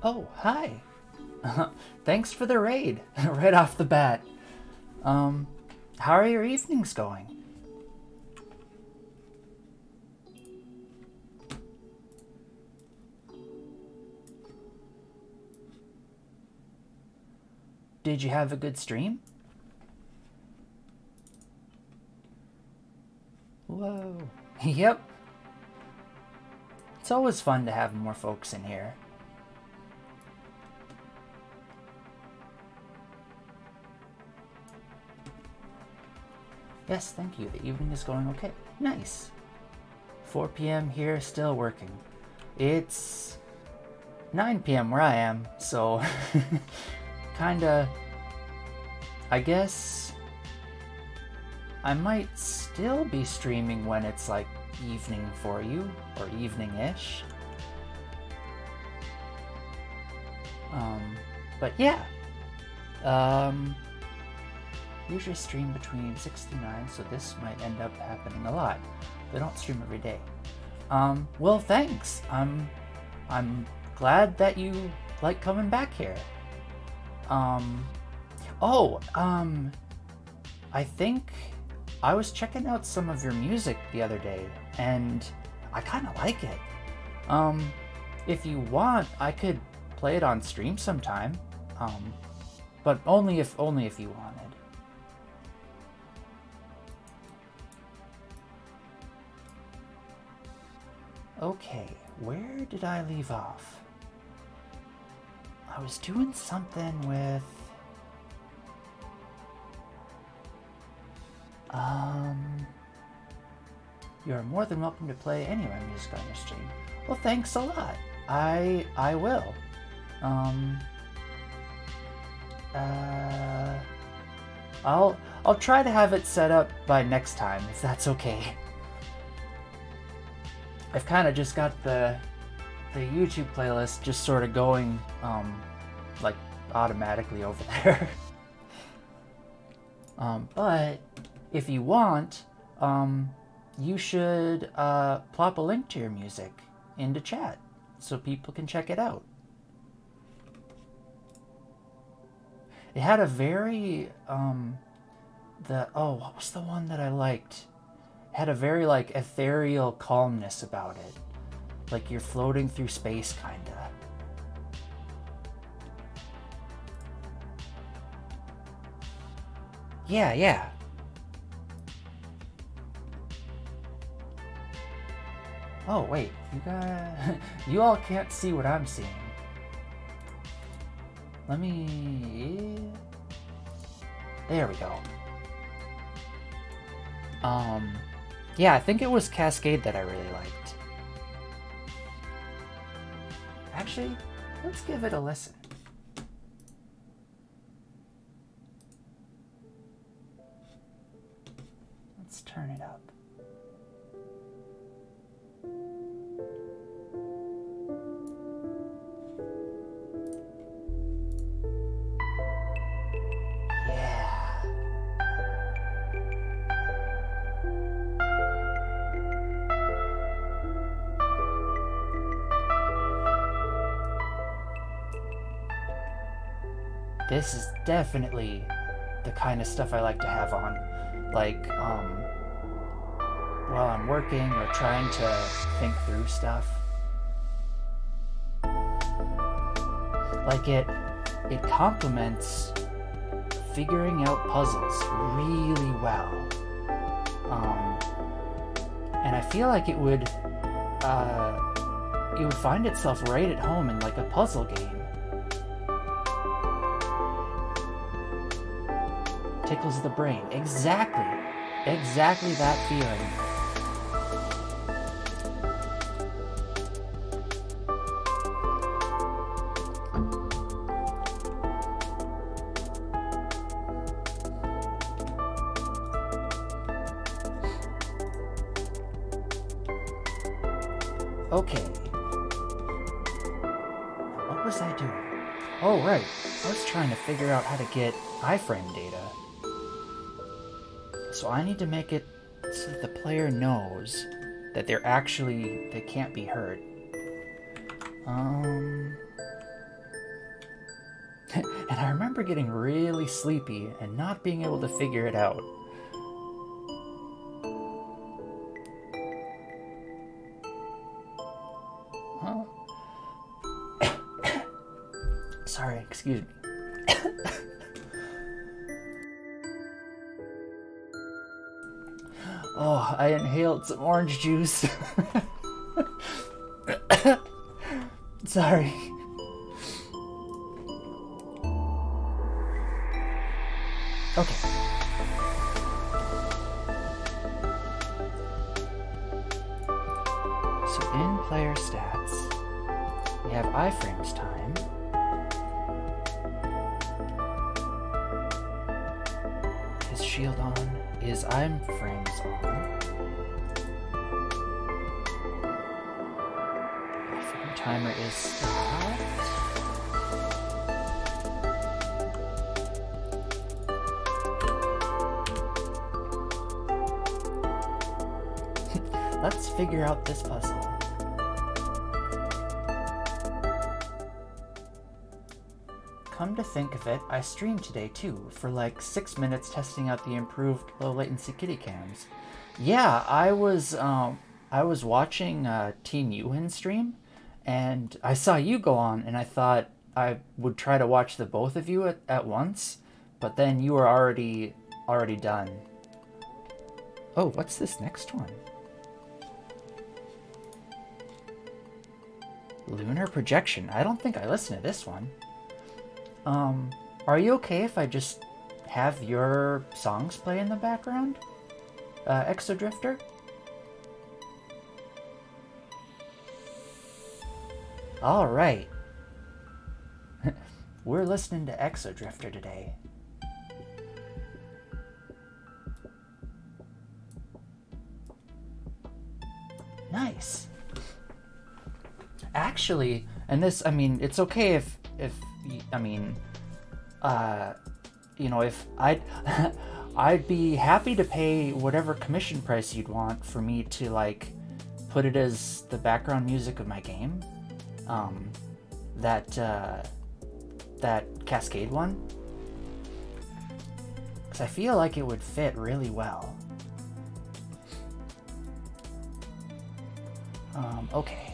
Oh, hi. Thanks for the raid, right off the bat. How are your evenings going? Did you have a good stream? Whoa. Yep. It's always fun to have more folks in here. Yes, thank you. The evening is going okay. Nice. 4 p.m. here, still working. It's 9 p.m. where I am, so kinda, I guess I might still be streaming when it's like evening for you, or evening-ish. But yeah. Usually stream between 6 to 9, so this might end up happening a lot. They don't stream every day. Well, thanks. I'm glad that you like coming back here. I think I was checking out some of your music the other day, and I kind of like it. If you want, I could play it on stream sometime. But only if you wanted. Okay, where did I leave off? I was doing something with... You're more than welcome to play any of my music on your stream. Well, thanks a lot. I will. I'll try to have it set up by next time, if that's okay. I've kind of just got the YouTube playlist just sort of going, like, automatically over there. But if you want, you should plop a link to your music into chat so people can check it out. It had a very, what was the one that I liked? Had a very like ethereal calmness about it, like you're floating through space, kinda. Yeah. Oh wait, you all can't see what I'm seeing. Let me... There we go. Yeah, I think it was Cascade that I really liked. Actually, let's give it a listen. Let's turn it up. This is definitely the kind of stuff I like to have on, like, while I'm working or trying to think through stuff. Like, it complements figuring out puzzles really well. And I feel like it would find itself right at home in, like, a puzzle game. Tickles the brain. Exactly that feeling. Okay. What was I doing? Oh, right. I was trying to figure out how to get iframe data. So I need to make it so that the player knows that they can't be hurt. And I remember getting really sleepy and not being able to figure it out. Huh? Sorry, excuse me. Oh, I inhaled some orange juice. Sorry. Okay. So in player stats, we have iframes time. Is shield on? Is iframes on? Iframe timer is stopped. Let's figure out this puzzle. Come to think of it, I streamed today too, for like 6 minutes testing out the improved low latency kitty cams. Yeah, I was watching Teen Yuhin stream, and I saw you go on, and I thought I would try to watch the both of you at once, but then you were already done. Oh, what's this next one? Lunar Projection. I don't think I listened to this one. Are you okay if I just have your songs play in the background? Exodrifter? Alright. We're listening to Exodrifter today. Nice. Actually, and this, I mean, it's okay if I mean, you know, if I'd be happy to pay whatever commission price you'd want for me to, like, put it as the background music of my game. That Cascade one. Because I feel like it would fit really well. Okay.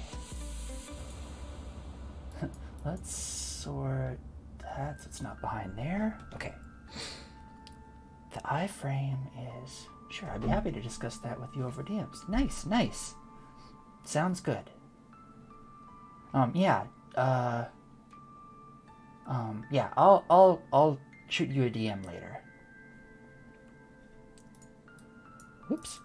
Let's sort that so it's not behind there. Okay. The iframe is... Sure, I'd be happy to discuss that with you over DMs. Nice, nice. Sounds good. Yeah. Yeah, I'll shoot you a DM later. Whoops.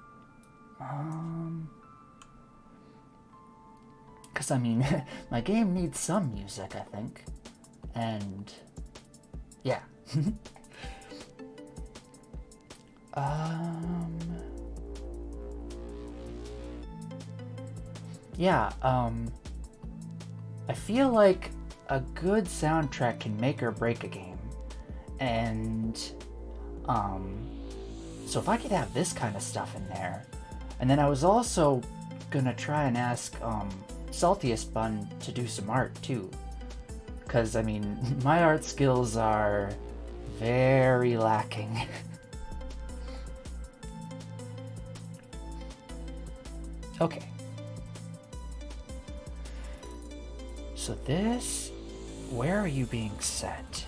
Because, I mean, my game needs some music, I think. And, yeah. Yeah, I feel like a good soundtrack can make or break a game. And, so if I could have this kind of stuff in there. And then I was also gonna try and ask, Saltiest Bun to do some art too, because I mean my art skills are very lacking. Okay, so this, where are you being set?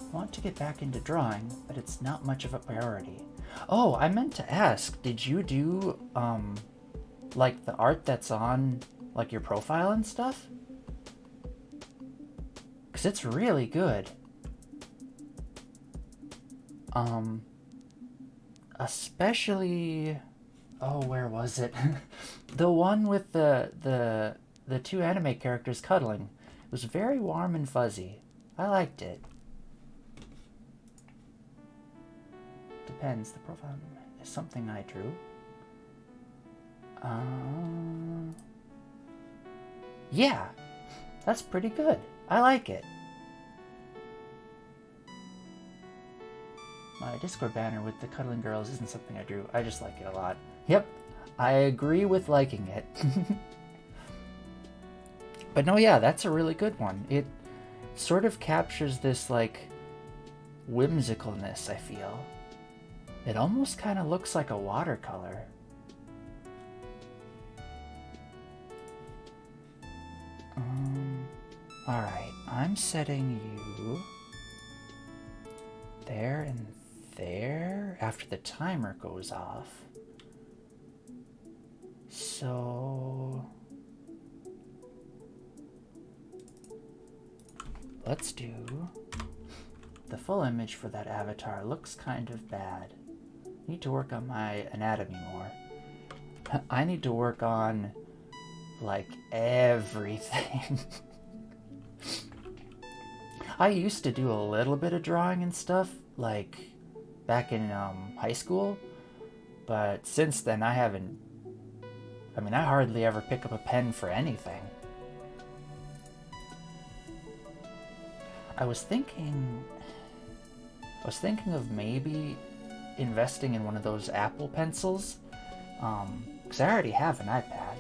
I want to get back into drawing, but it's not much of a priority. Oh, I meant to ask, did you do, like, the art that's on, like, your profile and stuff? Because it's really good. Especially... Oh, where was it? The one with the two anime characters cuddling. It was very warm and fuzzy. I liked it. Depends. The profile is something I drew. Yeah, that's pretty good. I like it. My Discord banner with the cuddling girls isn't something I drew. I just like it a lot. Yep, I agree with liking it. But no, yeah, that's a really good one. It sort of captures this, like, whimsicalness, I feel. It almost kind of looks like a watercolor. Alright, I'm setting you there and there after the timer goes off. So let's do the full image for that avatar. Looks kind of bad. Need to work on my anatomy more. I need to work on, like, everything. I used to do a little bit of drawing and stuff, like, back in high school, but since then I haven't, I mean, I hardly ever pick up a pen for anything. I was thinking of maybe investing in one of those Apple pencils, because I already have an iPad.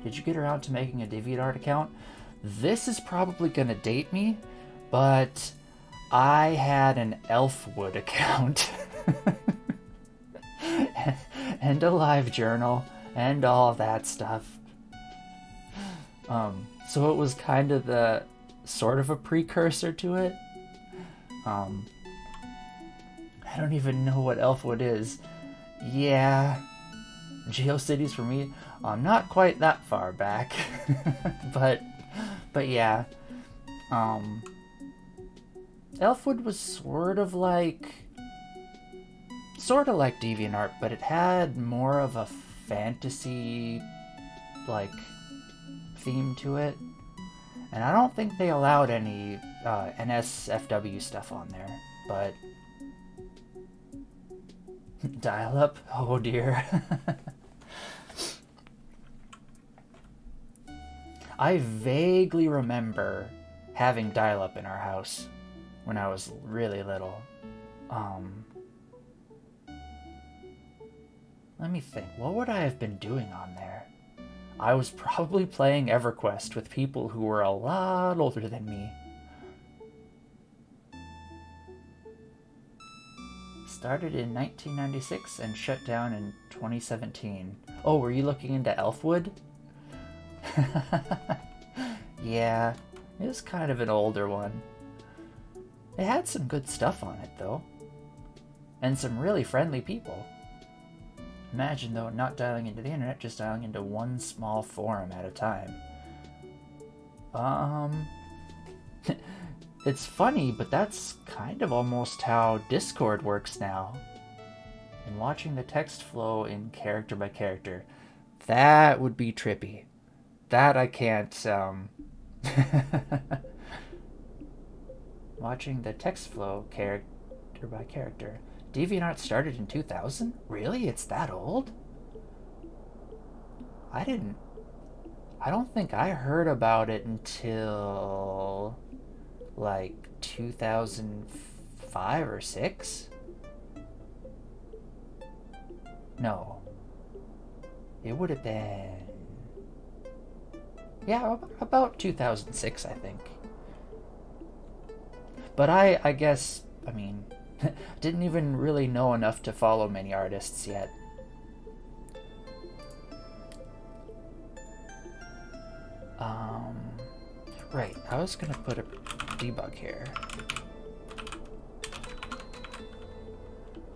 Did you get around to making a DeviantArt account? This is probably gonna date me, but I had an Elfwood account and a live journal and all that stuff. So it was kind of the sort of a precursor to it. I don't even know what Elfwood is. Yeah, GeoCities for me, not quite that far back, but yeah. Elfwood was sort of like DeviantArt, but it had more of a fantasy, like, theme to it. And I don't think they allowed any NSFW stuff on there, but dial-up? Oh dear. I vaguely remember having dial-up in our house when I was really little. Let me think. What would I have been doing on there? I was probably playing EverQuest with people who were a lot older than me. Started in 1996 and shut down in 2017. Oh, were you looking into Elfwood? Yeah, it was kind of an older one. It had some good stuff on it, though. And some really friendly people. Imagine, though, not dialing into the internet, just dialing into one small forum at a time. It's funny, but that's kind of almost how Discord works now. And watching the text flow in character by character, that would be trippy. That I can't, watching the text flow character by character. DeviantArt started in 2000? Really? It's that old? I don't think I heard about it until, like, 2005 or 6? No. It would have been... yeah, about 2006, I think. But I guess, I mean, didn't even really know enough to follow many artists yet. Right, I was gonna put a debug here.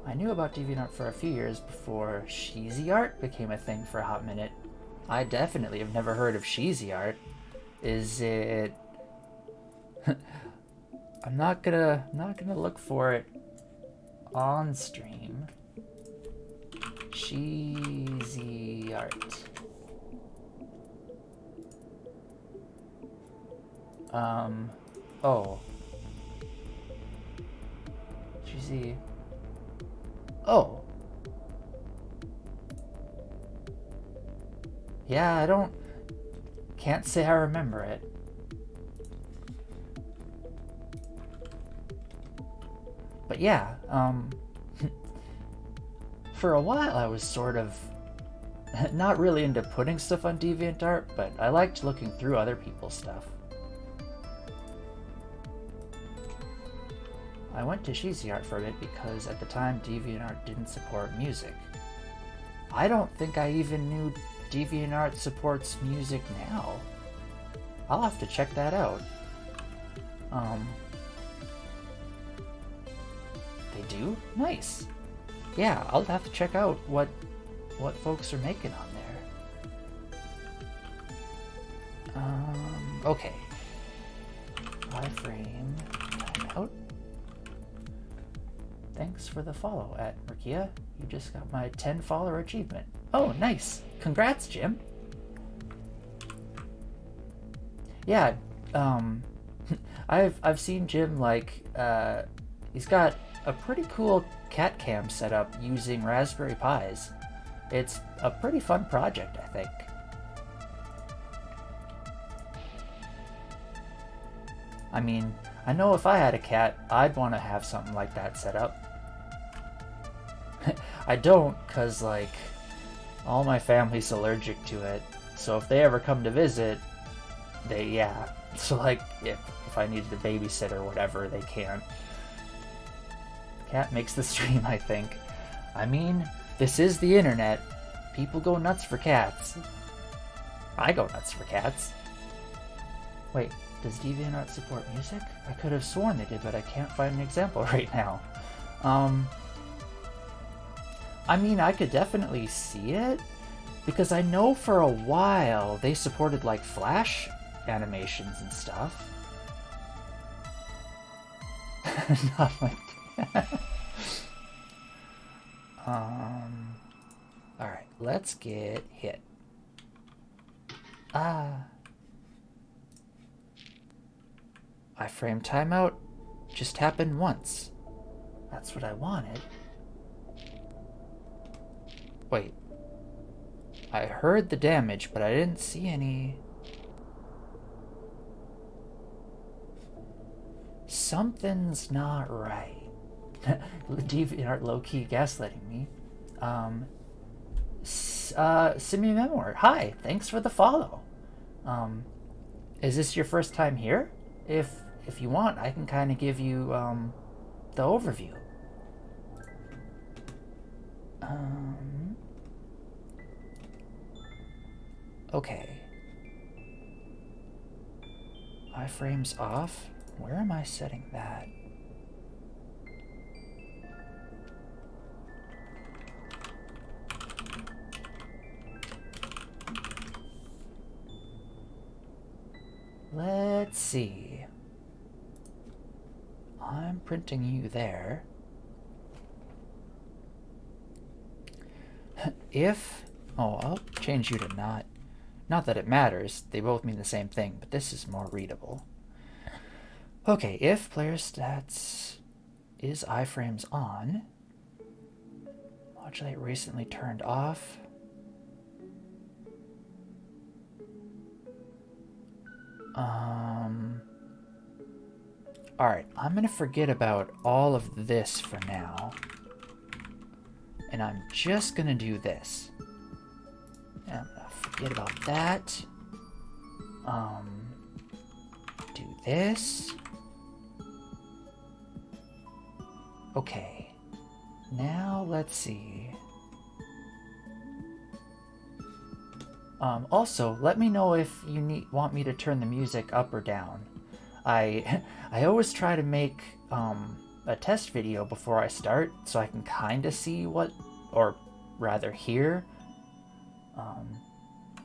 I knew about DeviantArt for a few years before cheesy art became a thing for a hot minute. I definitely have never heard of cheesy art. Is it... I'm not gonna look for it on stream. Cheesy art. Oh. Cheesy. Oh. Yeah, can't say I remember it. But yeah, for a while I was sort of not really into putting stuff on DeviantArt, but I liked looking through other people's stuff. I went to SheezyArt for a bit because at the time DeviantArt didn't support music. I don't think I even knew DeviantArt supports music now. I'll have to check that out. They do? Nice. Yeah, I'll have to check out what folks are making on there. Okay. Iframe timeout. Thanks for the follow at Merkia. You just got my 10 follower achievement. Oh, nice. Congrats, Jim. Yeah, I've seen Jim, like, he's got a pretty cool cat cam set up using Raspberry Pis. It's a pretty fun project, I think. I mean, I know if I had a cat, I'd want to have something like that set up. I don't, because, like, all my family's allergic to it, so if they ever come to visit, yeah. So, like, if I needed a babysit or whatever, they can't. Cat makes the stream, I think. I mean, this is the internet. People go nuts for cats. I go nuts for cats. Wait, does DeviantArt support music? I could have sworn they did, but I can't find an example right now. I mean, I could definitely see it, because I know for a while they supported, like, Flash animations and stuff. Not like that. Alright, let's get hit. Iframe timeout just happened once. That's what I wanted. Wait. I heard the damage, but I didn't see any... Something's not right. DeviantArt low-key gaslighting me. Simian Memoir, hi, thanks for the follow. Is this your first time here? If you want, I can kind of give you the overview. Okay. Iframe's off. Where am I setting that? Let's see. I'm printing you there. I'll change you to not. Not that it matters, they both mean the same thing, but this is more readable. Okay, if player stats is iframes on, modulate recently turned off. Alright, I'm gonna forget about all of this for now. And I'm just gonna do this. And I'm gonna forget about that. Do this. Okay. Now let's see. Also, let me know if you want me to turn the music up or down. I always try to make a test video before I start, so I can kind of see what, or rather hear.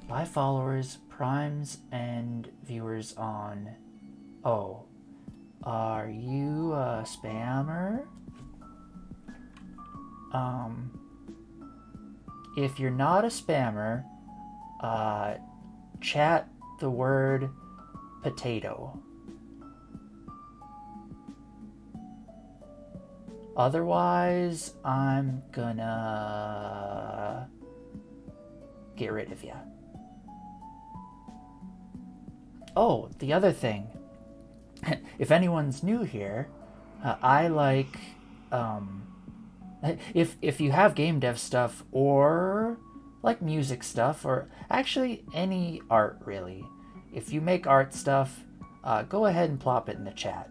By followers, primes, and viewers on... Oh, are you a spammer? If you're not a spammer, chat the word potato. Otherwise, I'm gonna get rid of you. Oh, the other thing. If anyone's new here, I like... if you have game dev stuff or like music stuff, or actually any art really. If you make art stuff, go ahead and plop it in the chat.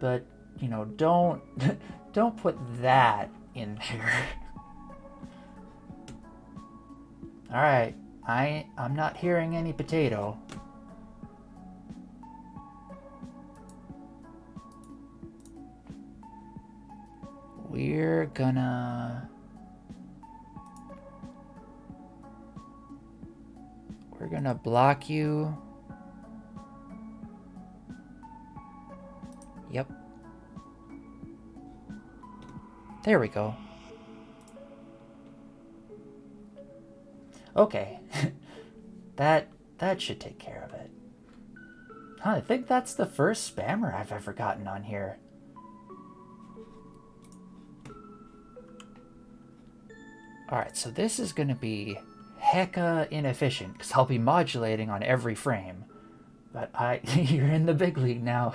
But you know, don't don't put that in there. All right, I'm not hearing any potato. We're gonna block you. Yep. There we go. Okay. that should take care of it. Huh, I think that's the first spammer I've ever gotten on here. Alright, so this is gonna be hecka inefficient because I'll be modulating on every frame. But you're in the big league now.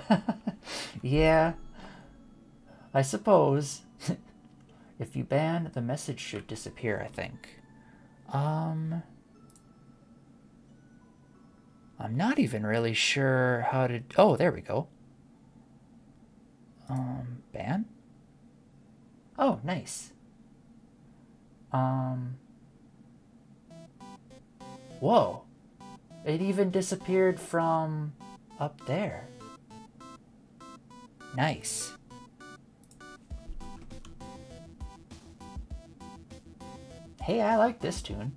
Yeah, I suppose. If you ban, the message should disappear, I think. I'm not even really sure how to... Oh, there we go. Ban? Oh, nice. Whoa. It even disappeared from up there. Nice. Hey, I like this tune.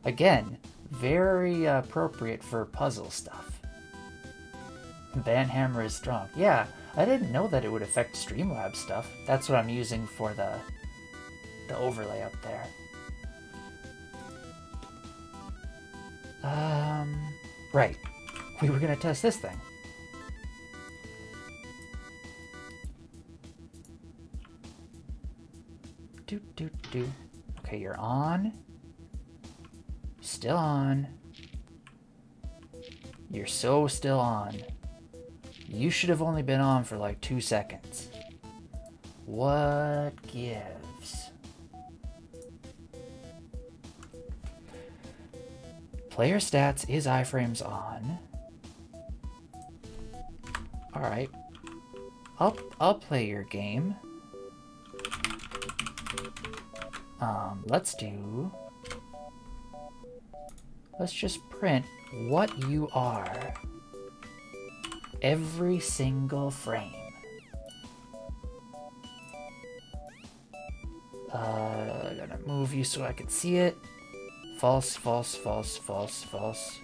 Again, very appropriate for puzzle stuff. Banhammer is strong. Yeah, I didn't know that it would affect Streamlabs stuff. That's what I'm using for the overlay up there. Right. We were gonna test this thing. Do. Okay, you're on. Still on. You're so still on. You should have only been on for like 2 seconds. What gives? Player stats is iframes on. Alright. I'll play your game. Let's just print what you are. Every single frame. I'm gonna move you so I can see it. False, false, false, false, false.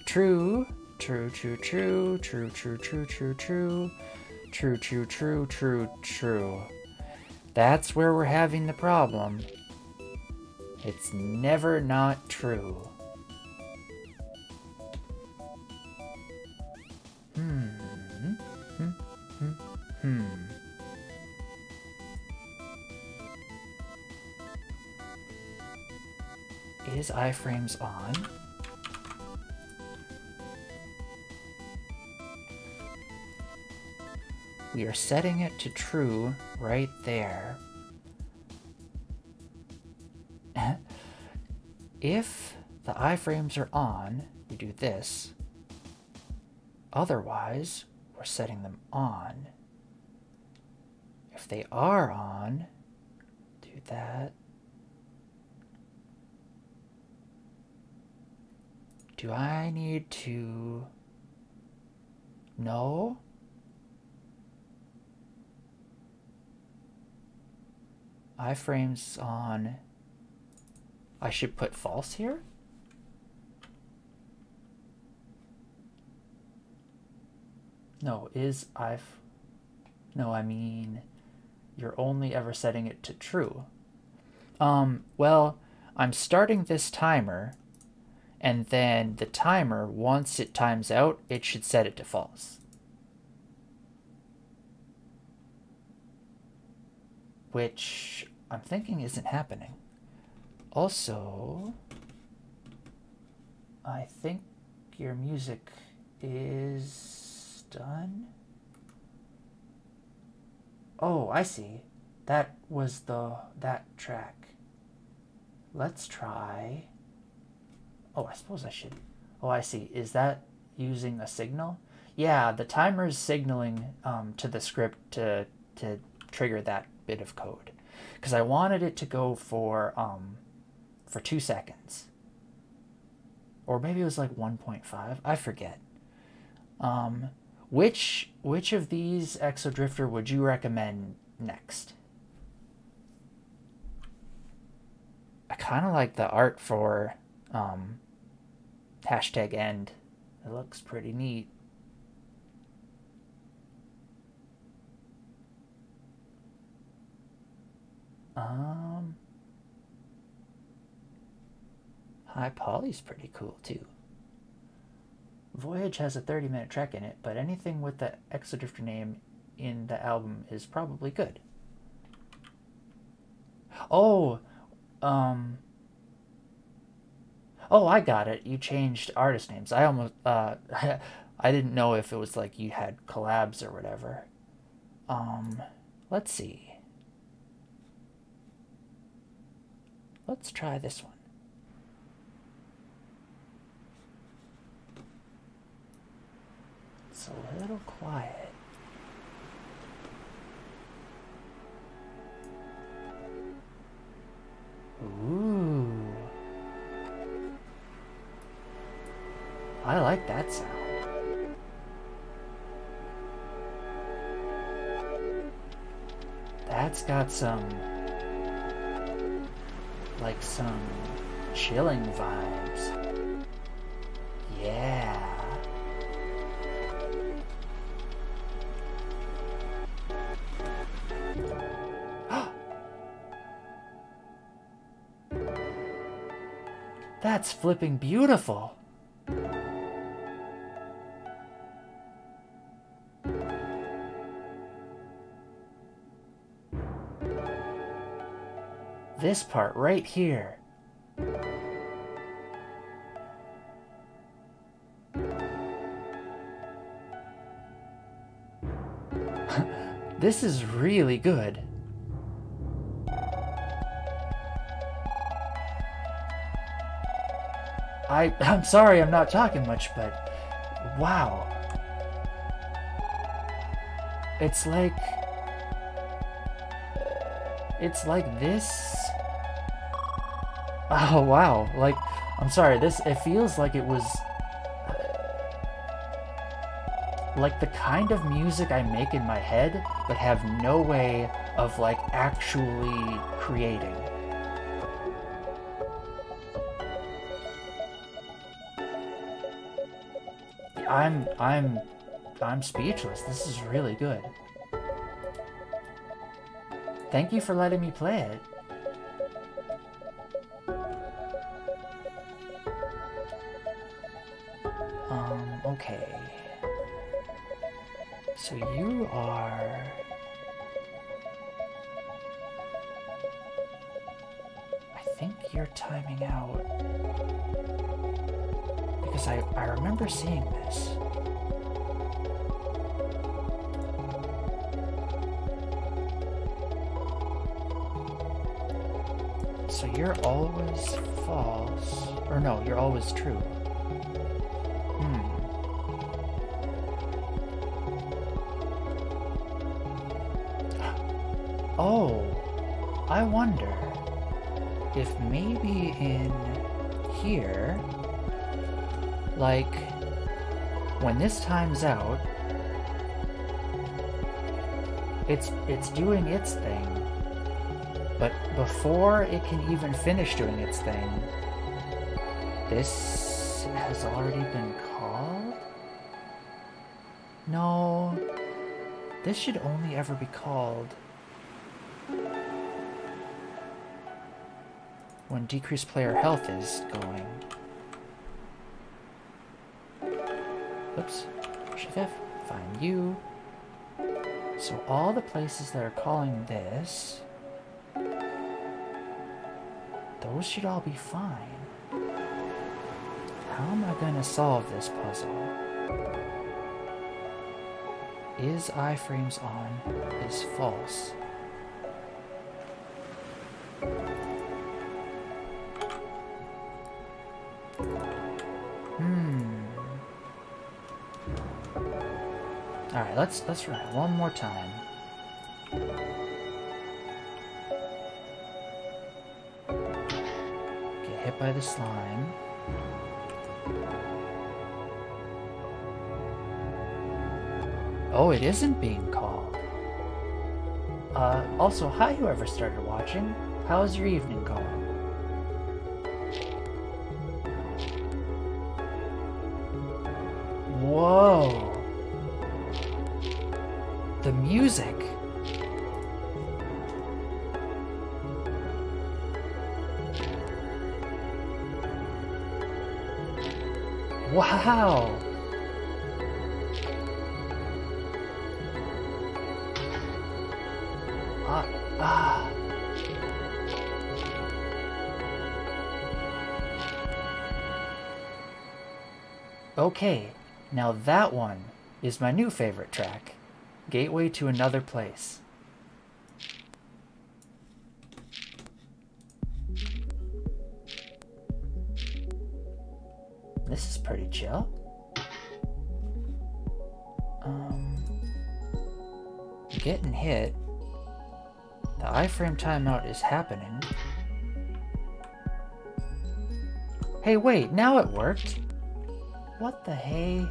True, true, true, true, true, true, true, true, true. True, true, true, true, true. That's where we're having the problem. It's never not true. Is iframes on? We are setting it to true right there. If the iframes are on, we do this. Otherwise, we're setting them on. If they are on, do that. Do I need to... No? Iframes on. I should put false here? No, no, I mean, you're only ever setting it to true. Well, I'm starting this timer, and then the timer, once it times out, it should set it to false. Which I'm thinking isn't happening. Also, I think your music is done. Oh, I see. That was that track. Let's try... Oh, I suppose I should... Oh, I see. Is that using a signal? Yeah, the timer is signaling to the script to trigger that bit of code. Because I wanted it to go for 2 seconds. Or maybe it was like 1.5. I forget. Which of these Exodrifter would you recommend next? I kind of like the art for hashtag end. It looks pretty neat. High Poly's pretty cool too. Voyage has a 30-minute track in it, but anything with the Exodrifter name in the album is probably good. Oh, oh, I got it. You changed artist names. I almost, I didn't know if it was like you had collabs or whatever. Let's see. Let's try this one. It's a little quiet. Ooh. I like that sound. That's got some chilling vibes. Yeah. That's flipping beautiful. This part right here. This is really good. I'm sorry I'm not talking much, but wow. It's like this. Oh wow. Like, I'm sorry, it feels like it was like the kind of music I make in my head but have no way of like actually creating. I'm speechless. This is really good. Thank you for letting me play it. Okay. So you are... I think you're timing out. Because I remember seeing this. So you're always false. Or no, you're always true. Oh, I wonder if maybe in here, like, when this times out, it's doing its thing, but before it can even finish doing its thing, this has already been called? No, this should only ever be called when decreased player health is going. Oops. Shift F. Find you. So all the places that are calling this, those should all be fine. How am I gonna solve this puzzle? Is iframes on is false. Alright, let's try it one more time. Get hit by the slime. Oh, it isn't being called. Also, hi whoever started watching. How's your evening going? Whoa. The music. Wow. Okay, now that one is my new favorite track, Gateway to Another Place. This is pretty chill. Getting hit. The iframe timeout is happening. Hey, wait, now it worked. What the hey?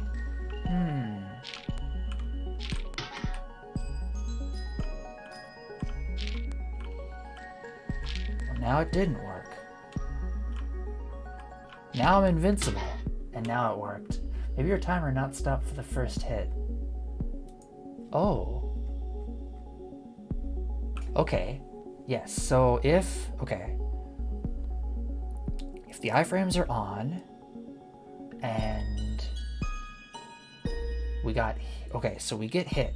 Well, now it didn't work. Now I'm invincible. And now it worked. Maybe your timer not stopped for the first hit. Oh. Okay. Yes, so if the iframes are on, and we got, so we get hit.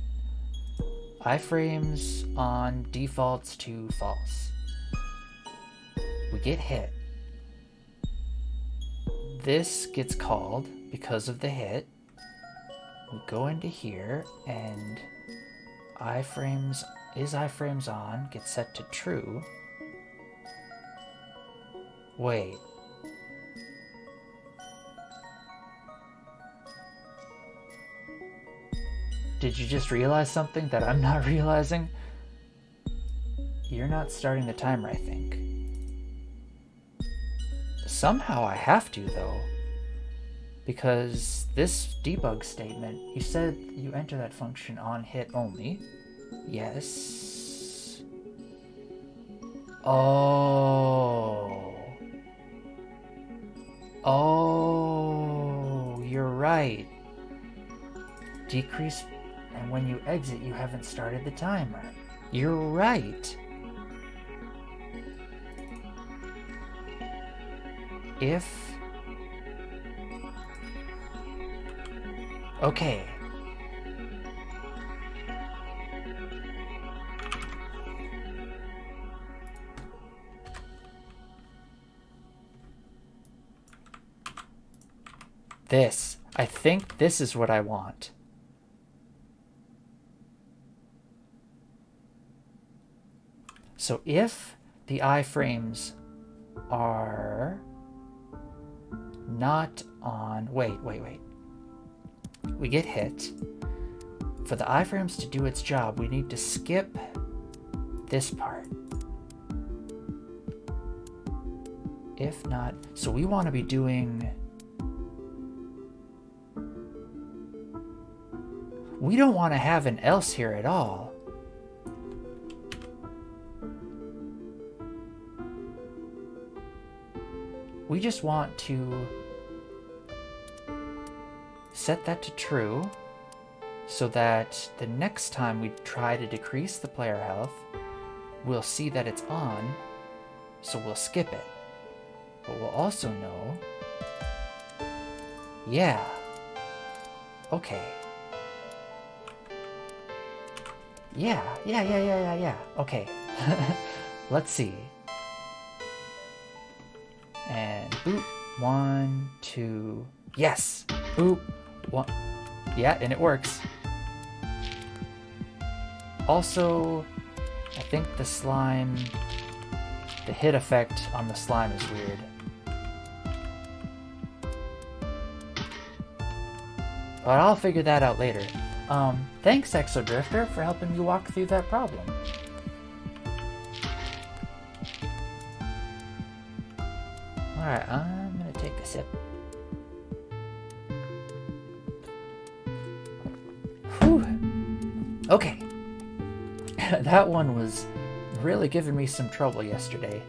Iframes on defaults to false. We get hit. This gets called because of the hit. We go into here and iframes on gets set to true. Wait. Did you just realize something that I'm not realizing? You're not starting the timer, I think. Somehow I have to, though. Because this debug statement, you said you enter that function on hit only. Yes. Oh. Oh, you're right. Decrease, and when you exit, you haven't started the timer. You're right. If... Okay. This. I think this is what I want. So if the iframes are not on... Wait. We get hit. For the iframes to do its job, we need to skip this part. If not... So we want to be doing... We don't want to have an else here at all. We just want to set that to true so that the next time we try to decrease the player health, we'll see that it's on, so we'll skip it. But we'll also know, yeah, okay. Yeah, okay. Let's see. And boop, 1, 2, yes, boop, 1, yeah, and it works. Also, I think the slime, the hit effect on the slime is weird. But I'll figure that out later. Thanks, Exodrifter, for helping me walk through that problem. Alright, I'm gonna take a sip. Whew. Okay. That one was really giving me some trouble yesterday.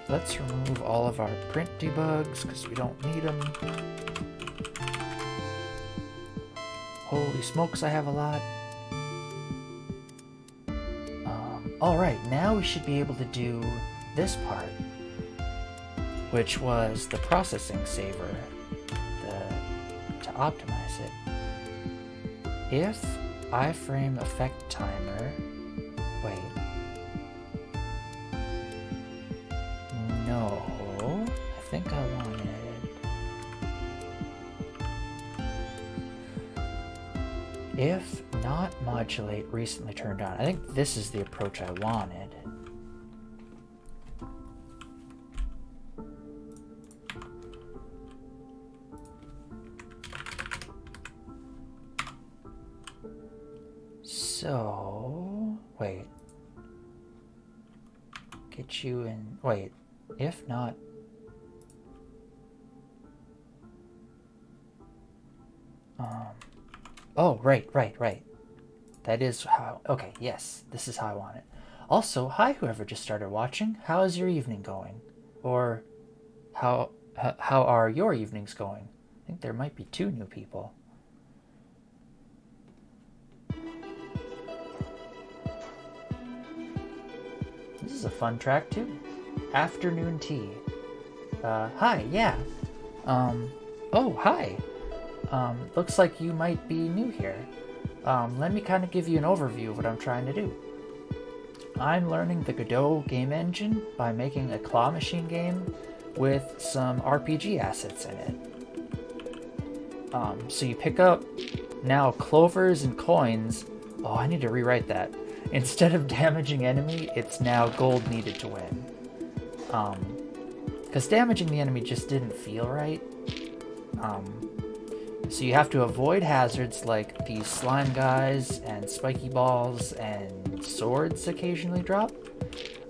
Let's remove all of our print debugs because we don't need them. Holy smokes, I have a lot. Alright, now we should be able to do this part, which was the processing saver, to optimize it. If iframe effect timer, wait. No, I think I wanted... If not modulate recently turned on. I think this is the approach I wanted. So, wait. Get you in, wait. If not... Oh, right. That is how... Okay, yes, this is how I want it. Also, hi whoever just started watching. How is your evening going? Or how are your evenings going? I think there might be 2 new people. This is a fun track too. Afternoon tea. Hi, yeah. Oh, hi. Looks like you might be new here. Let me kind of give you an overview of what I'm trying to do. I'm learning the Godot game engine by making a claw machine game with some RPG assets in it. So you pick up now clovers and coins. Oh, I need to rewrite that. Instead of damaging enemy, it's now gold needed to win. Because damaging the enemy just didn't feel right. So you have to avoid hazards like these slime guys and spiky balls and swords occasionally drop.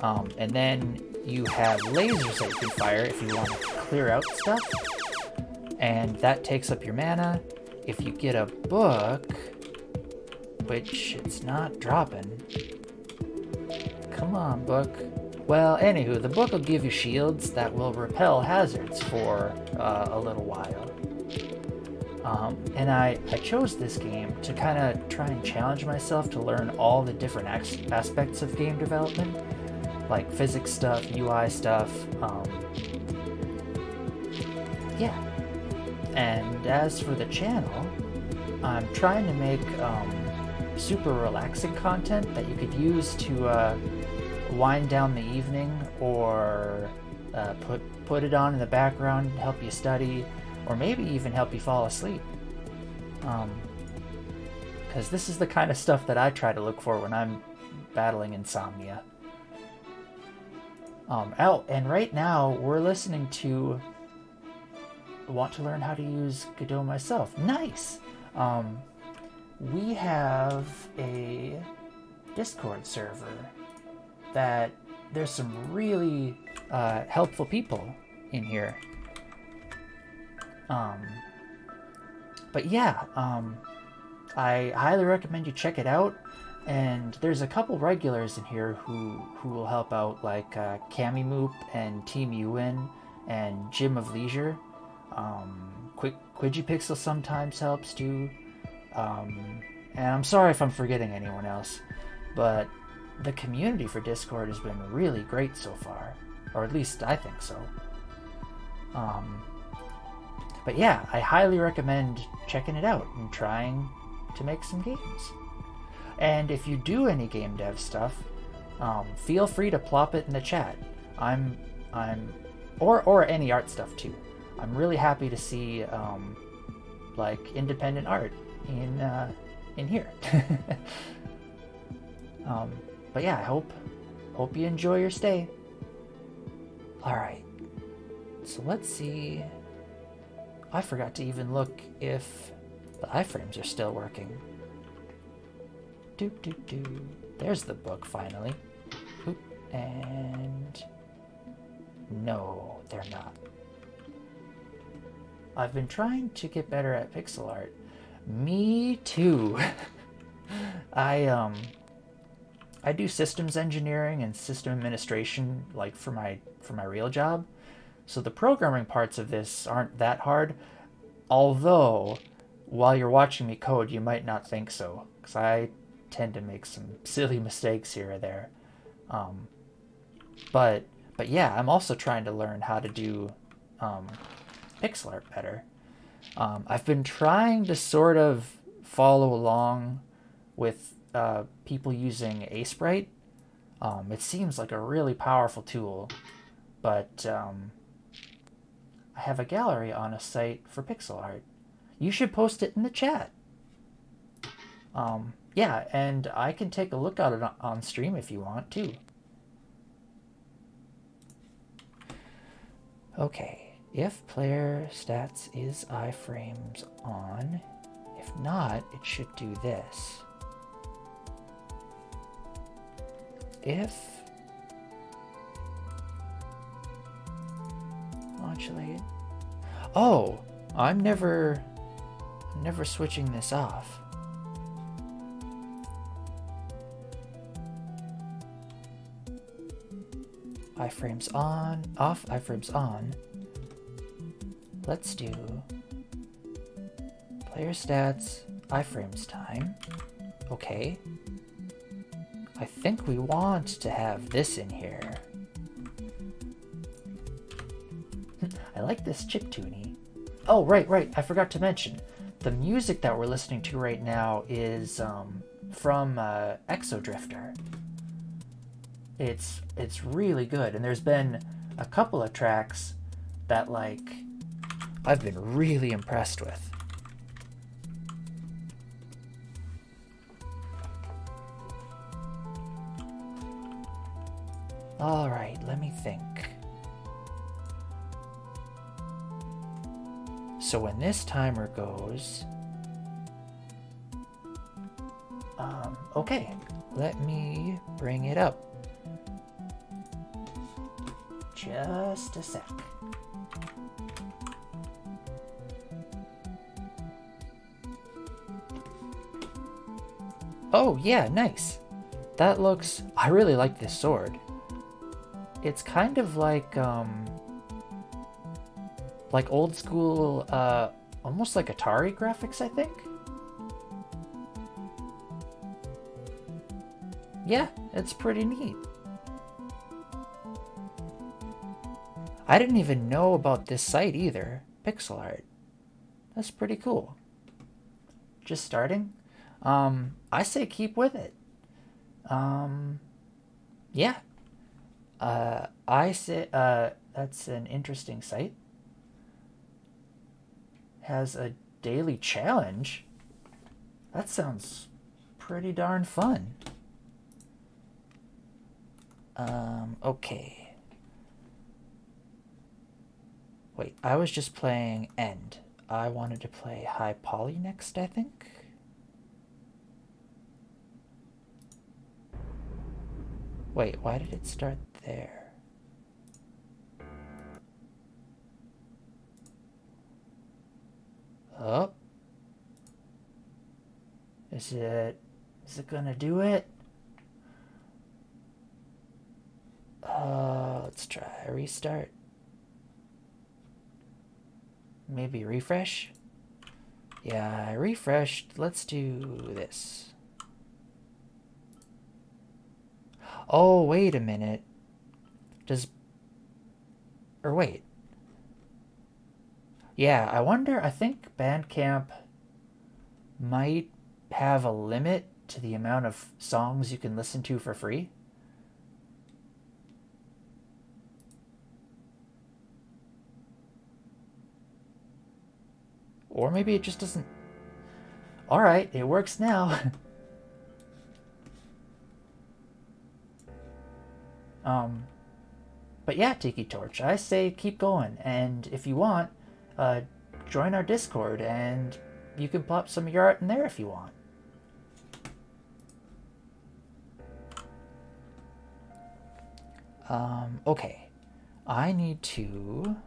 And then you have lasers that you can fire if you want to clear out stuff. And that takes up your mana. If you get a book, which it's not dropping. Come on, book. Well, anywho, the book will give you shields that will repel hazards for a little while. And I chose this game to kind of try and challenge myself to learn all the different aspects of game development, like physics stuff, UI stuff, yeah. And as for the channel, I'm trying to make super relaxing content that you could use to wind down the evening, or put it on in the background, help you study, or maybe even help you fall asleep. Because this is the kind of stuff that I try to look for when I'm battling insomnia. Oh, and right now we're listening to Want to Learn How to Use Godot Myself. Nice! We have a Discord server that there's some really helpful people in here. But yeah, I highly recommend you check it out. And there's a couple regulars in here who will help out, like Cami Moop and Team Uwin and Jim of Leisure. Quidgipixel sometimes helps too. And I'm sorry if I'm forgetting anyone else, but the community for Discord has been really great so far, or at least I think so. But yeah, I highly recommend checking it out and trying to make some games. And if you do any game dev stuff, feel free to plop it in the chat. Or any art stuff too. I'm really happy to see like independent art in here. But yeah, I hope you enjoy your stay. All right, so let's see. I forgot to even look if the iframes are still working. There's the book finally. Oop. And no, they're not. I've been trying to get better at pixel art. Me too. I do systems engineering and system administration, like for my real job. So the programming parts of this aren't that hard. Although, while you're watching me code, you might not think so, because I tend to make some silly mistakes here or there. But yeah, I'm also trying to learn how to do pixel art better. I've been trying to sort of follow along with people using Sprite. It seems like a really powerful tool, but I have a gallery on a site for pixel art. You should post it in the chat. Yeah, and I can take a look at it on stream if you want too. Okay, if player stats is iframes on, if not, it should do this. If modulate. Oh, I'm never switching this off. Iframes on, off, iframes on. Let's do player stats, iframes time. Okay. I think we want to have this in here. I like this chiptune-y. Oh, right. I forgot to mention. The music that we're listening to right now is from Exodrifter. It's really good, and there's been a couple of tracks that, like, I've been really impressed with. All right, let me think. So when this timer goes, okay, let me bring it up. Just a sec. Oh yeah, nice. That looks, I really like this sword. It's kind of like old school, almost like Atari graphics, I think. Yeah, it's pretty neat. I didn't even know about this site either, pixel art. That's pretty cool. Just starting? I say keep with it. Yeah. I say, that's an interesting site. Has a daily challenge. That sounds pretty darn fun. Okay. Wait, I was just playing End. I wanted to play High Poly next, I think. Wait, why did it start there? Oh. Is it gonna do it? Let's try restart. Maybe refresh? Yeah, I refreshed. Let's do this. Oh, wait a minute. Wait. Yeah, I think Bandcamp might have a limit to the amount of songs you can listen to for free. Or maybe it just doesn't... Alright, it works now. But yeah, Tiki Torch, I say keep going. And if you want, join our Discord and you can plop some of your art in there if you want. Okay. I need to...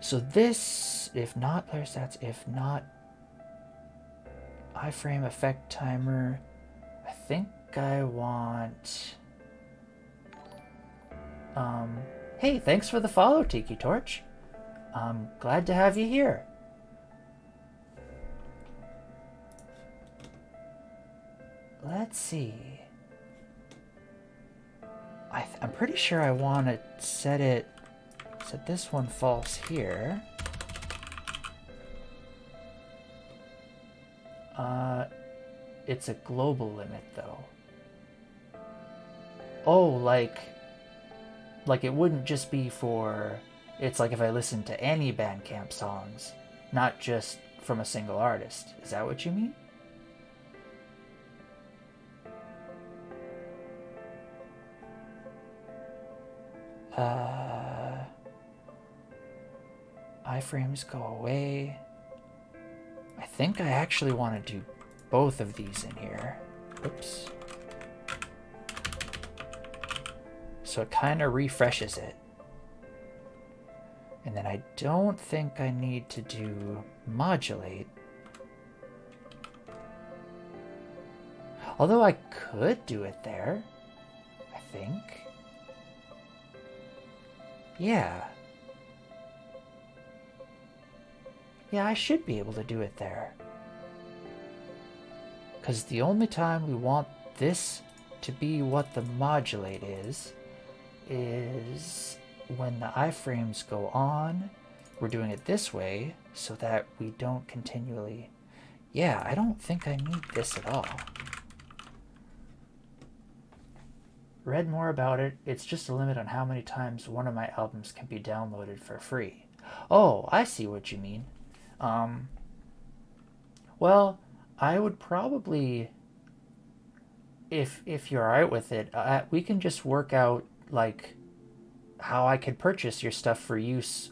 So this, if not player stats, if not iframe effect timer, I think I want... hey, thanks for the follow, Tiki Torch. I'm glad to have you here. Let's see. I'm pretty sure I want to set this one false here. It's a global limit though. Oh, like it wouldn't just be for, it's like if I listen to any Bandcamp songs, not just from a single artist. Is that what you mean? Iframes go away. I think I actually want to do both of these in here. Oops. So it kind of refreshes it. And then I don't think I need to do modulate. Although I could do it there, I think. Yeah. Yeah, I should be able to do it there. Because the only time we want this to be what the modulate is when the iframes go on. We're doing it this way so that we don't continually... Yeah, I don't think I need this at all. Read more about it. It's just a limit on how many times one of my albums can be downloaded for free. Oh, I see what you mean. Well, I would probably, if you're alright with it, we can just work out like how I could purchase your stuff for use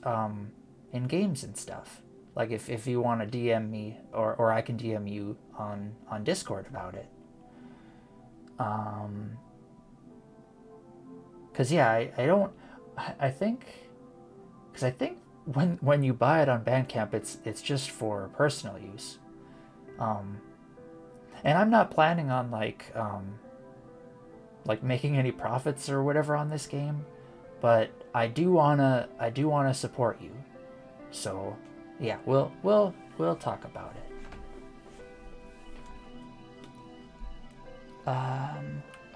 in games and stuff. Like if you want to DM me, or I can DM you on Discord about it. Cause yeah, I think when you buy it on Bandcamp, it's just for personal use. And I'm not planning on like making any profits or whatever on this game, but I do wanna support you. So yeah, we'll talk about it.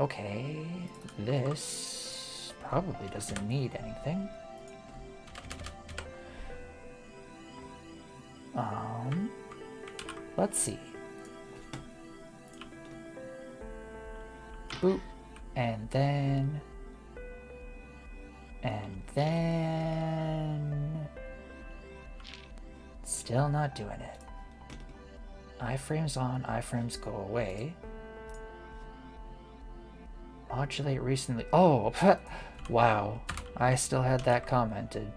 Okay, this probably doesn't need anything. Let's see. Boop. And then... Still not doing it. Iframes on, iframes go away. Modulate recently... Oh! Wow. I still had that commented.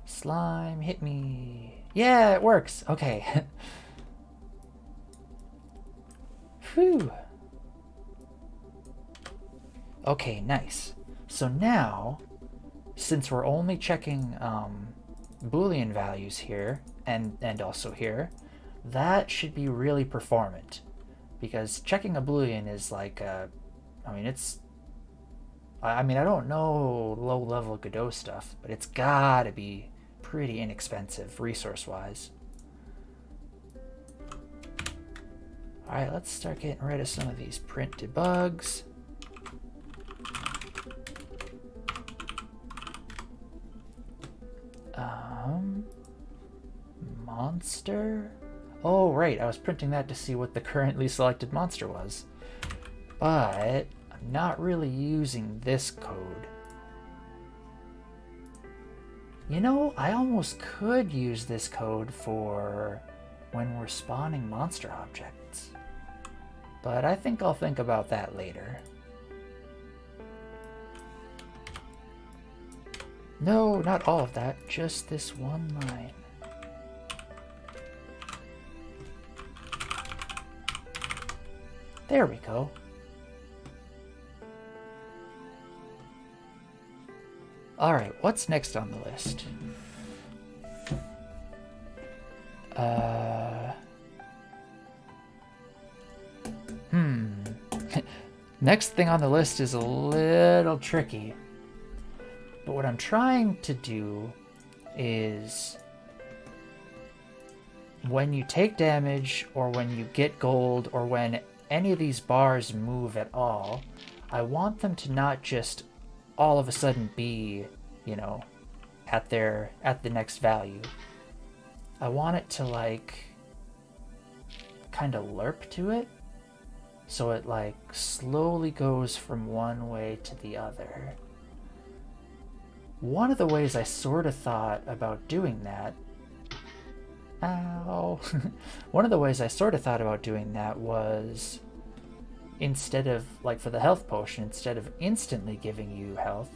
Slime, hit me. Yeah, it works. Okay. Whew. Okay, nice. So now, since we're only checking Boolean values here and also here, that should be really performant. Because checking a Boolean is like, I don't know low-level Godot stuff, but it's gotta be pretty inexpensive resource-wise. Alright, let's start getting rid of some of these print debugs. Monster? Oh, right, I was printing that to see what the currently selected monster was. but I'm not really using this code. You know, I almost could use this code for when we're spawning monster objects, but I think I'll think about that later. No, not all of that, just this one line. There we go. Alright, what's next on the list? Next thing on the list is a little tricky. But what I'm trying to do is when you take damage or when you get gold or when any of these bars move at all, I want them to not just all of a sudden be, you know, at the next value. I want it to like kind of lerp to it, so it like slowly goes from one way to the other. One of the ways I sort of thought about doing that, one of the ways I sort of thought about doing that was, instead of, like for the health potion, instead of instantly giving you health,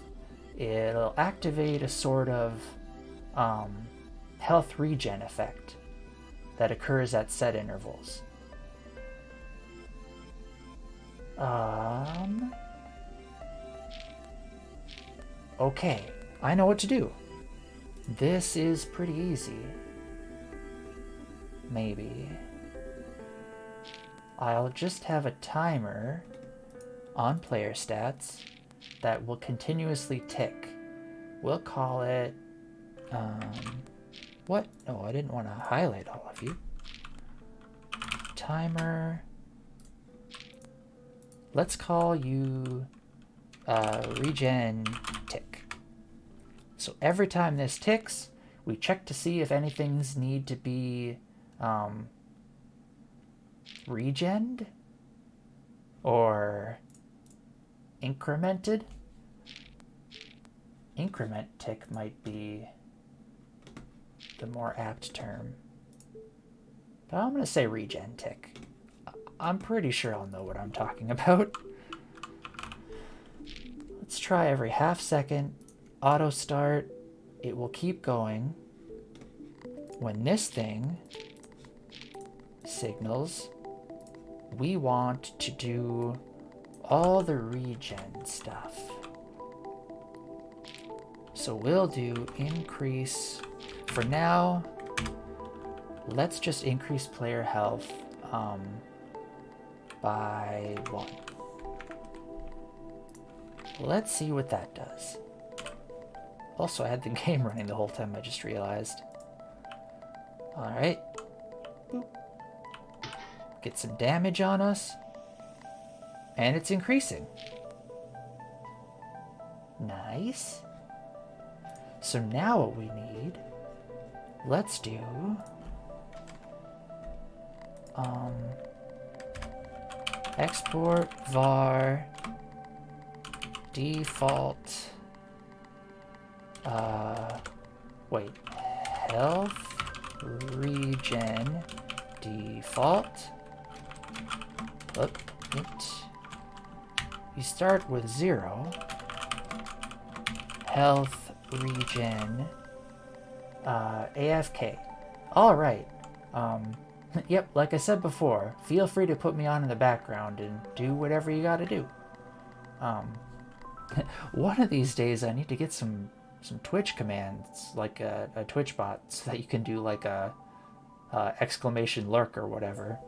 it'll activate a sort of health regen effect that occurs at set intervals. Okay, I know what to do. This is pretty easy. Maybe. I'll just have a timer on player stats that will continuously tick. We'll call it, what? No, I didn't want to highlight all of you. Timer. Let's call you Regen Tick. So every time this ticks, we check to see if anything's need to be regened or incremented. Increment tick might be the more apt term, but I'm going to say regen tick. I'm pretty sure I'll know what I'm talking about. Let's try every half second. Auto start. It will keep going. When this thing signals, we want to do all the regen stuff. So we'll do increase. For now, let's just increase player health by 1. Let's see what that does. Also, I had the game running the whole time, I just realized. Alright. Get some damage on us. And it's increasing. Nice. So now what we need, let's do export var default wait, health regen default. You start with 0. Health regen AFK. Alright. Yep, like I said before, feel free to put me on in the background and do whatever you gotta do. One of these days I need to get some Twitch commands, like a Twitch bot, so that you can do like a exclamation lurk or whatever.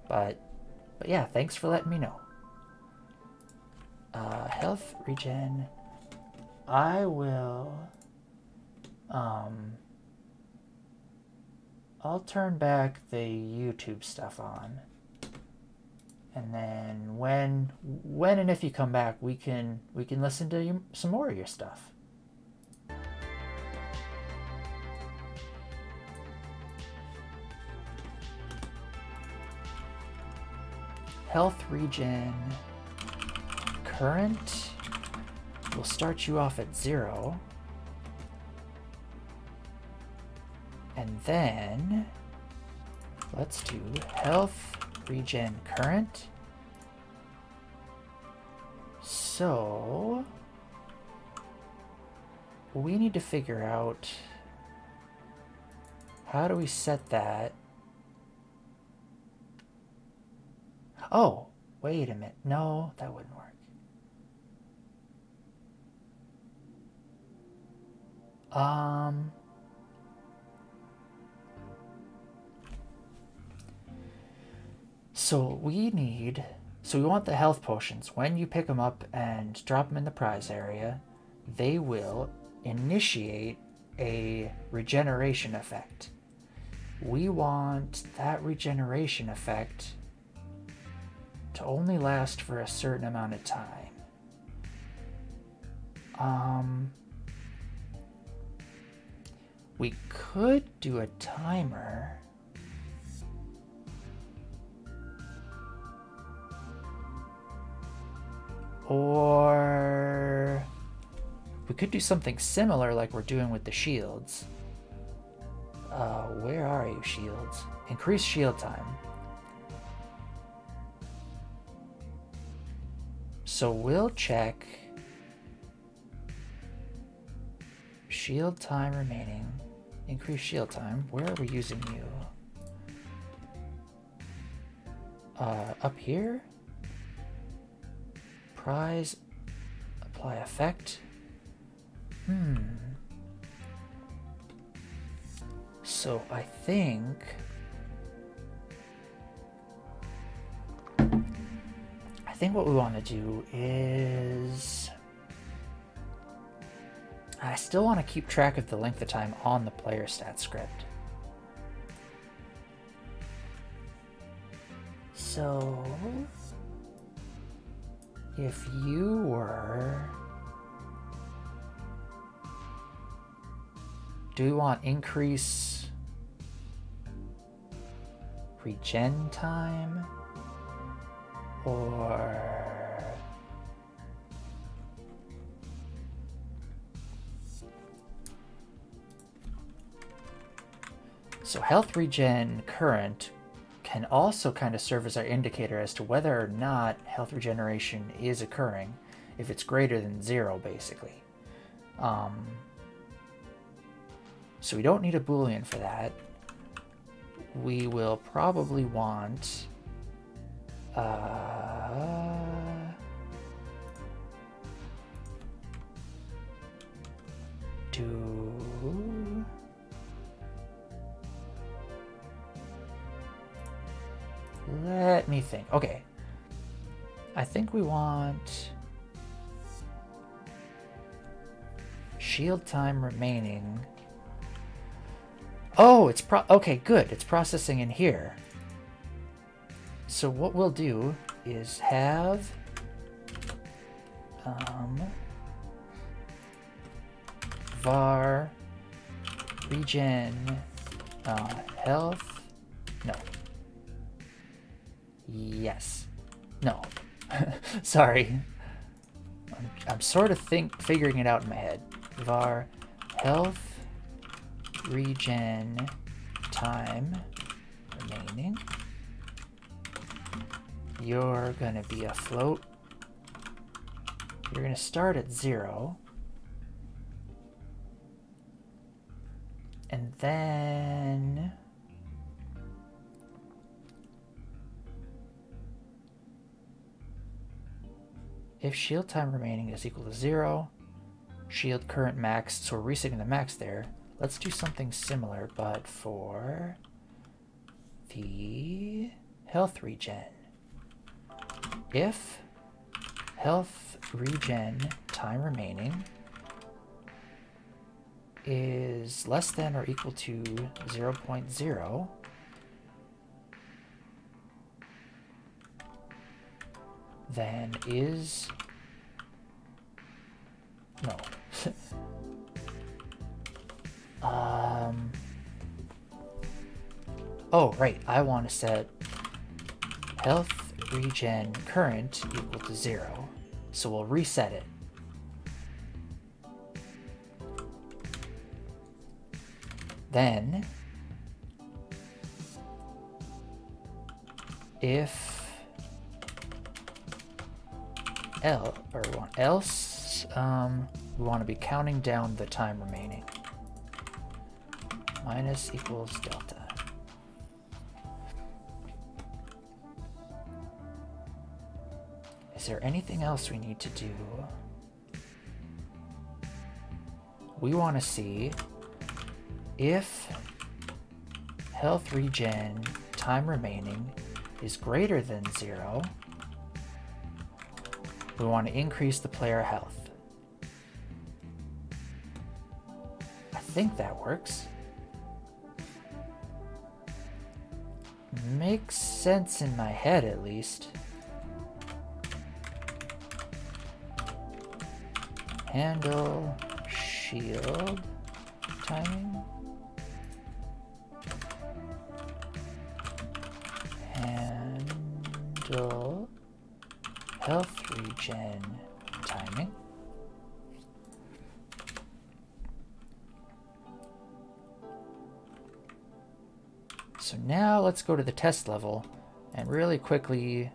But yeah, thanks for letting me know. Health regen. I will I'll turn back the YouTube stuff on, and then when and if you come back, we can listen to some more of your stuff. health regen current. We'll start you off at 0. And then let's do health regen current. So we need to figure out how do we set that. Oh, wait a minute. No, that wouldn't work. So we want the health potions. When you pick them up and drop them in the prize area, they will initiate a regeneration effect. We want that regeneration effect to only last for a certain amount of time. We could do a timer. Or we could do something similar like we're doing with the shields. Where are you, shields? Increase shield time. So we'll check shield time remaining. Increase shield time. Where are we using you? Up here? Prize. Apply effect. So I think what we want to do is I still want to keep track of the length of time on the player stat script. So if you were, do we want increase regen time or so health regen current can also kind of serve as our indicator as to whether or not health regeneration is occurring if it's greater than 0 basically. So we don't need a Boolean for that. We will probably want let me think. Okay. I think we want shield time remaining. Oh, it's okay, good. It's processing in here. So what we'll do is have var regen health. No. Yes. No. Sorry. I'm sort of figuring it out in my head. Var health regen time remaining. You're gonna be a float. You're gonna start at 0. And then if shield time remaining is equal to 0, shield current max, so we're resetting the max there. Let's do something similar, but for the health regen. If health regen time remaining is less than or equal to 0.0, then is no. Oh, right. I want to set health regen current equal to 0. So we'll reset it. Then, if else, we want to be counting down the time remaining. Minus equals delta. Is there anything else we need to do? We want to see if health regen time remaining is greater than 0, we want to increase the player health. I think that works. Makes sense in my head, at least. Handle shield timing. Handle health regen timing. So now let's go to the test level and really quickly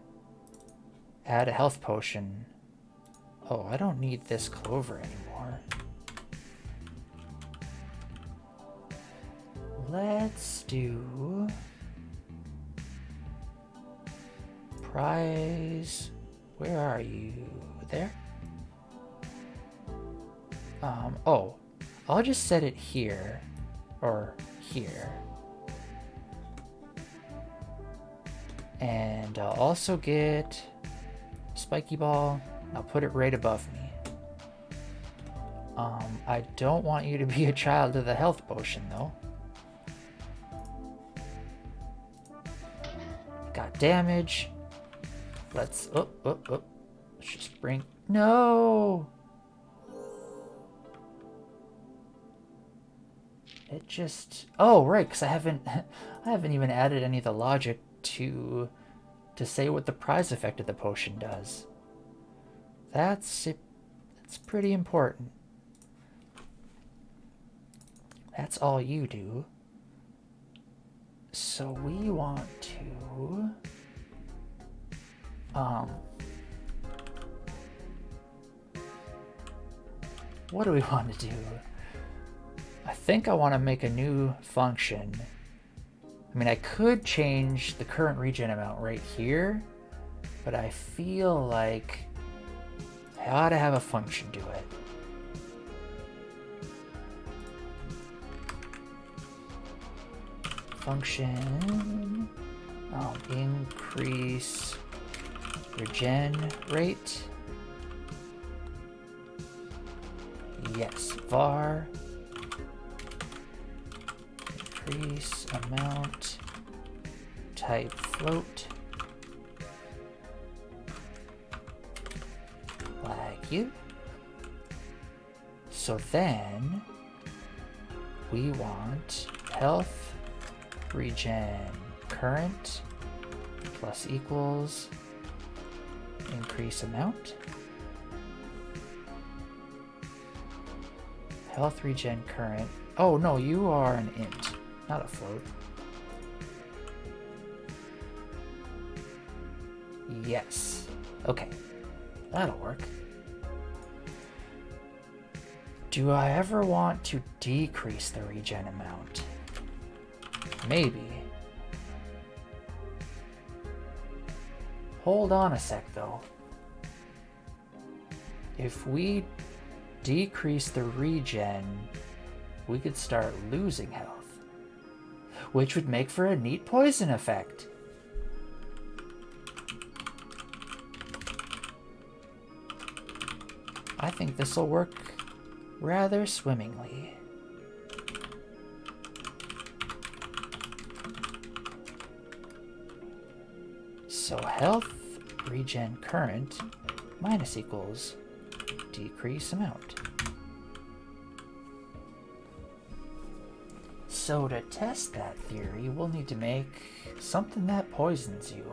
add a health potion. Oh, I don't need this clover anymore. Let's do prize. Where are you? There? Oh, I'll just set it here or here. And I'll also get spiky ball. I'll put it right above me. I don't want you to be a child of the health potion, though. Got damage. Let's, let's just bring, no! It just, oh, right, because I haven't even added any of the logic to say what the prize effect of the potion does. That's pretty important. That's all you do. So we want to what do we want to do? I think I want to make a new function. I mean, I could change the current regen amount right here, but I feel like I ought to have a function do it. Function, increase regen rate. Yes, var increase amount, type float, like you. So then we want health regen current plus equals increase amount. Health regen current. Oh no, you are an int, not a float. Yes. Okay. That'll work. Do I ever want to decrease the regen amount? Maybe. Hold on a sec though. If we decrease the regen, we could start losing health, which would make for a neat poison effect. I think this will work rather swimmingly. So health regen current minus equals decrease amount. So to test that theory, we'll need to make something that poisons you.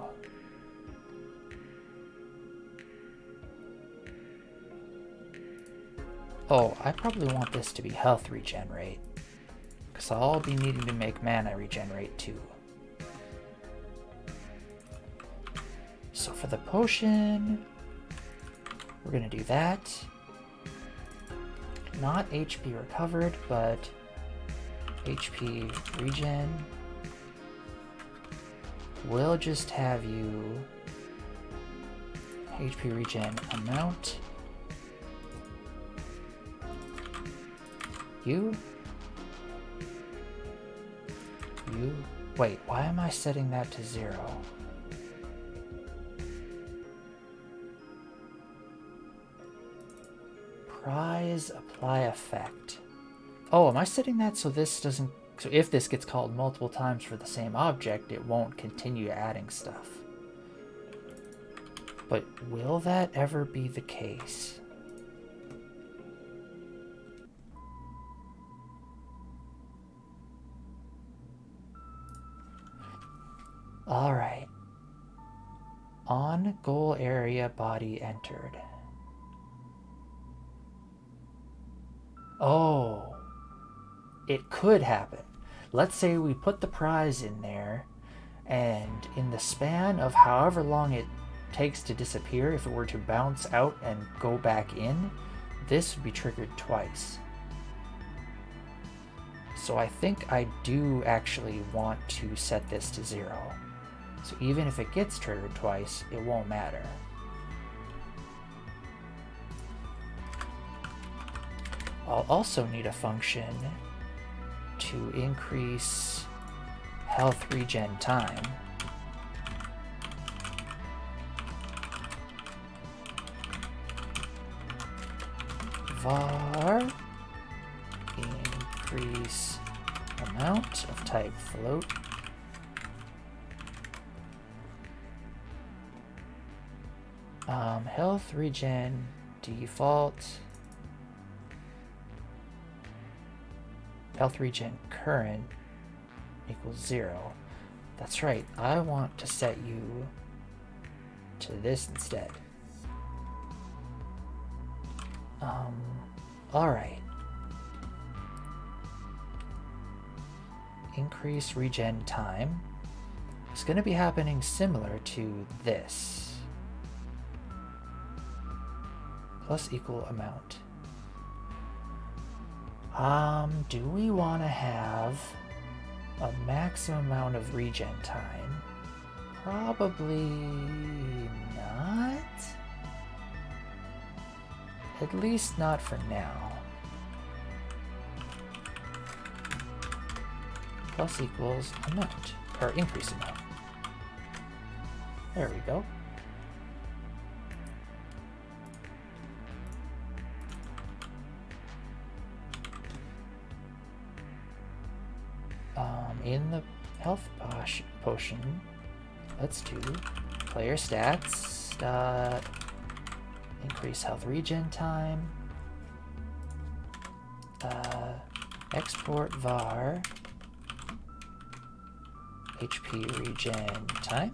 Oh, I probably want this to be health regen rate, because I'll be needing to make mana regenerate too. So for the potion, we're gonna do that. Not HP recovered, but HP regen. We'll just have you HP regen amount. You. Wait, why am I setting that to 0? Prize apply effect. Oh, am I setting that so this doesn't... So if this gets called multiple times for the same object, it won't continue adding stuff. But will that ever be the case? Alright. On goal area body entered. Oh. It could happen. Let's say we put the prize in there, and in the span of however long it takes to disappear, if it were to bounce out and go back in, this would be triggered twice. So I think I do actually want to set this to 0. So even if it gets triggered twice, it won't matter. I'll also need a function to increase health regen time. Var increase amount of type float. Health regen default. Health regen current equals 0. That's right, I want to set you to this instead. Alright. Increase regen time. It's going to be happening similar to this. Plus equal amount. Do we want to have a maximum amount of regen time? Probably not. At least not for now. Plus equals amount, or increase amount. There we go. In the health potion, let's do player stats, increase health regen time, export var HP regen time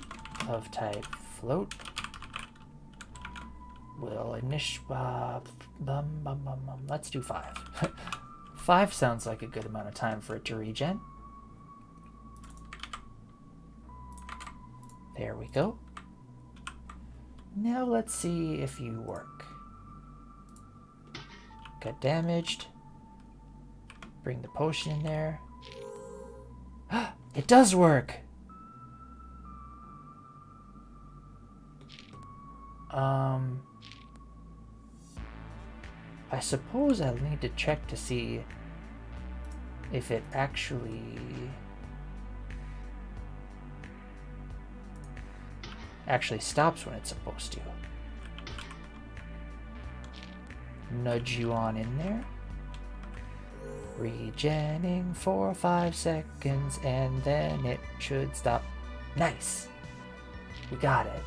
of type float. We'll let's do 5. 5 sounds like a good amount of time for it to regen. There we go. Now let's see if you work. Got damaged. Bring the potion in there. It does work! I suppose I'll need to check to see if it actually stops when it's supposed to. Nudge you on in there. Regenning for 5 seconds and then it should stop. Nice. We got it.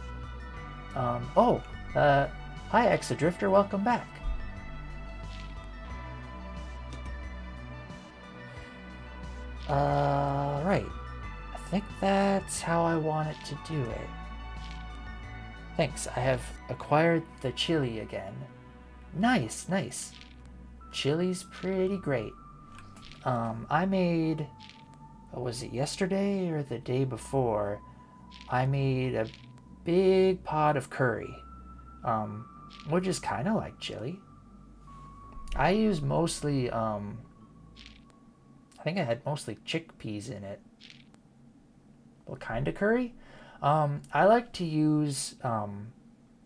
Hi Exodrifter, welcome back. Right. I think that's how I want it to do it. Thanks, I have acquired the chili again. Nice, nice. chili's pretty great. I made, what was it, yesterday or the day before? I made a big pot of curry, which is kind of like chili. I use mostly, I think I had mostly chickpeas in it. What kind of curry? I like to use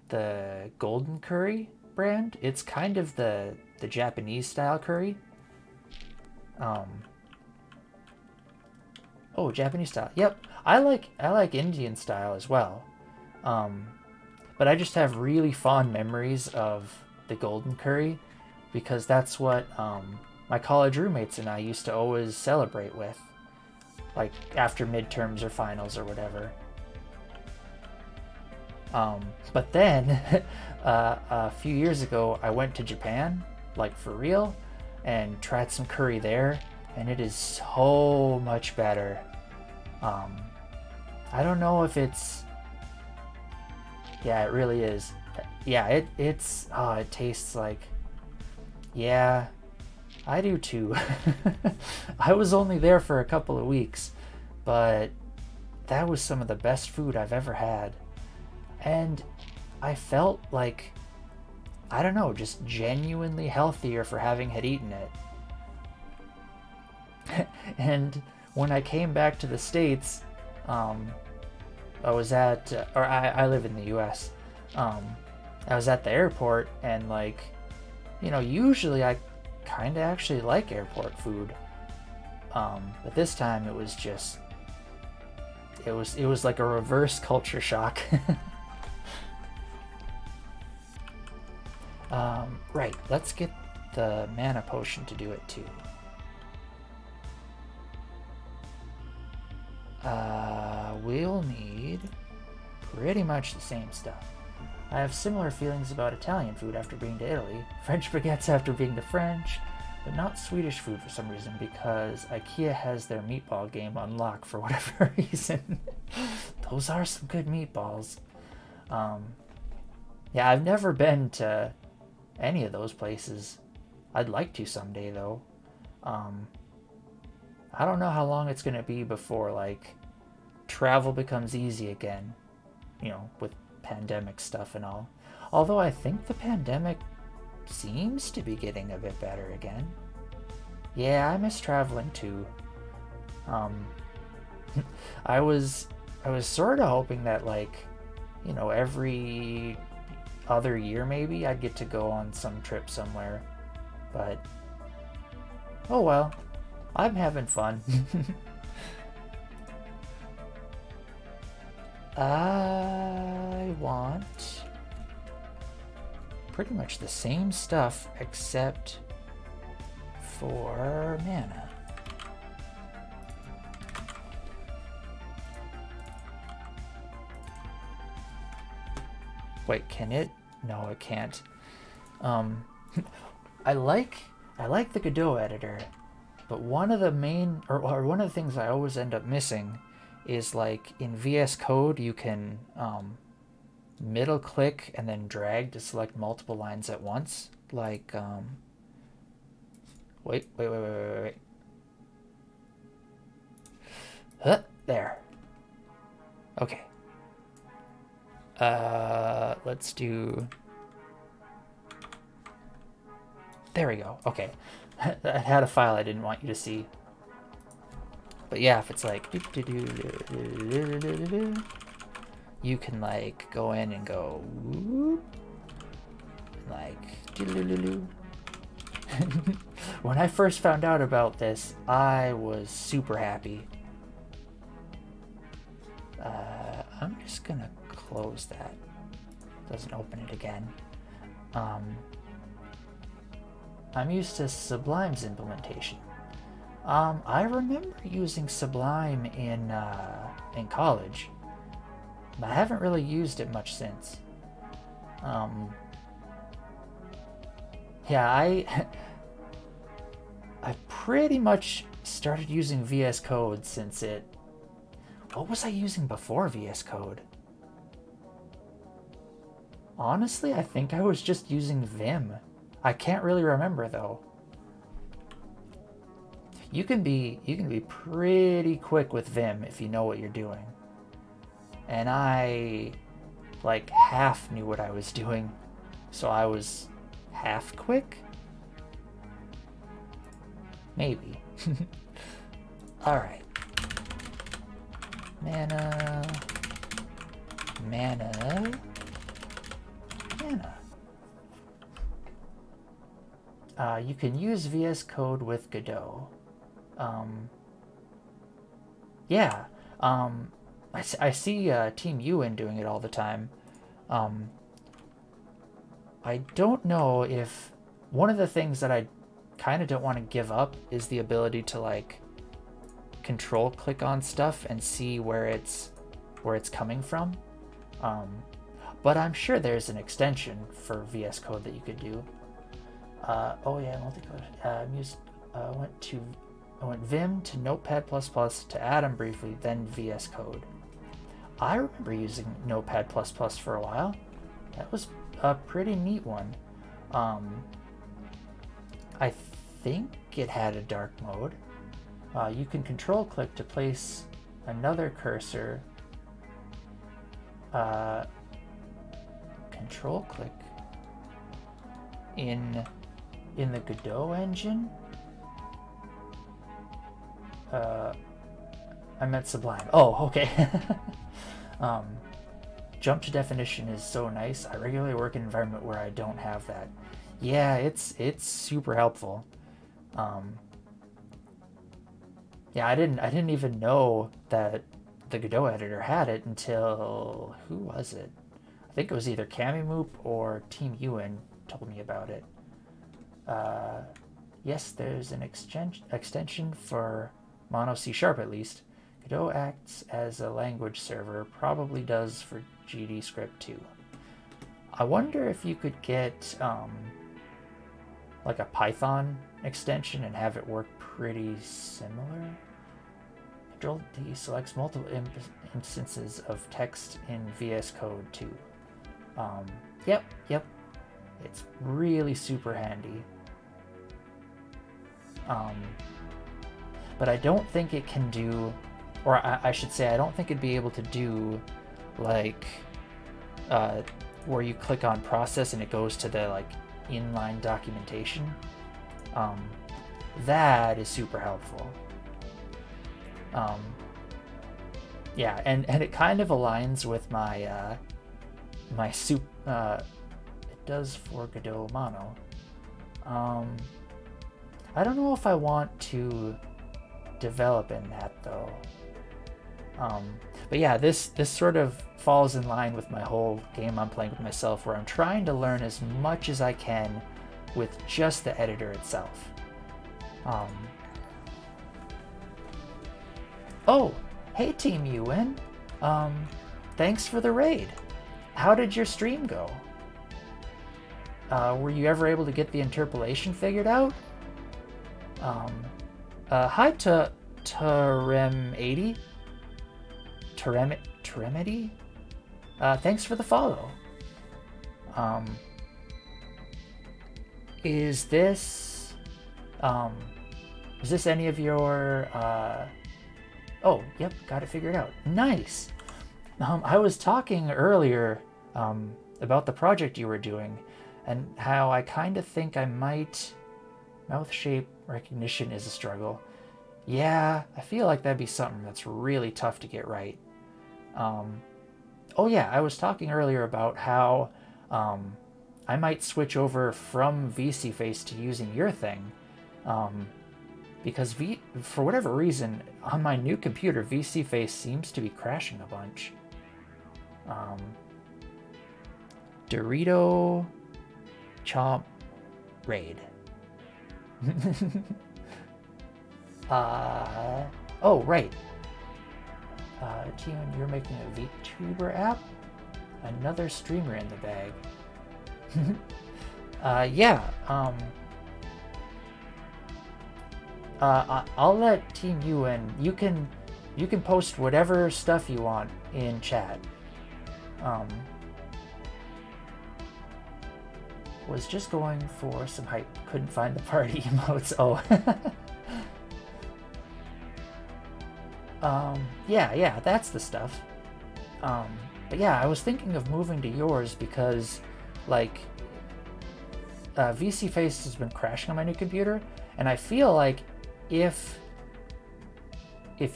the golden curry brand. It's kind of the Japanese style curry. Oh, Japanese style. Yep. I like Indian style as well. But I just have really fond memories of the golden curry because that's what my college roommates and I used to always celebrate with, like after midterms or finals or whatever. But then a few years ago I went to Japan, like for real, and tried some curry there, and it is so much better. I don't know if it's, yeah, it really is. Yeah, it tastes like, yeah, I do too. I was only there for a couple of weeks, but that was some of the best food I've ever had. And I felt like, I don't know, just genuinely healthier for having had eaten it. And when I came back to the States, I was at, I live in the US. I was at the airport, and like, you know, usually I kind of actually like airport food. But this time it was just, it was like a reverse culture shock. Right, let's get the mana potion to do it too. We'll need pretty much the same stuff. I have similar feelings about Italian food after being to Italy, French baguettes after being to French, but not Swedish food for some reason because IKEA has their meatball game on lock for whatever reason. Those are some good meatballs. Yeah, I've never been to any of those places. I'd like to someday though. I don't know how long it's gonna be before like travel becomes easy again, you know, with pandemic stuff and all. Although I think the pandemic seems to be getting a bit better again. Yeah, I miss traveling too. I was sort of hoping that, like, you know, every other year maybe I'd get to go on some trip somewhere, but oh well, I'm having fun. I want pretty much the same stuff except for mana. Wait, can it? No, it can't. I like the Godot editor, but one of the main, or one of the things I always end up missing is, like, in VS Code you can middle click and then drag to select multiple lines at once. Like, wait. There. Okay. Let's do, there we go. Okay. I had a file I didn't want you to see. But yeah, if it's like you can like go in and go like when I first found out about this, I was super happy. I'm just gonna close that. Doesn't open it again. I'm used to Sublime's implementation. I remember using Sublime in college. I haven't really used it much since. Yeah, I pretty much started using VS Code since it... What was I using before VS Code? Honestly, I think I was just using Vim. I can't really remember though. you can be pretty quick with Vim if you know what you're doing. And I like half knew what I was doing, so I was half quick? Maybe. Alright. Mana. You can use VS Code with Godot. Yeah. I see Team UN doing it all the time. I don't know if one of the things that I kind of don't want to give up is the ability to like control click on stuff and see where it's coming from. But I'm sure there's an extension for VS Code that you could do. Oh yeah, multi-code. I went Vim to Notepad++ to Atom briefly, then VS Code. I remember using Notepad++ for a while. That was a pretty neat one. I think it had a dark mode. You can control click to place another cursor. Control click in the Godot engine. I meant Sublime. Oh, okay. Jump to definition is so nice. I regularly work in an environment where I don't have that. Yeah, it's super helpful. Yeah, I didn't even know that the Godot editor had it until, who was it? I think it was either Camimoop or Team UN told me about it. Yes, there's an extension for Mono C# at least. Godot acts as a language server, probably does for GD script too. I wonder if you could get like a Python extension and have it work pretty similar. Control D selects multiple instances of text in VS Code too. Yep. It's really super handy. But I don't think it can do, or I should say, I don't think it'd be able to do like where you click on process and it goes to the like inline documentation. That is super helpful. Yeah, and it kind of aligns with my it does for Godot Mono. I don't know if I want to develop in that though. But yeah, this sort of falls in line with my whole game I'm playing with myself, where I'm trying to learn as much as I can with just the editor itself. Oh, hey Team UN. Thanks for the raid. How did your stream go? Were you ever able to get the interpolation figured out? Hi to Terem80. Teremedy? Thanks for the follow. Is this any of your oh, yep, got it figured out. Nice. I was talking earlier about the project you were doing and how I kind of think I might... Mouth shape recognition is a struggle. Yeah, I feel like that'd be something that's really tough to get right. Oh yeah, I was talking earlier about how I might switch over from VC Face to using your thing. Because for whatever reason, on my new computer, VC Face seems to be crashing a bunch. Dorito Chomp Raid. Oh, right. Team, you're making a VTuber app? Another streamer in the bag. Yeah, I'll let Team UN, you can post whatever stuff you want in chat. Was just going for some hype, couldn't find the party emotes. Oh. Yeah, that's the stuff. But yeah, I was thinking of moving to yours because, like, VC Face has been crashing on my new computer, and I feel like if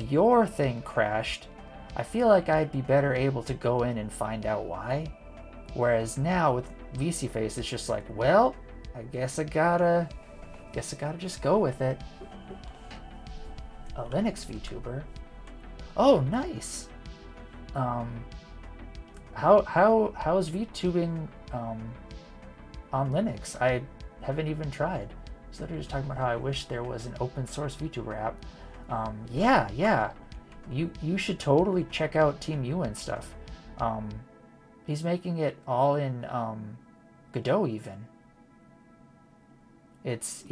your thing crashed, I feel like I'd be better able to go in and find out why. Whereas now with VC Face, it's just like, well, I guess I gotta just go with it. A Linux VTuber. Oh, nice. How's VTubing on Linux? I haven't even tried. So they're just talking about how I wish there was an open source VTuber app. Yeah. You should totally check out Team U and stuff. He's making it all in Godot even. It's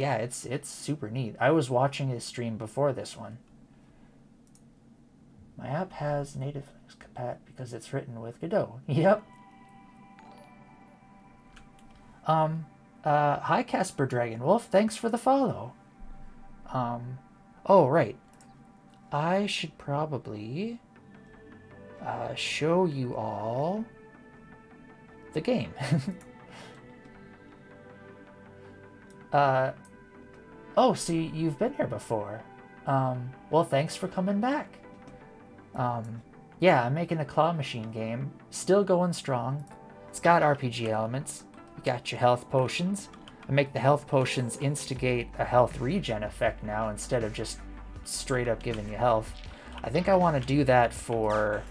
super neat. I was watching his stream before this one. My app has native compat because it's written with Godot. Yep. Hi Casper Dragon Wolf, thanks for the follow. Oh right. I should probably show you all the game. Oh, so you've been here before. Well, thanks for coming back. Yeah, I'm making a claw machine game, still going strong. It's got RPG elements. You got your health potions. I make the health potions instigate a health regen effect now instead of just straight up giving you health. I think I want to do that for...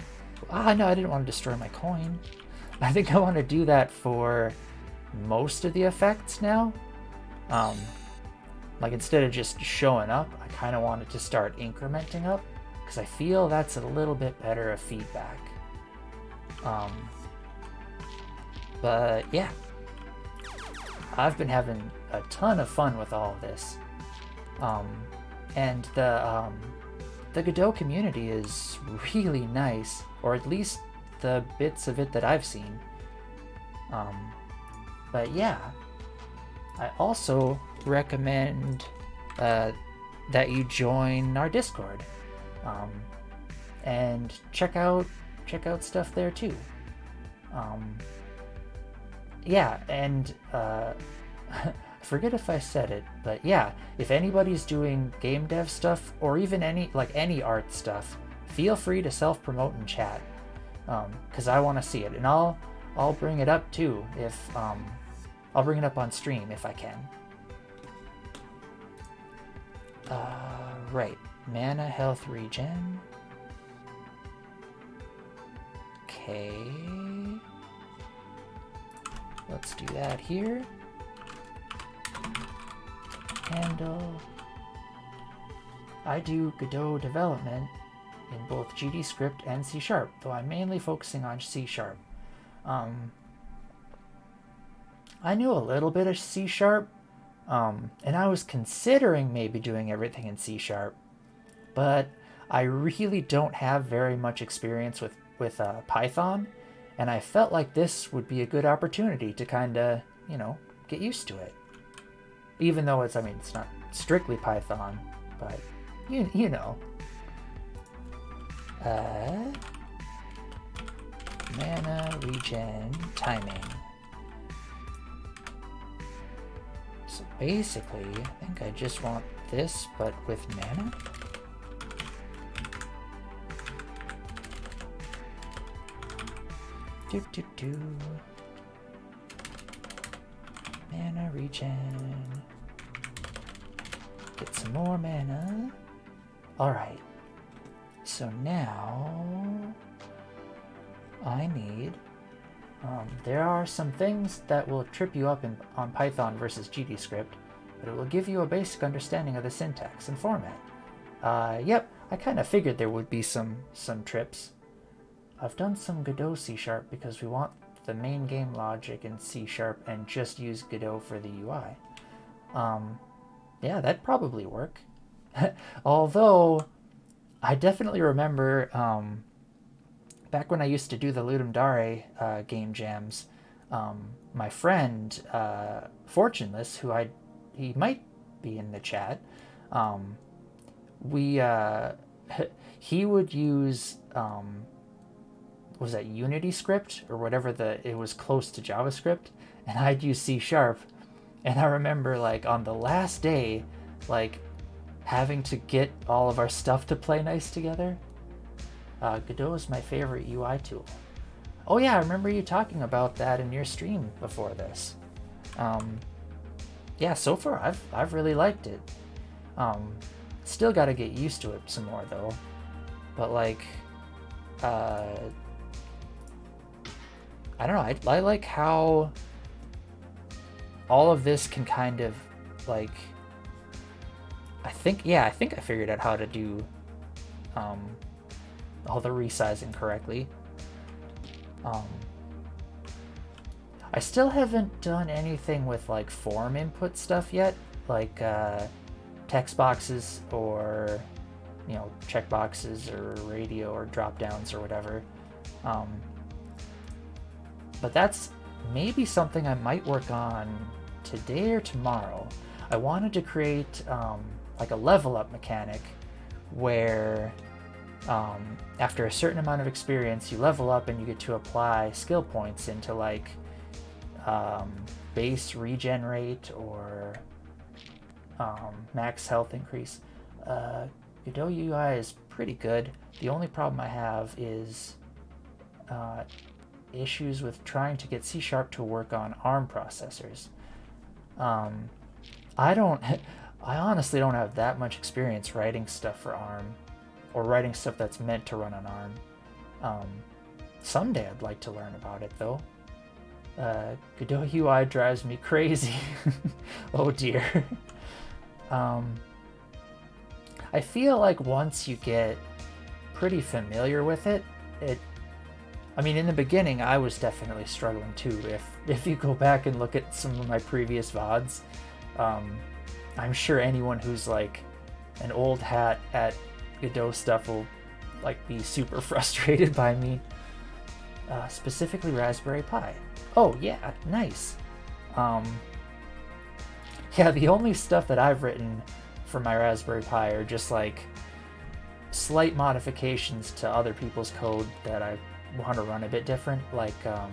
no, I didn't want to destroy my coin. I think I want to do that for most of the effects now. Like instead of just showing up, I kind of want it to start incrementing up because I feel that's a little bit better of feedback. But yeah, I've been having a ton of fun with all of this. And the Godot community is really nice, or at least the bits of it that I've seen. But yeah, I also recommend that you join our Discord and check out stuff there too. Yeah, and I forget if I said it, but yeah, if anybody's doing game dev stuff or even any art stuff, feel free to self-promote in chat, because I want to see it, and I'll bring it up too if I'll bring it up on stream if I can. Right, mana health regen. Okay, let's do that here. Handle. I do Godot development in both GDScript and C#, though I'm mainly focusing on C#. I knew a little bit of C#, and I was considering maybe doing everything in C#, but I really don't have very much experience with Python, and I felt like this would be a good opportunity to kind of, get used to it. Even though it's not strictly Python, but you know. Mana regen timing. So basically, I think I just want this, but with mana. Mana regen. Get some more mana. Alright. So now I need... there are some things that will trip you up on Python versus GDScript, but it will give you a basic understanding of the syntax and format. Yep, I kind of figured there would be some trips. I've done some Godot C# because we want the main game logic in C# and just use Godot for the UI. Yeah, that'd probably work. Although, I definitely remember back when I used to do the Ludum Dare game jams, my friend Fortuneless, he might be in the chat, we he would use was that Unity script or whatever, it was close to JavaScript, and I'd use C#. And I remember like on the last day, like having to get all of our stuff to play nice together. Godot is my favorite UI tool. Oh yeah, I remember you talking about that in your stream before this. Yeah, so far I've really liked it. Still got to get used to it some more though. But like, I don't know. I like how all of this can kind of like. I think I figured out how to do all the resizing correctly. I still haven't done anything with like form input stuff yet, like text boxes or check boxes or radio or drop downs or whatever. But that's maybe something I might work on today or tomorrow. I wanted to create like a level up mechanic where after a certain amount of experience you level up and you get to apply skill points into like base regen rate or max health increase. Godot UI is pretty good. The only problem I have is issues with trying to get C# to work on ARM processors. I honestly don't have that much experience writing stuff for ARM, or writing stuff that's meant to run on ARM. Someday I'd like to learn about it though. Godot UI drives me crazy. Oh dear. I feel like once you get pretty familiar with it, I mean, in the beginning, I was definitely struggling too. If you go back and look at some of my previous VODs, I'm sure anyone who's like an old hat at Godot stuff will like be super frustrated by me. Specifically Raspberry Pi. Oh yeah, nice. Yeah, the only stuff that I've written for my Raspberry Pi are just like slight modifications to other people's code that I want to run a bit different. Like I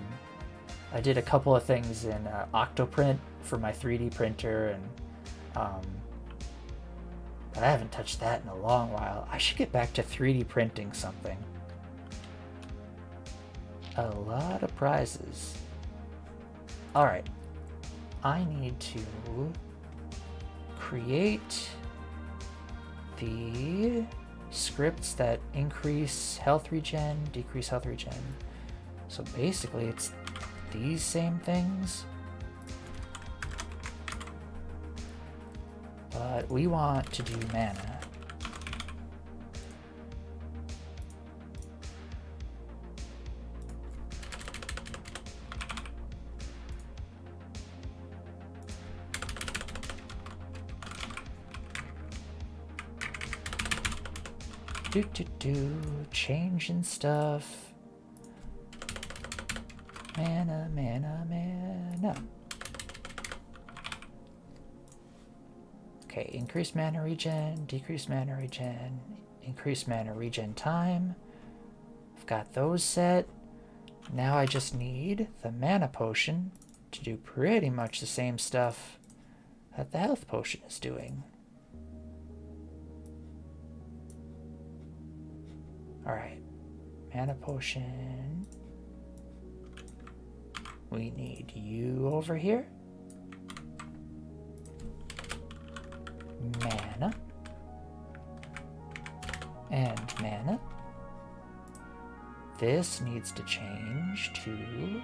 did a couple of things in Octoprint for my 3D printer, and but I haven't touched that in a long while. I should get back to 3D printing something. A lot of prizes. All right, I need to create the scripts that increase health regen, decrease health regen. So basically it's these same things, but we want to do mana. Changing stuff. Mana. Okay, increase mana regen, decrease mana regen, increase mana regen time. I've got those set. Now I just need the mana potion to do pretty much the same stuff that the health potion is doing. Alright, mana potion. We need you over here. Mana. And mana. This needs to change to...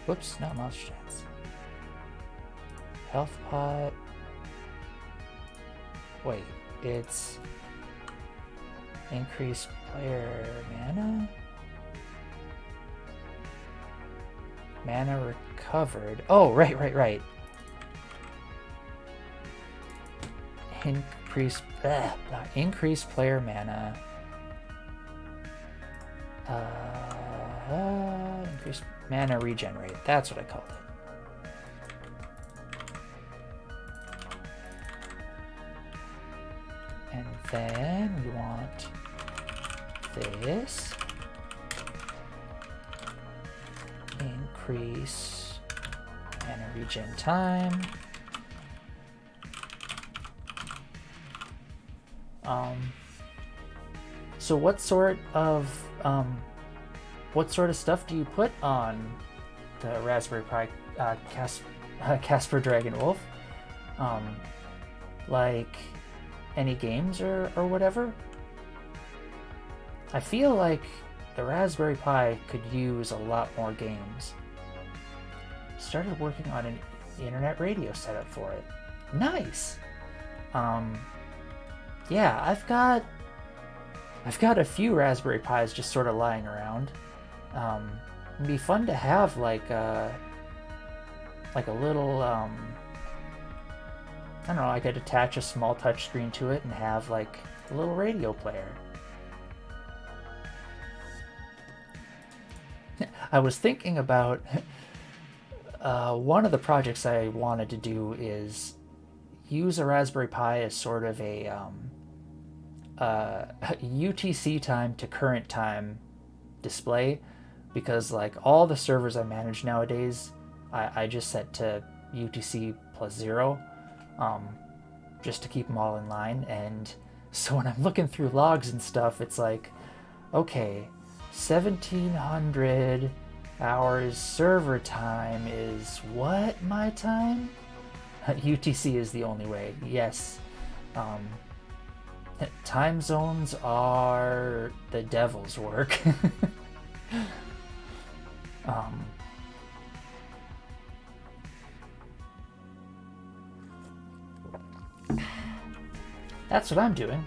Whoops, not mouse chats. Health pot. Wait, it's... Increase player mana? Mana recovered. Oh, right. Increase player mana. Increase mana regenerate. That's what I called it. And then we want this. Increase mana regen time. So what sort of stuff do you put on the Raspberry Pi Casper Dragon Wolf? Like any games or whatever? I feel like the Raspberry Pi could use a lot more games. Started working on an internet radio setup for it. Nice! Yeah, I've got a few Raspberry Pis just sort of lying around. It'd be fun to have like a little, I don't know, I could attach a small touchscreen to it and have like a little radio player. I was thinking about one of the projects I wanted to do is use a Raspberry Pi as sort of a UTC time to current time display, because like all the servers I manage nowadays, I just set to UTC +0, just to keep them all in line. And so when I'm looking through logs and stuff, it's like, okay, 1700 hours server time is what my time? UTC is the only way. Yes. Time zones are the devil's work. That's what I'm doing.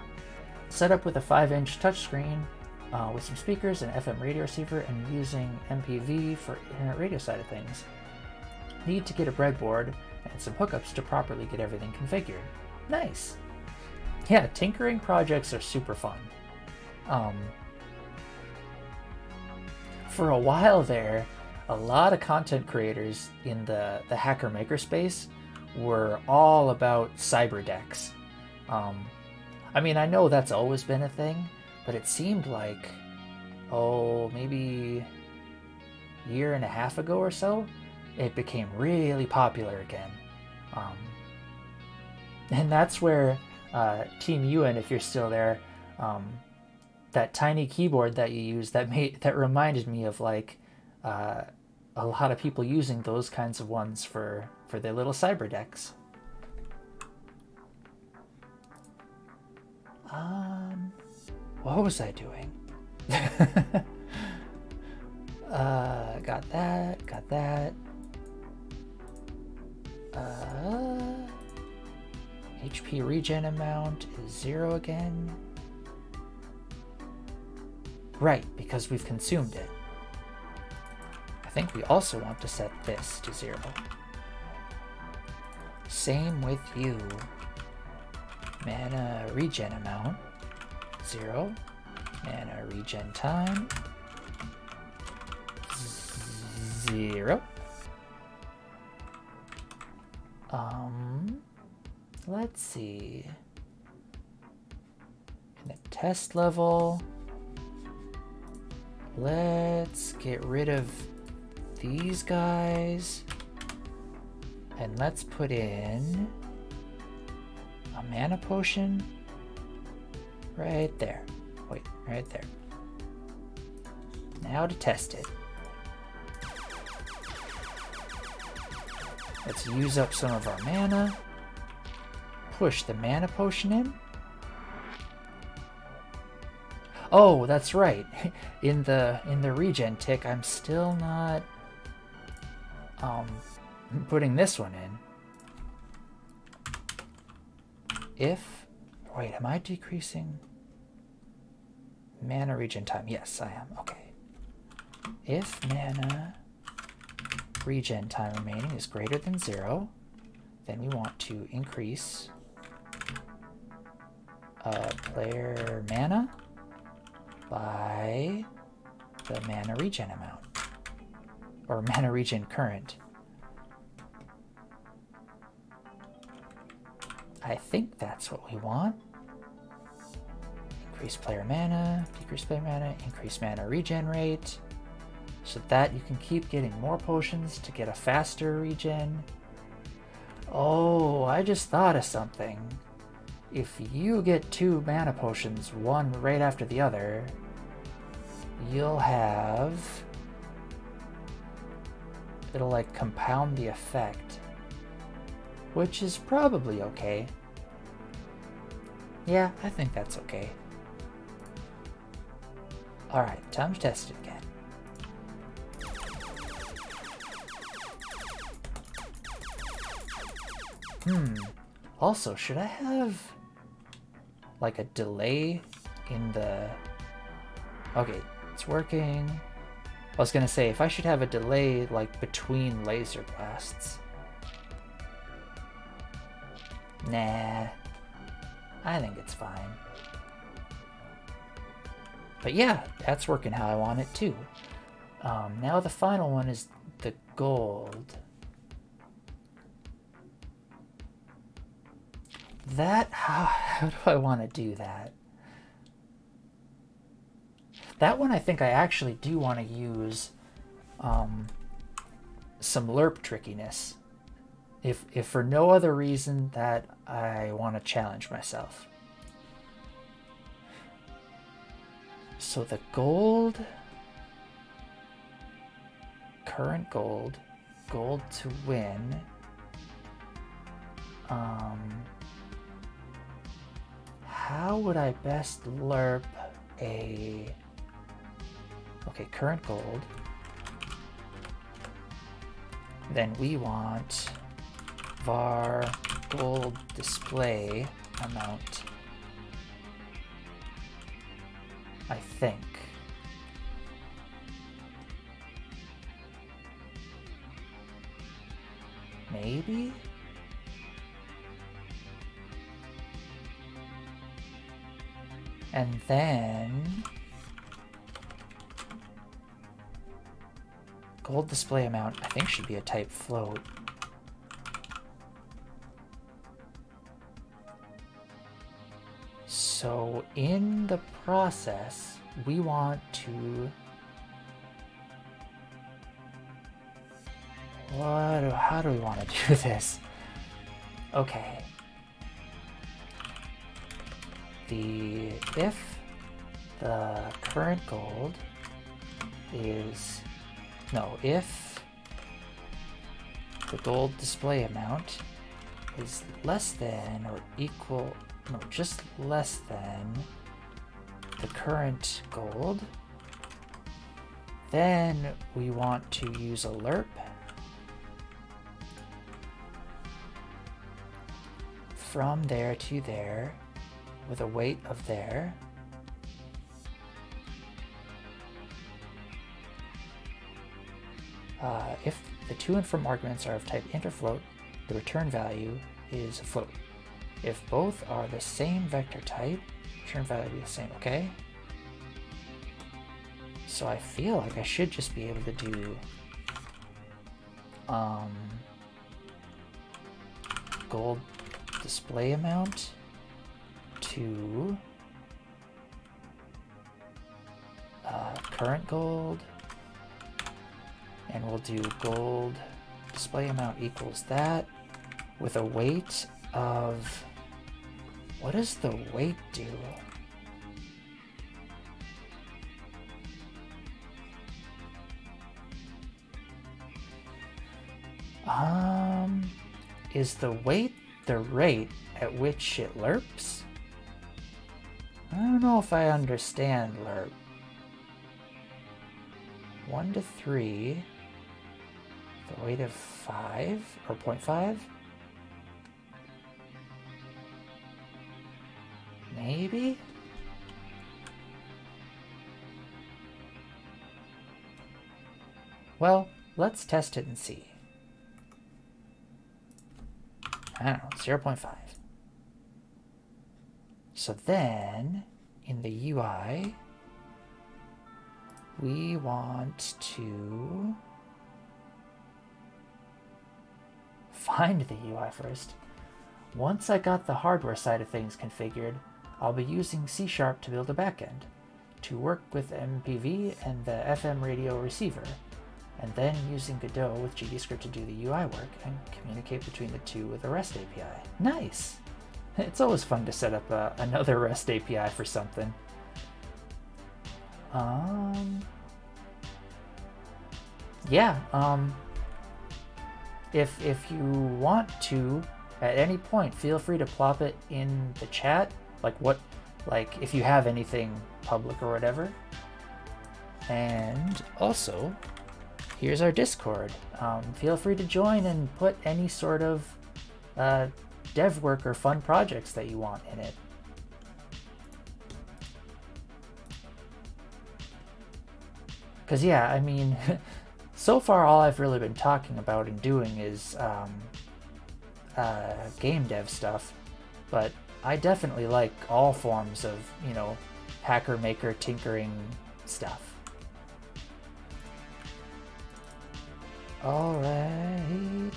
Set up with a 5-inch touchscreen with some speakers, an FM radio receiver, and using MPV for internet radio side of things. Need to get a breadboard and some hookups to properly get everything configured. Nice! Yeah, tinkering projects are super fun. For a while there, a lot of content creators in the hacker maker space were all about cyberdecks. I mean, I know that's always been a thing, but it seemed like, maybe a year and a half ago or so, it became really popular again. And that's where Team Ewan, if you're still there, that tiny keyboard that you use that reminded me of like a lot of people using those kinds of ones for their little cyber decks. What was I doing? Got that. HP regen amount is 0 again. Right, because we've consumed it. I think we also want to set this to 0. Same with you. Mana regen amount, 0. Mana regen time, 0. Let's see. In the test level, let's get rid of these guys, and let's put in a mana potion right there. Wait, right there. Now to test it. Let's use up some of our mana. Push the mana potion in. Oh, that's right. In the Regen Tick, I'm still not putting this one in. Wait, am I decreasing mana regen time? Yes, I am. Okay. If mana regen time remaining is greater than 0, then we want to increase player mana by the mana regen amount, or mana regen current. I think that's what we want. increase player mana, decrease player mana, increase mana regen rate, so that you can keep getting more potions to get a faster regen. Oh, I just thought of something. If you get 2 mana potions, one right after the other, you'll have... it'll like compound the effect, which is probably okay. Yeah, I think that's okay. Alright, time to test it again. Also, should I have like a delay in the... Okay, it's working. I was gonna say, if I should have a delay like between laser blasts. Nah, I think it's fine. But yeah, that's working how I want it too. Now the final one is the gold. That, how do I want to do that? That one I think I actually do want to use some lerp trickiness. If for no other reason that I want to challenge myself. So the gold, current gold, gold to win. How would I best lerp a... Okay, current gold. Then we want var gold display amount, I think. Maybe? And then gold display amount, I think, should be a type float. So in the process, we want to... How do we want to do this? Okay. If the current gold is... No, if the gold display amount is less than or equal... No, just less than the current gold, then we want to use a lerp from there to there with a weight of there. If the to and from arguments are of type int or float, the return value is a float. If both are the same vector type, return value will be the same, okay? So I feel like I should just be able to do gold display amount to current gold, and we'll do gold display amount equals that with a weight of... What does the weight do? Is the weight the rate at which it lerps? I don't know if I understand lerp. 1 to 3, the weight of 5 or 0.5? Maybe? Well, let's test it and see. I don't know, 0.5. So then, in the UI, we want to find the UI first. Once I got the hardware side of things configured, I'll be using C# to build a backend, to work with MPV and the FM radio receiver, and then using Godot with GDScript to do the UI work and communicate between the two with a REST API. Nice! It's always fun to set up another REST API for something. Yeah, if you want to, at any point, feel free to plop it in the chat, like if you have anything public or whatever. And also, here's our Discord. Feel free to join and put any sort of dev work or fun projects that you want in it. Because yeah, I mean, so far all I've really been talking about and doing is game dev stuff, but I definitely like all forms of, you know, hacker, maker, tinkering stuff. Alright.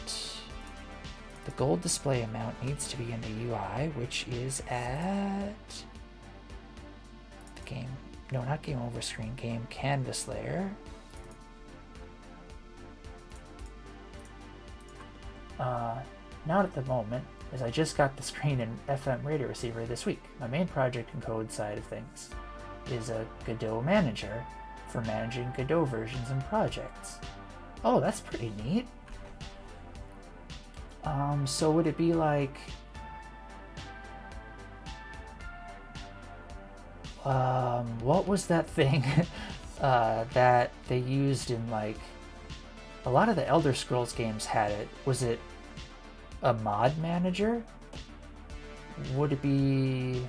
The gold display amount needs to be in the UI, which is at the game, no, not game over screen, game canvas layer. Not at the moment, as I just got the screen and FM radio receiver this week. My main project and code side of things is a Godot Manager for managing Godot versions and projects. Oh, that's pretty neat. So would it be like, what was that thing that they used in like, a lot of the Elder Scrolls games had it. Was it a mod manager? Would it be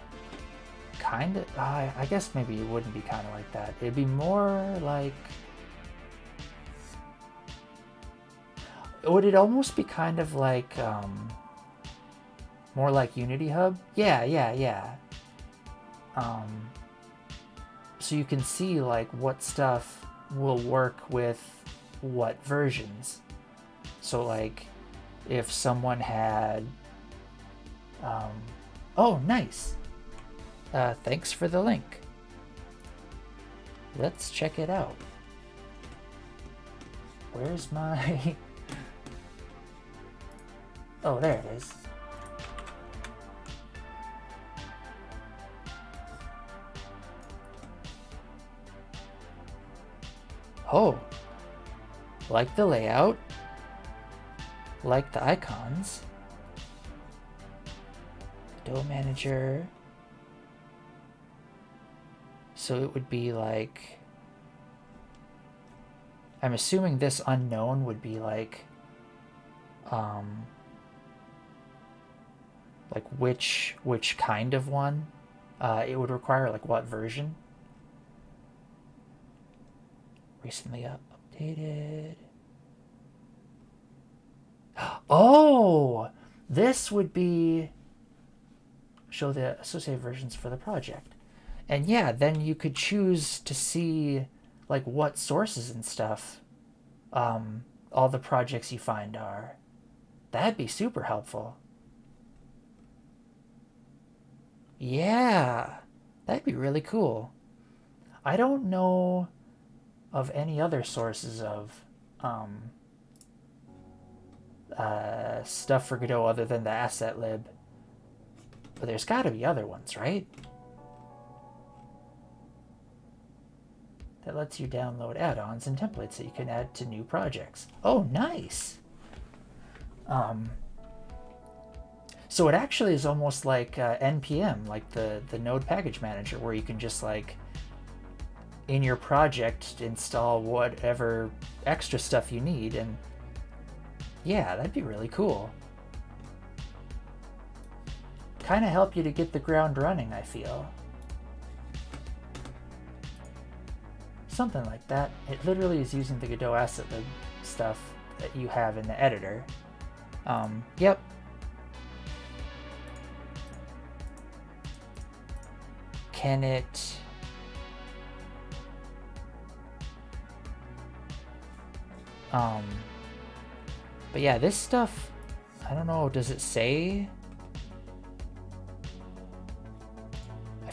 kind of, I guess maybe it wouldn't be kind of like that. It'd be more like, would it almost be kind of like, more like Unity Hub? Yeah. So you can see like what stuff will work with what versions. So like if someone had, oh, nice. Thanks for the link. Let's check it out. Where's my... Oh, there it is. Oh, like the layout, like the icons. Godot Manager. So it would be like, I'm assuming this unknown would be like which kind of one it would require, like what version. Recently updated. Oh, this would be show the associated versions for the project. And yeah, then you could choose to see like what sources and stuff all the projects you find are. That'd be super helpful. Yeah, that'd be really cool. I don't know of any other sources of stuff for Godot other than the asset lib, but there's got to be other ones, right? That lets you download add-ons and templates that you can add to new projects. Oh, nice. So it actually is almost like NPM, like the node package manager, where you can just like in your project install whatever extra stuff you need. And yeah, that'd be really cool. Kind of help you to get the ground running, I feel. Something like that. It literally is using the Godot asset lib stuff that you have in the editor. Yep. Can it... But yeah, this stuff, I don't know, does it say?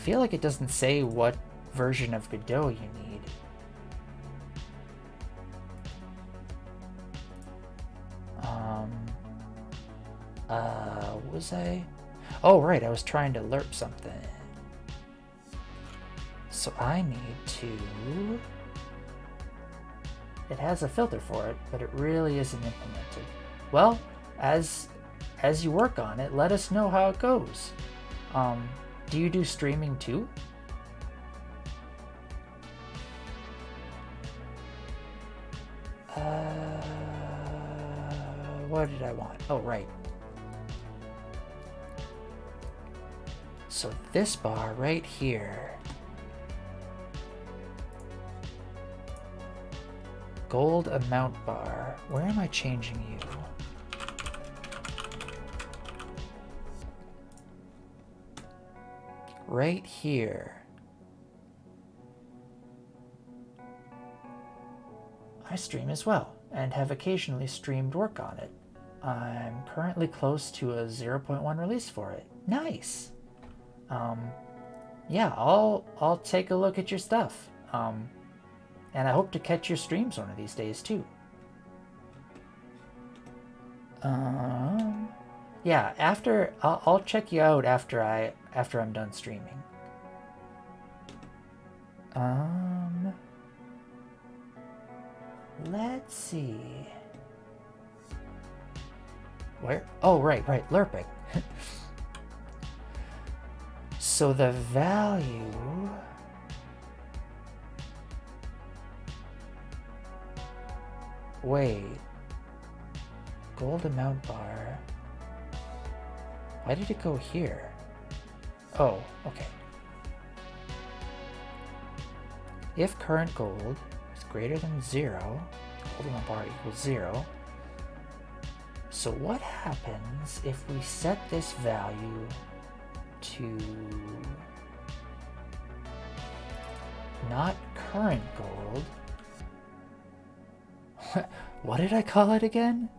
feel like it doesn't say what version of Godot you need. What was I? Oh, right, I was trying to lerp something. So I need to... It has a filter for it, but it really isn't implemented. Well, as you work on it, let us know how it goes. Do you do streaming too? What did I want? Oh, right. So this bar right here. Gold amount bar. Where am I changing you? Right here. I stream as well, and have occasionally streamed work on it. I'm currently close to a 0.1 release for it. Nice! Yeah, I'll take a look at your stuff. And I hope to catch your streams one of these days too. Yeah, I'll check you out after I'm done streaming. Let's see. Where? Oh, right, lerping. So the value... Wait. Gold amount bar. Why did it go here? Oh, okay. If current gold is greater than 0, gold amount bar equals 0. So what happens if we set this value to not current gold? What did I call it again?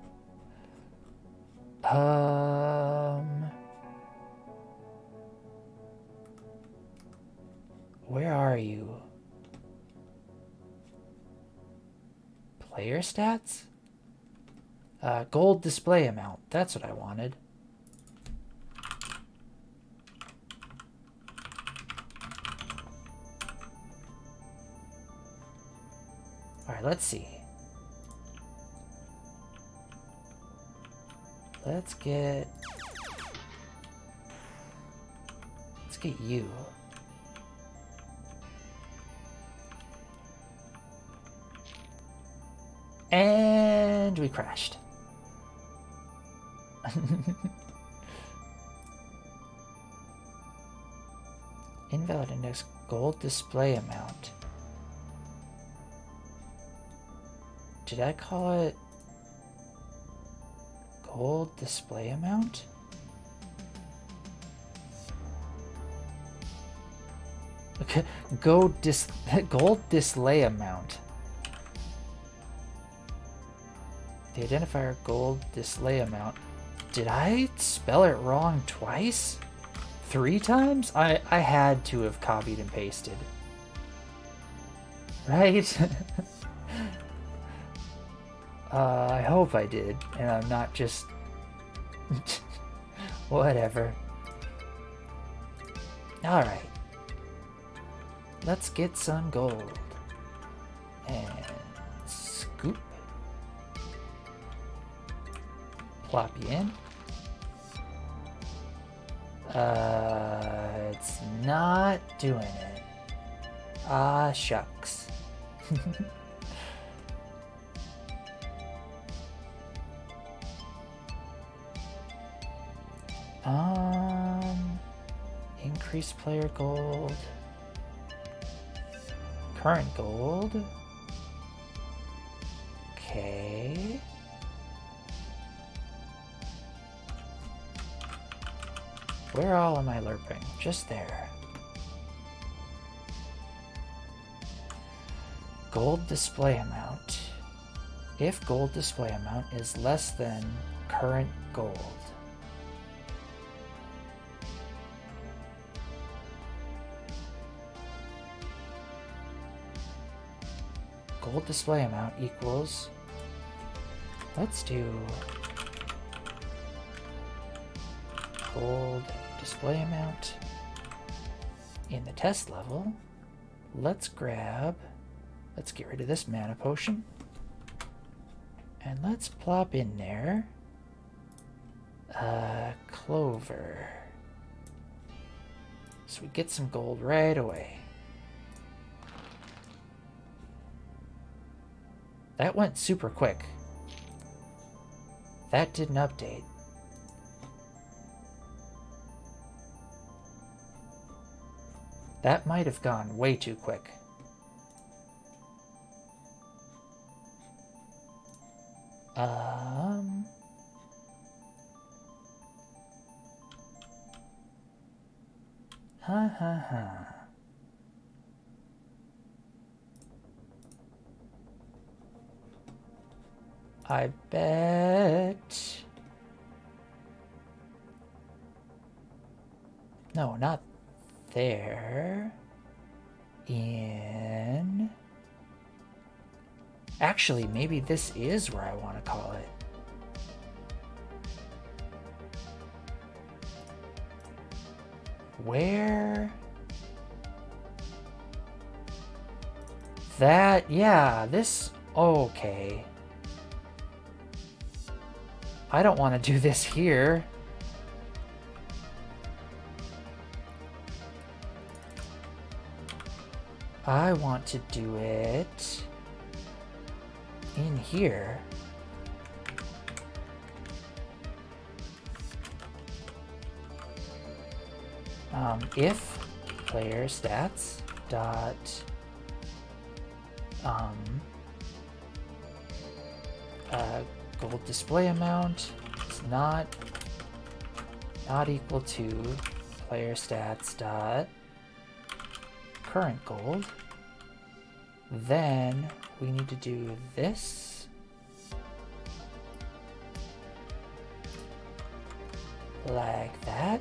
Where are you? Player stats? Gold display amount. That's what I wanted. All right, let's see. Let's get you. And we crashed. Invalid index gold display amount. Did I call it gold display amount? Okay, gold display amount. The identifier gold display amount. Did I spell it wrong twice? 3 times? I had to have copied and pasted. Right? I hope I did, and I'm not just... Whatever. Alright. Let's get some gold. And scoop. Plop you in. It's not doing it. Ah, shucks. Increase player gold. Current gold. Okay. Where all am I lerping? Just there. Gold display amount. If gold display amount is less than current gold. gold display amount equals, let's do gold display amount in the test level. Let's get rid of this mana potion. And let's plop in there clover. So we get some gold right away. That went super quick. That didn't update. That might have gone way too quick. I bet... No, not there. In... Actually, maybe this is where I want to call it. Where? That, yeah, this, okay. I don't want to do this here. I want to do it in here. If player stats dot gold display amount is not equal to player stats dot current gold, then we need to do this. Like that.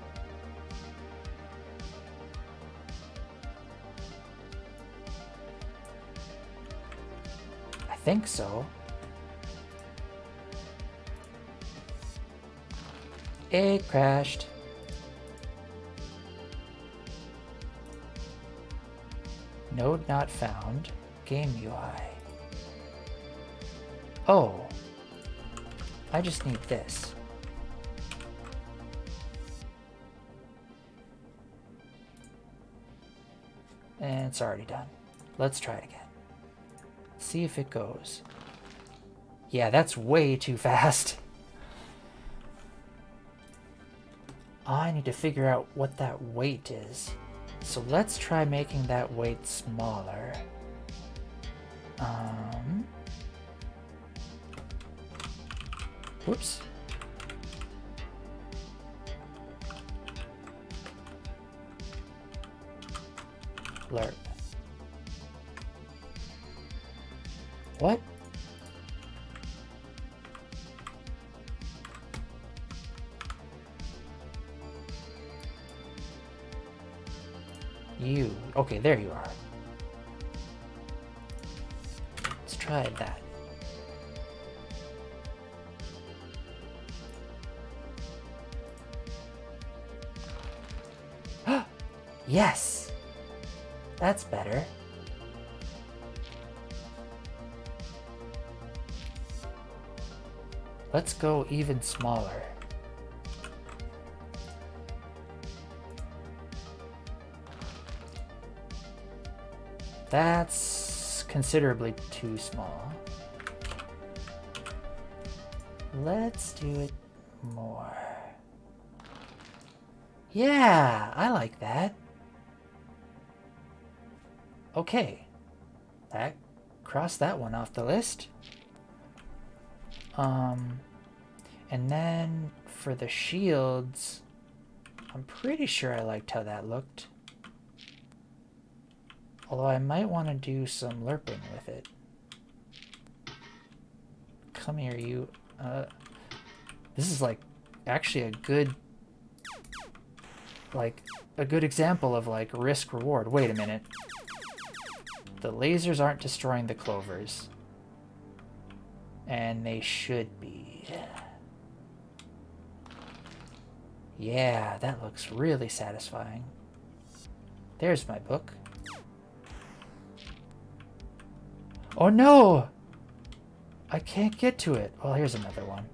I think so. It crashed. Node not found. Game UI. Oh. I just need this. And it's already done. Let's try it again. See if it goes. Yeah, that's way too fast. I need to figure out what that weight is. So let's try making that weight smaller. Whoops. Lerp. What? You. Okay, there you are. Let's try that. Yes! That's better. Let's go even smaller. That's considerably too small. Let's do it more. Yeah, I like that. Okay, that crossed that one off the list. And then for the shields, I'm pretty sure I liked how that looked. Although I might want to do some lerping with it. Come here, you. This is like actually a good example of like risk reward. Wait a minute. The lasers aren't destroying the clovers. And they should be. Yeah, that looks really satisfying. There's my book. Oh no! I can't get to it. Well, here's another one.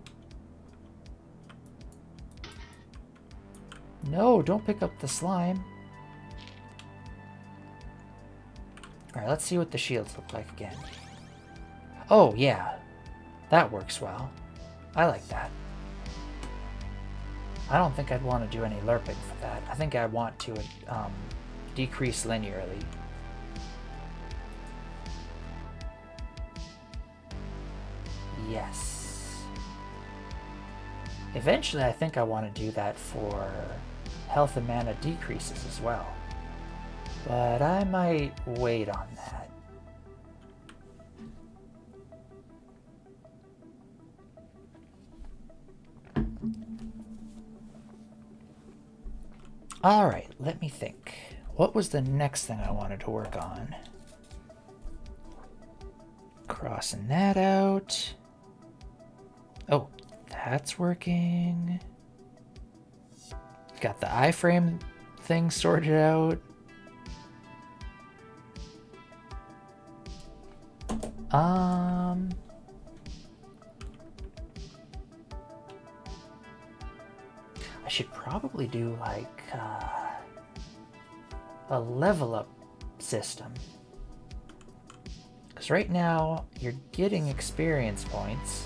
No, don't pick up the slime. Alright, let's see what the shields look like again. Oh, yeah. That works well. I like that. I don't think I'd want to do any lerping for that. I think I want to decrease linearly. Yes. Eventually, I think I want to do that for health and mana decreases as well. But I might wait on that. Alright, let me think. What was the next thing I wanted to work on? Crossing that out. Oh, that's working. Got the iframe thing sorted out. I should probably do like a level up system. Because right now you're getting experience points,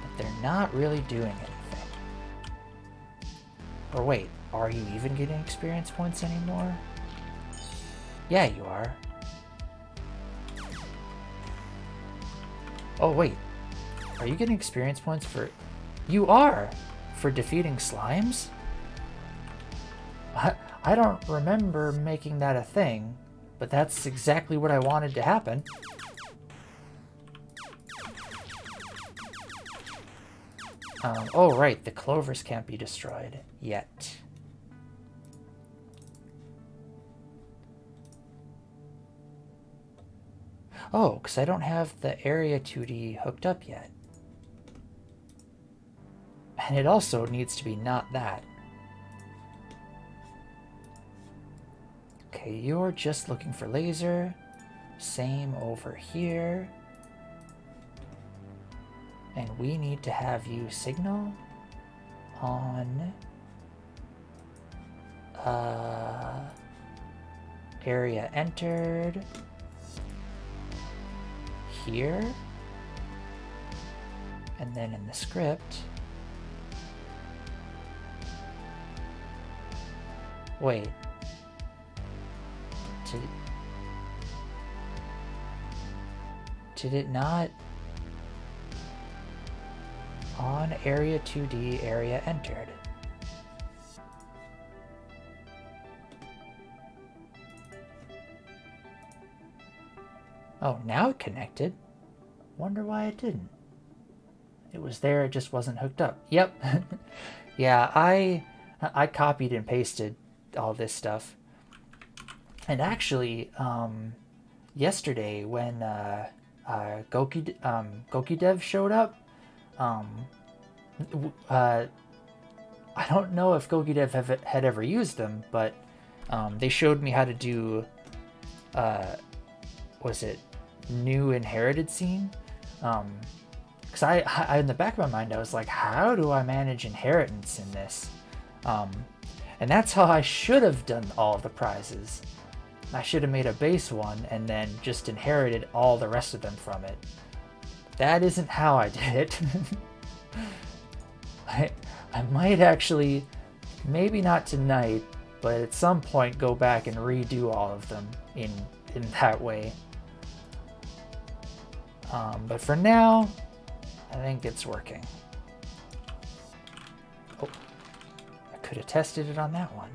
but they're not really doing anything. Or wait, are you even getting experience points anymore? Yeah, you are. Oh wait, are you getting experience points for... You are! For defeating slimes? I don't remember making that a thing, but that's exactly what I wanted to happen. Oh right, the clovers can't be destroyed yet. Oh, because I don't have the area 2D hooked up yet. And it also needs to be not that. Okay, you're just looking for laser. Same over here. And we need to have you signal on area entered here. And then in the script, wait, did it not? On area 2D, area entered. Oh, now it connected. Wonder why it didn't. It was there, it just wasn't hooked up. Yep. Yeah, I copied and pasted all this stuff. And actually, yesterday when Gokidev showed up, I don't know if Gokidev had ever used them, but they showed me how to do, was it new inherited scene? Because I in the back of my mind I was like, how do I manage inheritance in this? And that's how I should have done all of the prizes. I should have made a base one and then just inherited all the rest of them from it. That isn't how I did it. I might actually, maybe not tonight, but at some point go back and redo all of them in that way. But for now, I think it's working. Oh, I could have tested it on that one.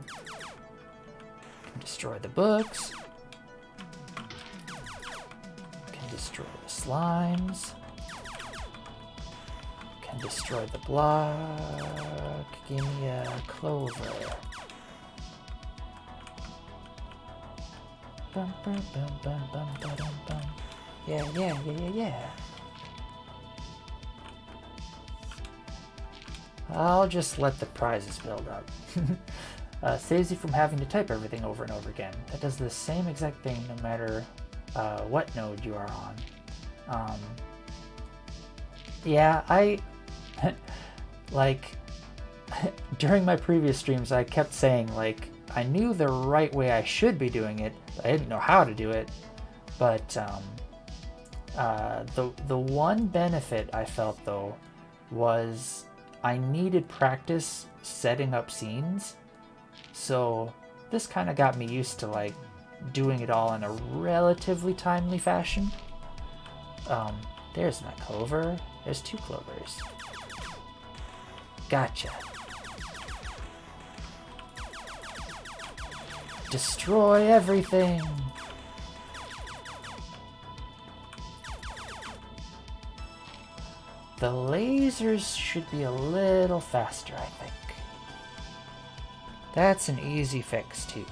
Can destroy the books. Can destroy the slimes. Can destroy the block. Give me a clover. Bum, bum, bum, bum, bum, bum, bum, bum. Yeah, yeah, yeah, yeah, yeah. I'll just let the prizes build up. Saves you from having to type everything over and over again. That does the same exact thing no matter what node you are on. Yeah, I... like, during my previous streams, I kept saying, like, I knew the right way I should be doing it. I didn't know how to do it. But the one benefit I felt, though, was I needed practice setting up scenes. So this kind of got me used to, like, doing it all in a relatively timely fashion. There's my clover. There's 2 clovers. Gotcha. Destroy everything! The lasers should be a little faster, I think. That's an easy fix, too.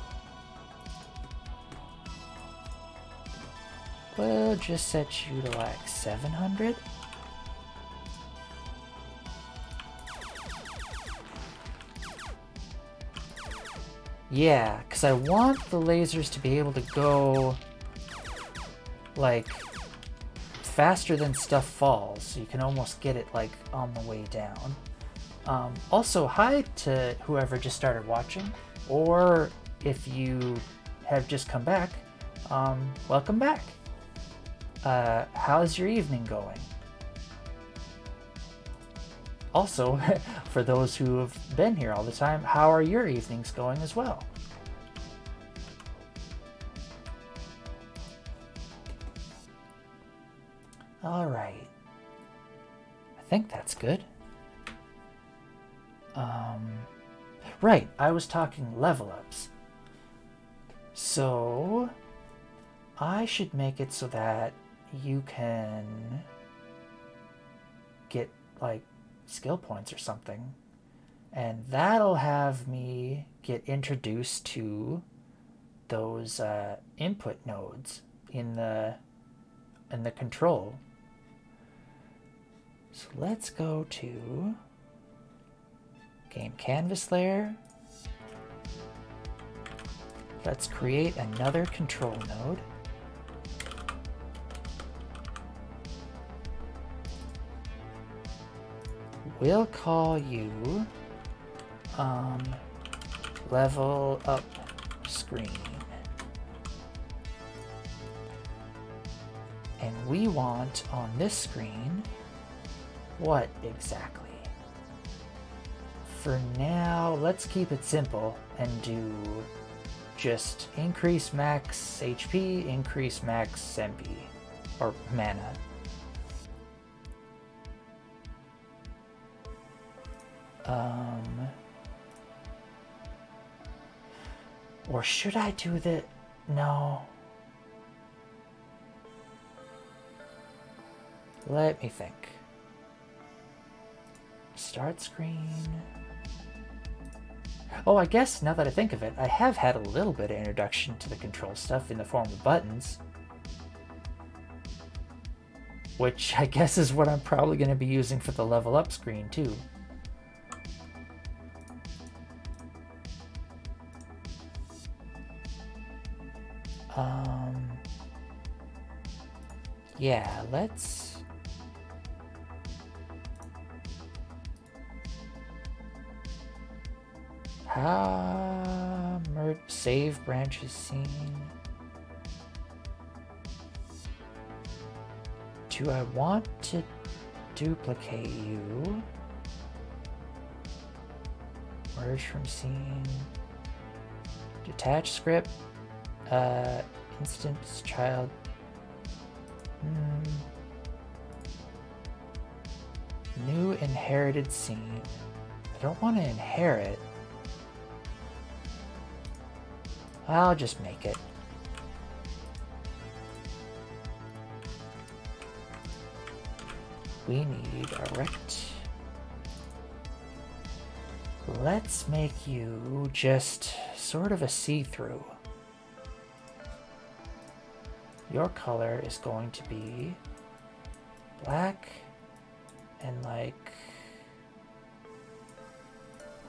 We'll just set you to like 700. Yeah, because I want the lasers to be able to go, like, faster than stuff falls, so you can almost get it, like, on the way down. Also, hi to whoever just started watching, or if you have just come back, welcome back. How's your evening going? Also, for those who have been here all the time, how are your evenings going as well? All right. I think that's good. Right, I was talking level ups. So, I should make it so that you can get, like, skill points or something, and that'll have me get introduced to those input nodes in the control. So let's go to game canvas layer. Let's create another control node. We'll call you level up screen. And we want on this screen what exactly? For now, let's keep it simple and do just increase max HP, increase max MP, or mana. Or should I do the... No. Let me think. Start screen. Oh, I guess now that I think of it, I have had a little bit of introduction to the control stuff in the form of buttons. Which I guess is what I'm probably going to be using for the level up screen too. Yeah, let's... Save branches seen. Do I want to duplicate you? Merge from scene. Detach script. Instance child. New inherited scene. I don't want to inherit. I'll just make it. We need a rect. Let's make you just sort of a see-through. Your color is going to be black and like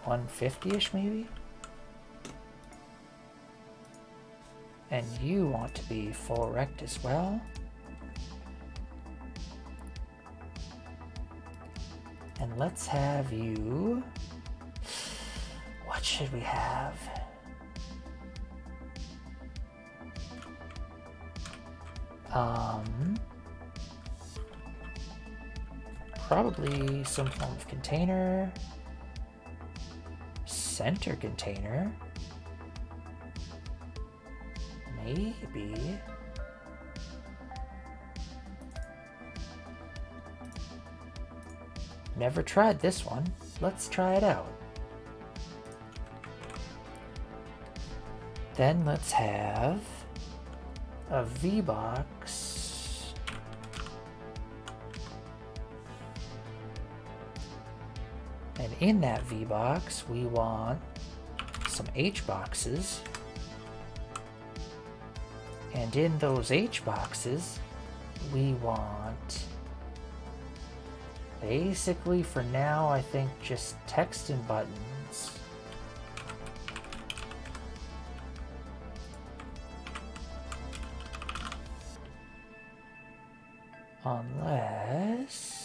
150-ish maybe? And you want to be full rect as well. And let's have you... What should we have? Probably some form of container. Center container. Maybe. Never tried this one. Let's try it out. Then let's have a V-box. And in that V-box, we want some H-boxes. And in those H-boxes, we want, basically for now, I think just text and buttons. Unless...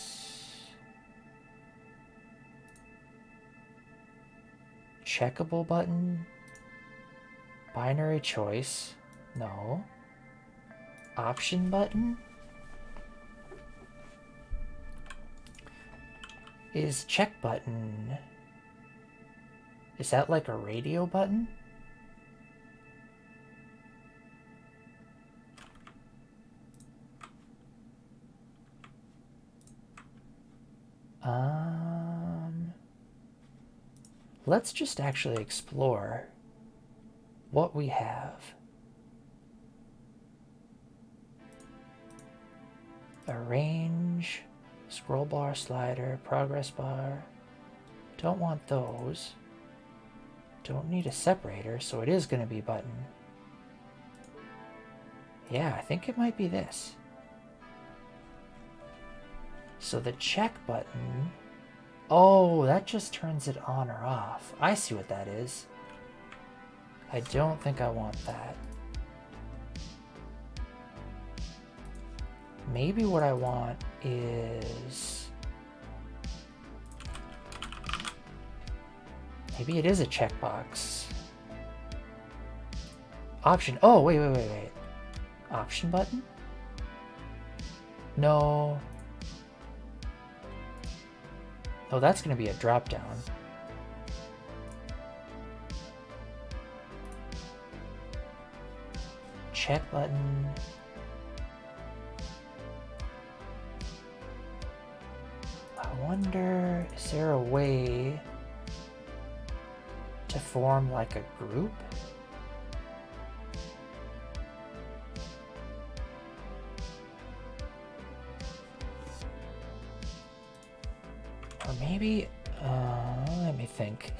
checkable button? Binary choice? No. Option button? Is check button... Is that like a radio button? Let's just actually explore what we have. Arrange, scroll bar, slider, progress bar. Don't want those. Don't need a separator, so it is going to be button. Yeah, I think it might be this. So the check button... Oh, that just turns it on or off. I see what that is. I don't think I want that. Maybe what I want is... Maybe it is a checkbox. Option. Oh, wait. Option button? No. Oh, that's going to be a drop down. Check button. I wonder, is there a way to form like a group? Or maybe, let me think.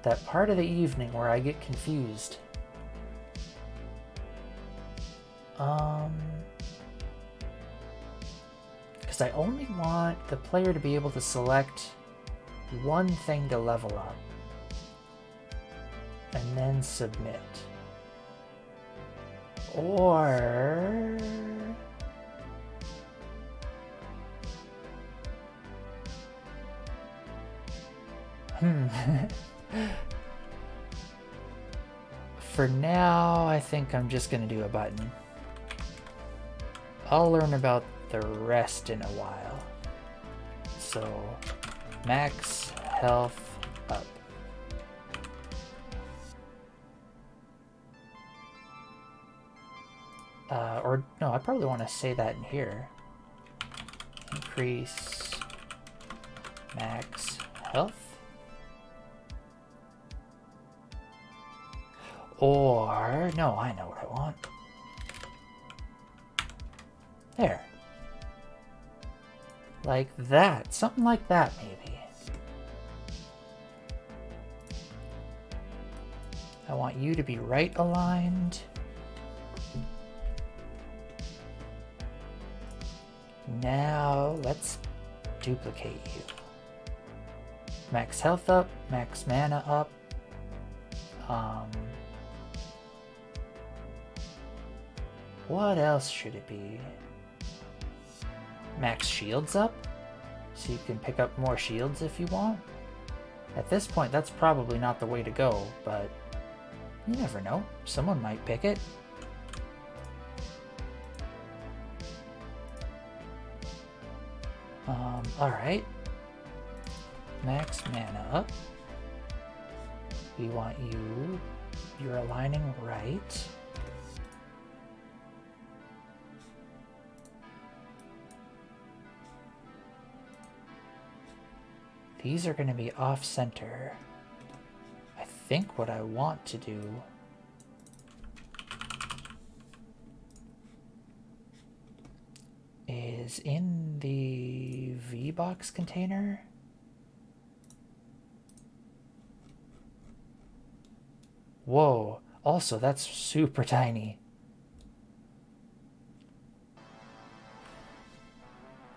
That part of the evening where I get confused. Because I only want the player to be able to select one thing to level up. And then submit. Or... For now, I think I'm just gonna do a button. I'll learn about the rest in a while. So, max health up. Or no, I probably want to say that in here. Increase max health. Or, no, I know what I want. There. Like that. Something like that, maybe. I want you to be right aligned. Now let's duplicate you. Max health up, max mana up. What else should it be? Max shields up, so you can pick up more shields if you want. At this point, that's probably not the way to go, but you never know. Someone might pick it. Alright. Max mana up. We want you. You're aligning right. These are going to be off-center. I think what I want to do is in the V-box container. Whoa, also that's super tiny.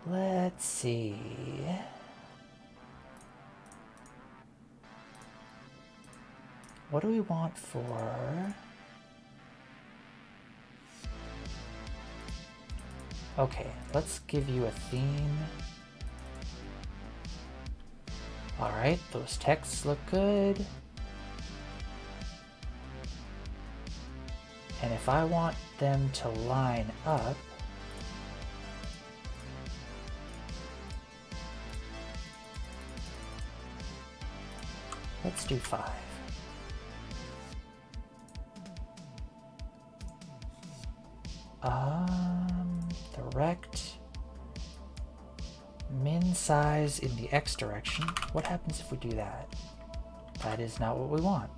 Let's see. What do we want for... Okay, let's give you a theme. Alright, those texts look good. And if I want them to line up, let's do 5. Direct min size in the X direction. What happens if we do that? That is not what we want.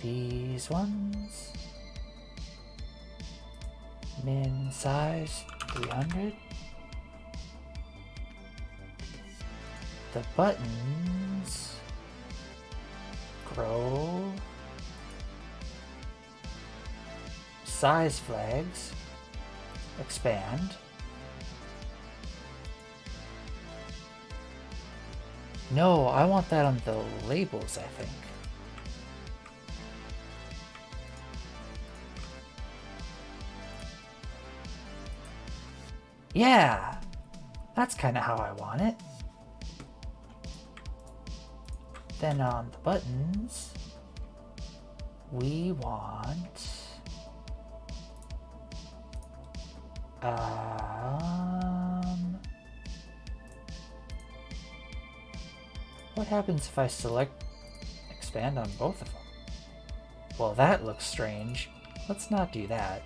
These ones. Min size 300. The buttons grow. Size flags expand. No, I want that on the labels, I think. Yeah, that's kind of how I want it. Then on the buttons, we want what happens if I select expand on both of them? Well, that looks strange. Let's not do that.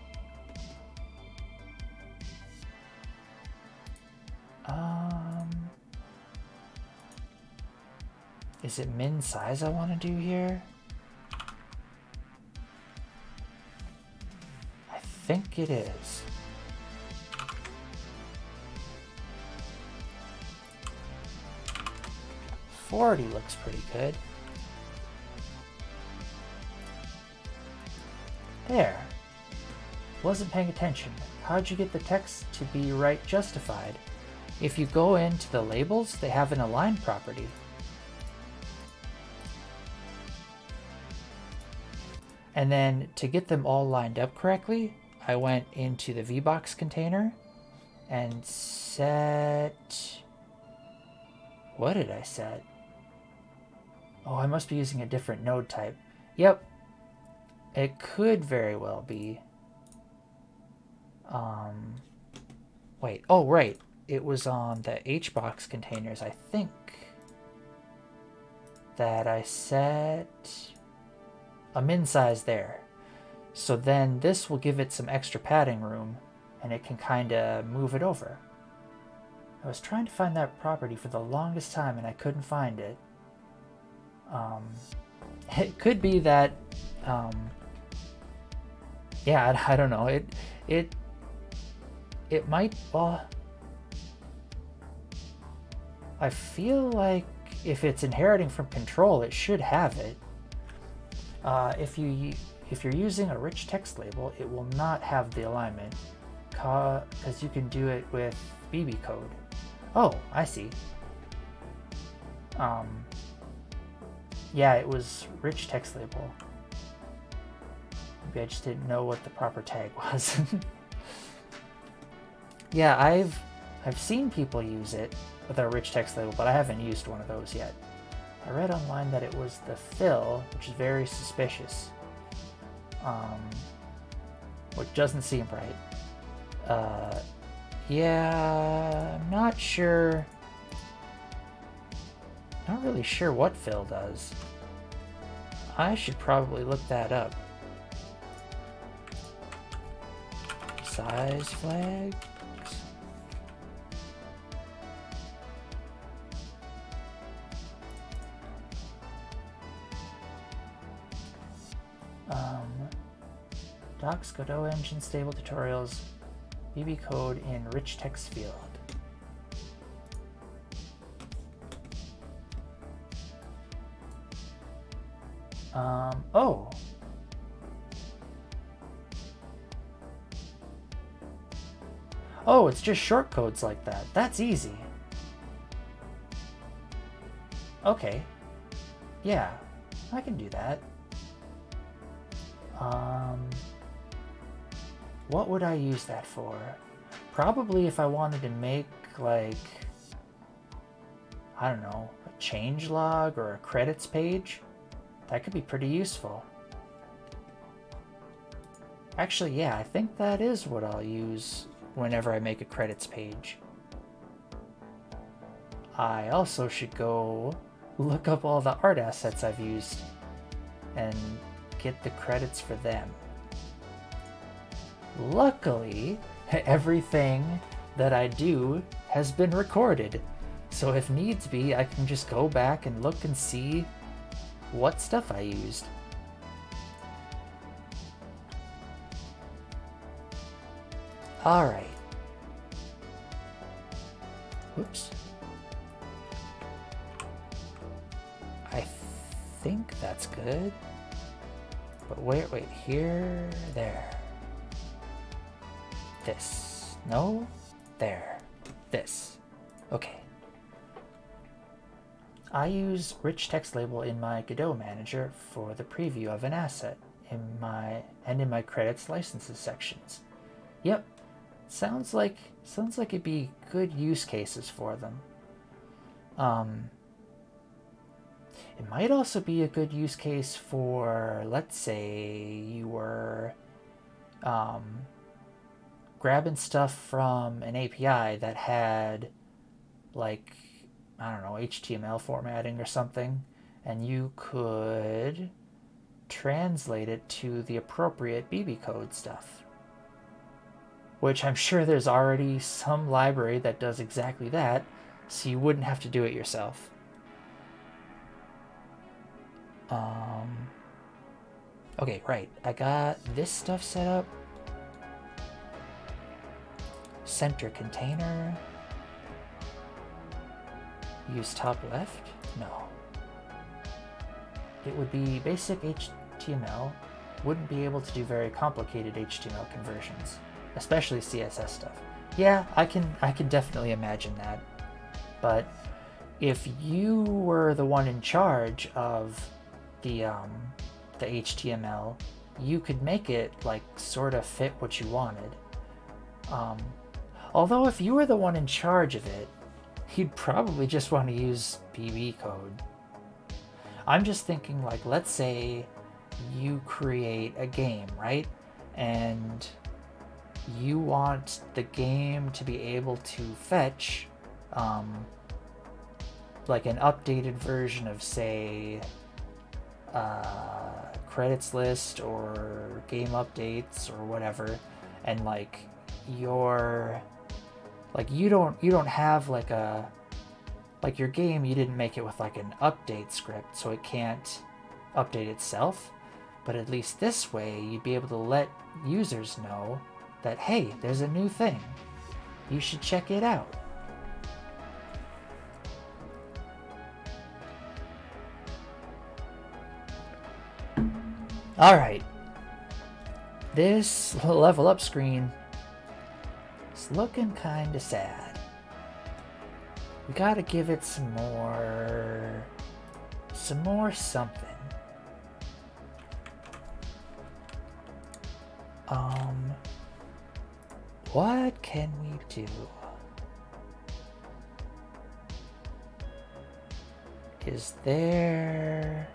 Is it min size I want to do here? I think it is. $40 looks pretty good. There. Wasn't paying attention. How'd you get the text to be right justified? If you go into the labels, they have an align property. And then to get them all lined up correctly, I went into the VBox container and set... What did I set? Oh, I must be using a different node type. Yep. It could very well be. Wait. Oh, right. It was on the HBox containers, I think, that I set a min size there. So then this will give it some extra padding room and it can kind of move it over. I was trying to find that property for the longest time and I couldn't find it. It could be that, yeah, I don't know. It might, well, I feel like if it's inheriting from control, it should have it. If if you're using a rich text label, it will not have the alignment because you can do it with BB code. Oh, I see. Yeah, it was rich text label. Maybe I just didn't know what the proper tag was. Yeah, I've seen people use it with a rich text label, but I haven't used one of those yet. I read online that it was the fill, which is very suspicious. Which doesn't seem right. Yeah, I'm not sure. Not really sure what fill does. I should probably look that up. Size flags. Docs, Godot Engine Stable Tutorials, BB code in rich text field. Oh. Oh, it's just short codes like that. That's easy. Okay. Yeah, I can do that. What would I use that for? Probably if I wanted to make, like, I don't know, a change log or a credits page. That could be pretty useful. Actually, yeah, I think that is what I'll use whenever I make a credits page. I also should go look up all the art assets I've used and get the credits for them. Luckily, everything that I do has been recorded, so if needs be, I can just go back and look and see what stuff I used. Alright. Whoops. I think that's good. But wait, here, there. This. No? There. This. Okay. I use rich text label in my Godot Manager for the preview of an asset in my credits licenses sections. Yep. Sounds like it'd be good use cases for them. It might also be a good use case for, let's say you were grabbing stuff from an API that had, like, I don't know, HTML formatting or something, and you could translate it to the appropriate BB code stuff. Which I'm sure there's already some library that does exactly that, so you wouldn't have to do it yourself. Okay, right. I got this stuff set up. Center container. Use top left? No. It would be basic HTML. Wouldn't be able to do very complicated HTML conversions, especially CSS stuff. Yeah, I can definitely imagine that. But if you were the one in charge of the HTML, you could make it like sort of fit what you wanted. Although if you were the one in charge of it, you'd probably just want to use BB code. I'm just thinking, like, let's say you create a game, right? And you want the game to be able to fetch like an updated version of, say, credits list or game updates or whatever, and like your you don't have like your game, you didn't make it with like an update script, so it can't update itself. But at least this way you'd be able to let users know that, hey, there's a new thing, you should check it out. Alright, This level up screen is looking kind of sad. We gotta give it some more something. What can we do? Is there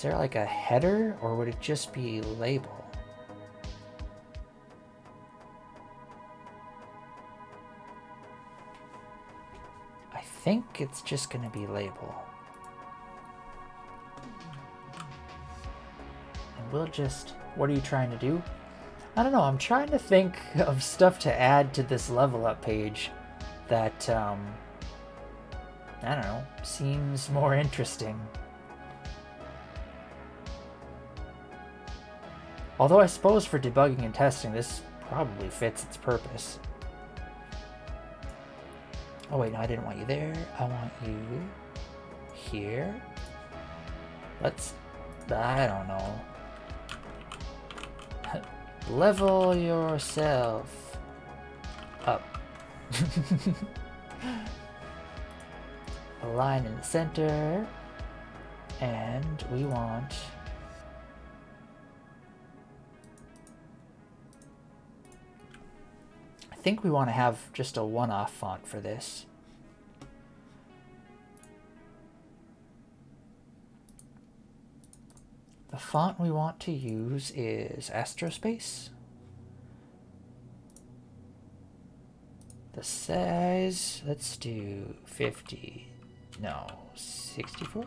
like a header, or would it just be label? I think it's just gonna be label. And we'll just, what are you trying to do? I don't know, I'm trying to think of stuff to add to this level up page that, I don't know, seems more interesting. Although I suppose for debugging and testing, this probably fits its purpose. Oh wait, no, I didn't want you there. I want you here. Let's, I don't know. Level yourself up. A line in the center, and we want I think we want to have just a one-off font for this. The font we want to use is Astrospace. The size, let's do 50, no, 64.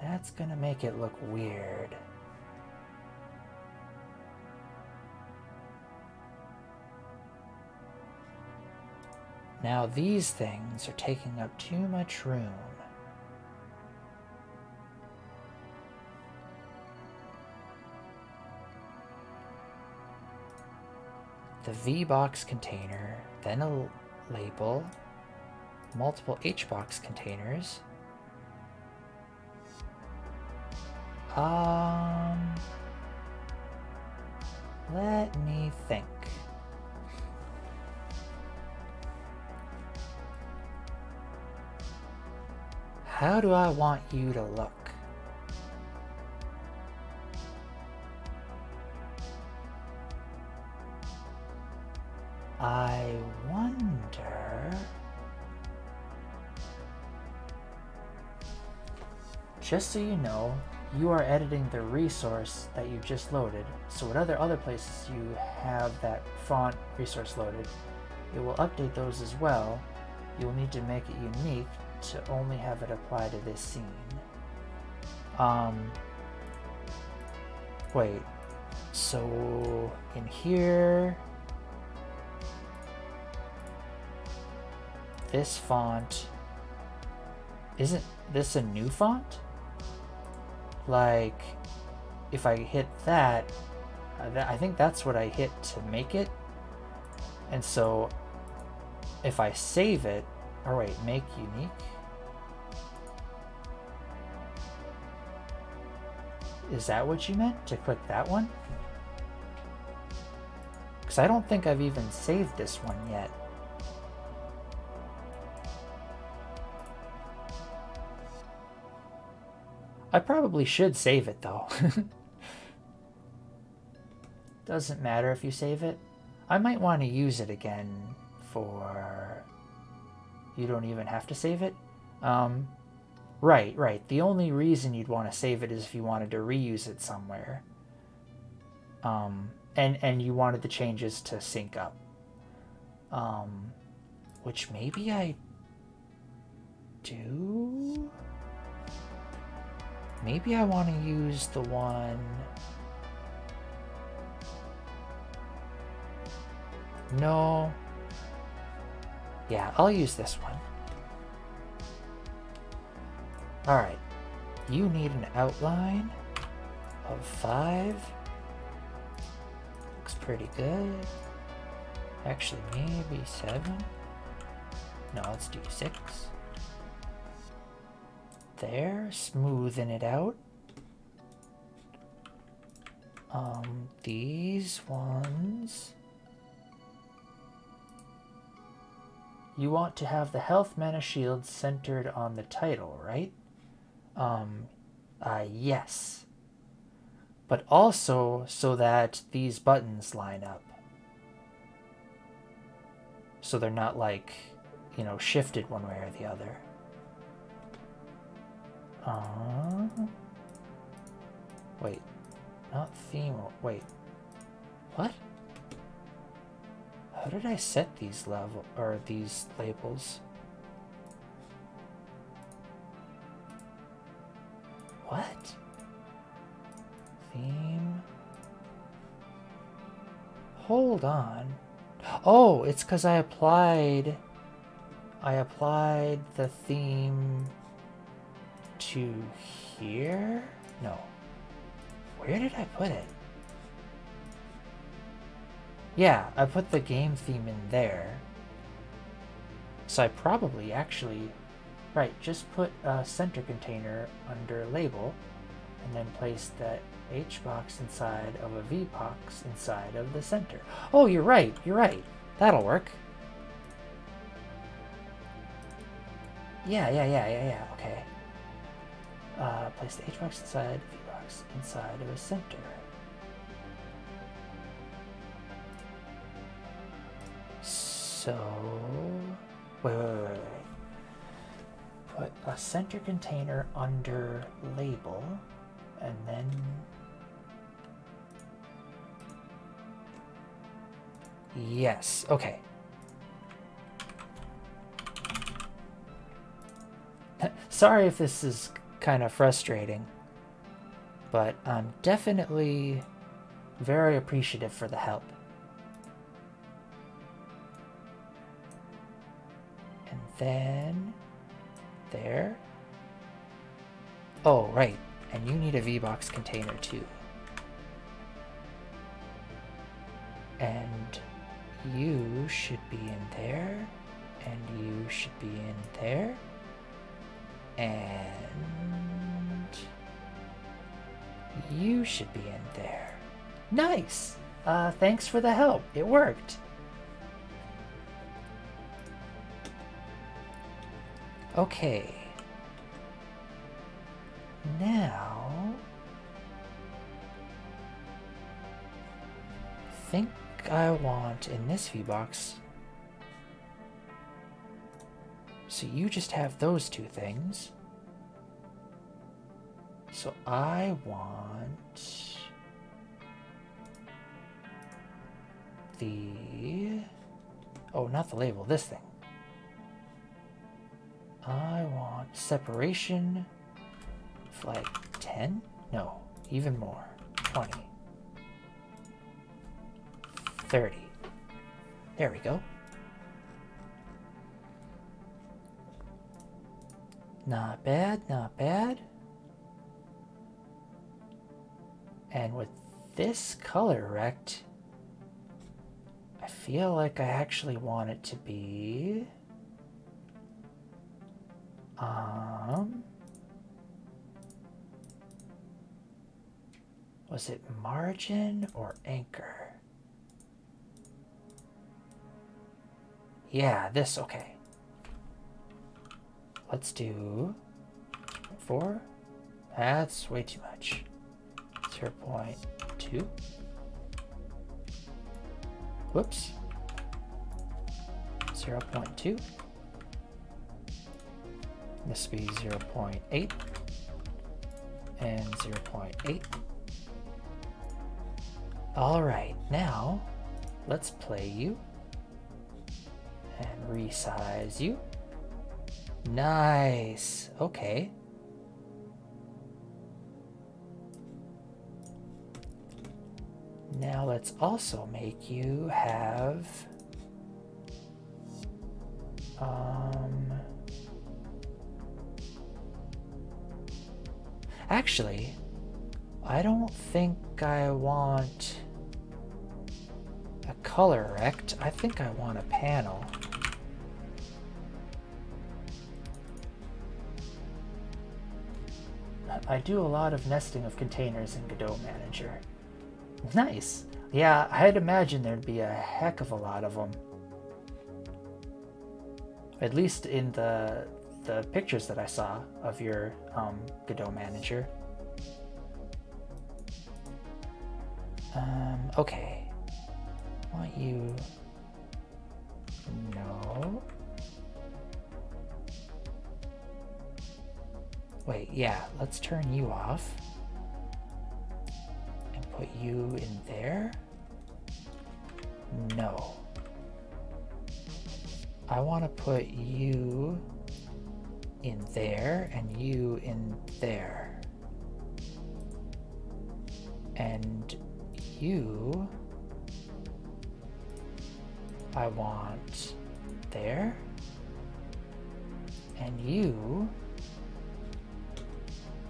That's gonna make it look weird. Now these things are taking up too much room. The V-box container, then a label, multiple H-box containers. Let me think. How do I want you to look? I wonder... Just so you know, you are editing the resource that you just loaded, so whatever other places you have that font resource loaded, it will update those as well. You will need to make it unique to only have it apply to this scene. Wait, so in here, this font, isn't this a new font? Like, if I hit that, I think that's what I hit to make it. And so if I save it, or wait, make unique. Is that what you meant? To click that one? Because I don't think I've even saved this one yet. I probably should save it though. Doesn't matter if you save it. I might want to use it again for... You don't even have to save it? Right. The only reason you'd want to save it is if you wanted to reuse it somewhere. And you wanted the changes to sync up. Which maybe I do? Maybe I want to use the one... No. Yeah, I'll use this one. Alright. You need an outline of 5. Looks pretty good. Actually, maybe 7. No, let's do 6. there, smoothing it out. These ones. You want to have the health mana shield centered on the title, right? Yes. But also so that these buttons line up. So they're not like, you know, shifted one way or the other. Wait. Not theme. Wait. What? How did I set these these labels? What? Theme. Hold on. Oh, it's because I applied the theme to here? No. Where did I put it? Yeah, I put the game theme in there. So I probably actually, right, just put a center container under label and then place that H box inside of a V box inside of the center. Oh, you're right, That'll work. Yeah, okay. Place the H box inside, V box inside of a center. So, wait. Put a center container under label, and then yes, okay. Sorry if this is kind of frustrating, but I'm definitely very appreciative for the help. And then there. Oh, right. And you need a V-Box container too. And you should be in there. And you should be in there. And you should be in there. Nice! Thanks for the help. It worked. Okay. Now, I think I want in this V-Box. So you just have those two things. So I want the, oh, not the label, this thing. I want separation of like 10? No, even more. 20. 30. There we go. Not bad, not bad. And with this color rect, I feel like I actually want it to be was it margin or anchor? Yeah, this, okay. Let's do 4. That's way too much. 0.2. Whoops. 0.2. This will be 0.8 and 0.8. All right, now let's play you and resize you. Nice. Okay. Now let's also make you have actually, I don't think I want a color rect. I think I want a panel. I do a lot of nesting of containers in Godot Manager. Nice. Yeah, I'd imagine there'd be a heck of a lot of them. At least in the pictures that I saw of your Godot Manager. Okay. I want you... No. Wait, yeah, let's turn you off. And put you in there. No. I want to put you in there and you in there. And you... I want there. And you...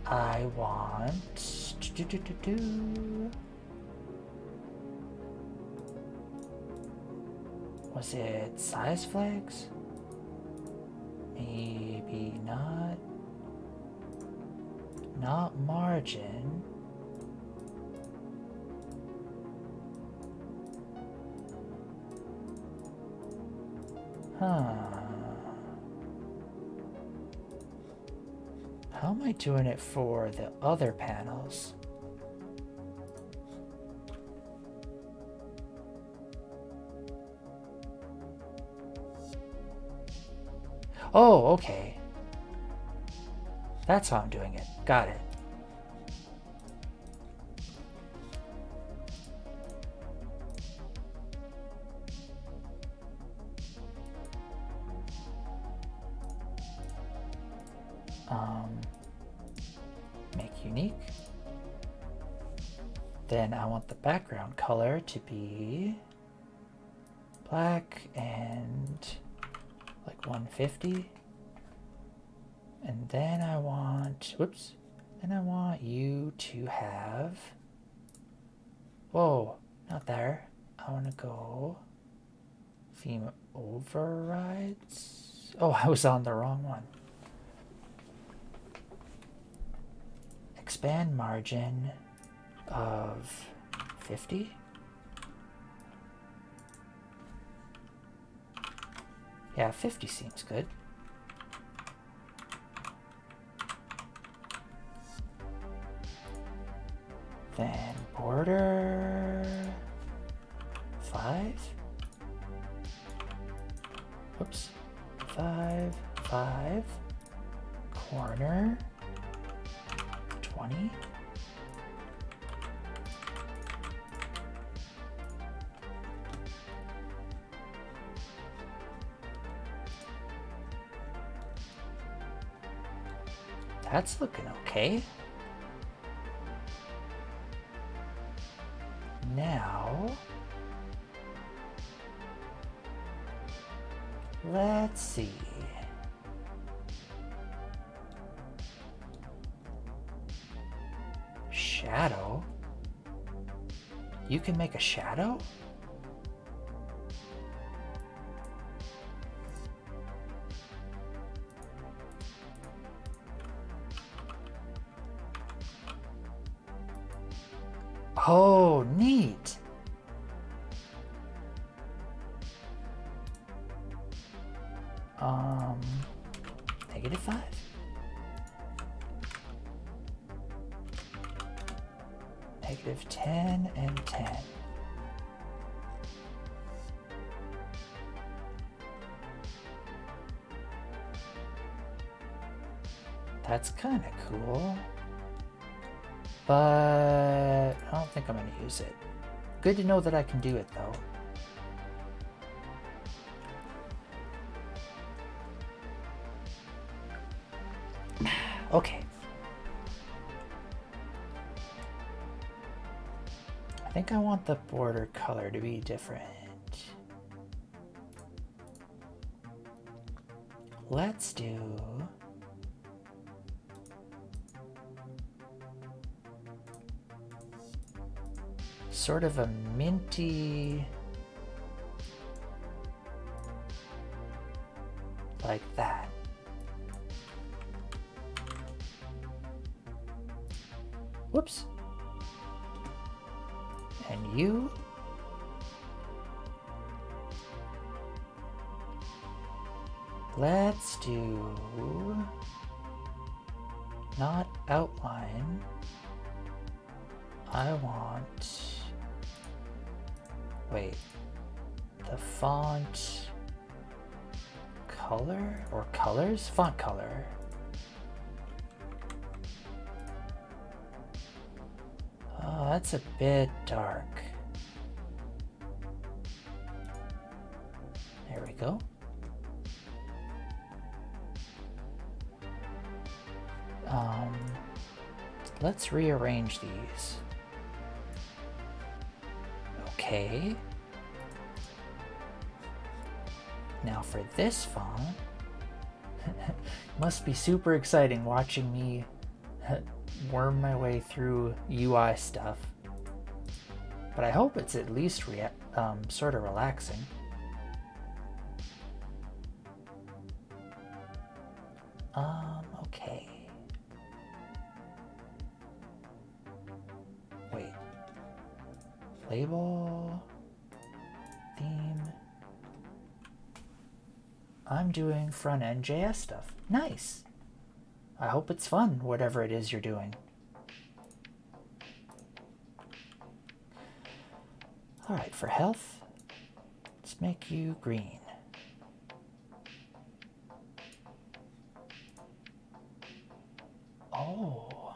I want... Was it size flags? Maybe not. Not margin. Huh. How am I doing it for the other panels? Oh, okay. That's how I'm doing it. Got it. Make unique. Then I want the background color to be black and like 150. And then I want, whoops, then I want you to have, whoa, not there. I want to go theme overrides. Oh, I was on the wrong one. Expand margin of 50. Yeah, 50 seems good. Then border 5. Whoops. 5, 5. Corner 20. That's looking okay. Now, let's see. Shadow? You can make a shadow? Oh, neat. -5. -10 and 10. That's kind of cool. But I don't think I'm going to use it. Good to know that I can do it, though. Okay. I think I want the border color to be different. Let's do... sort of a minty, like that. Whoops. And you. Let's do not outline. I want, wait, the font color or colors? Font color. Oh, that's a bit dark. There we go. Let's rearrange these. Okay. Now for this font, must be super exciting watching me worm my way through UI stuff. But I hope it's at least sort of relaxing. Okay. Wait. Label, theme. I'm doing front-end JS stuff. Nice. I hope it's fun, whatever it is you're doing. All right, for health, let's make you green. Oh,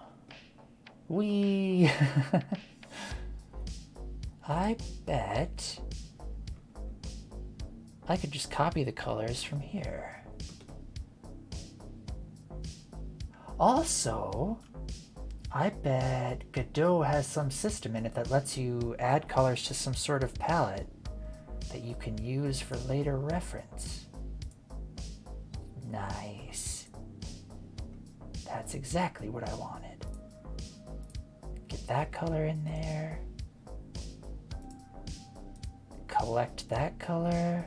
wee. I bet I could just copy the colors from here. Also, I bet Godot has some system in it that lets you add colors to some sort of palette that you can use for later reference. Nice. That's exactly what I wanted. Get that color in there. Collect that color.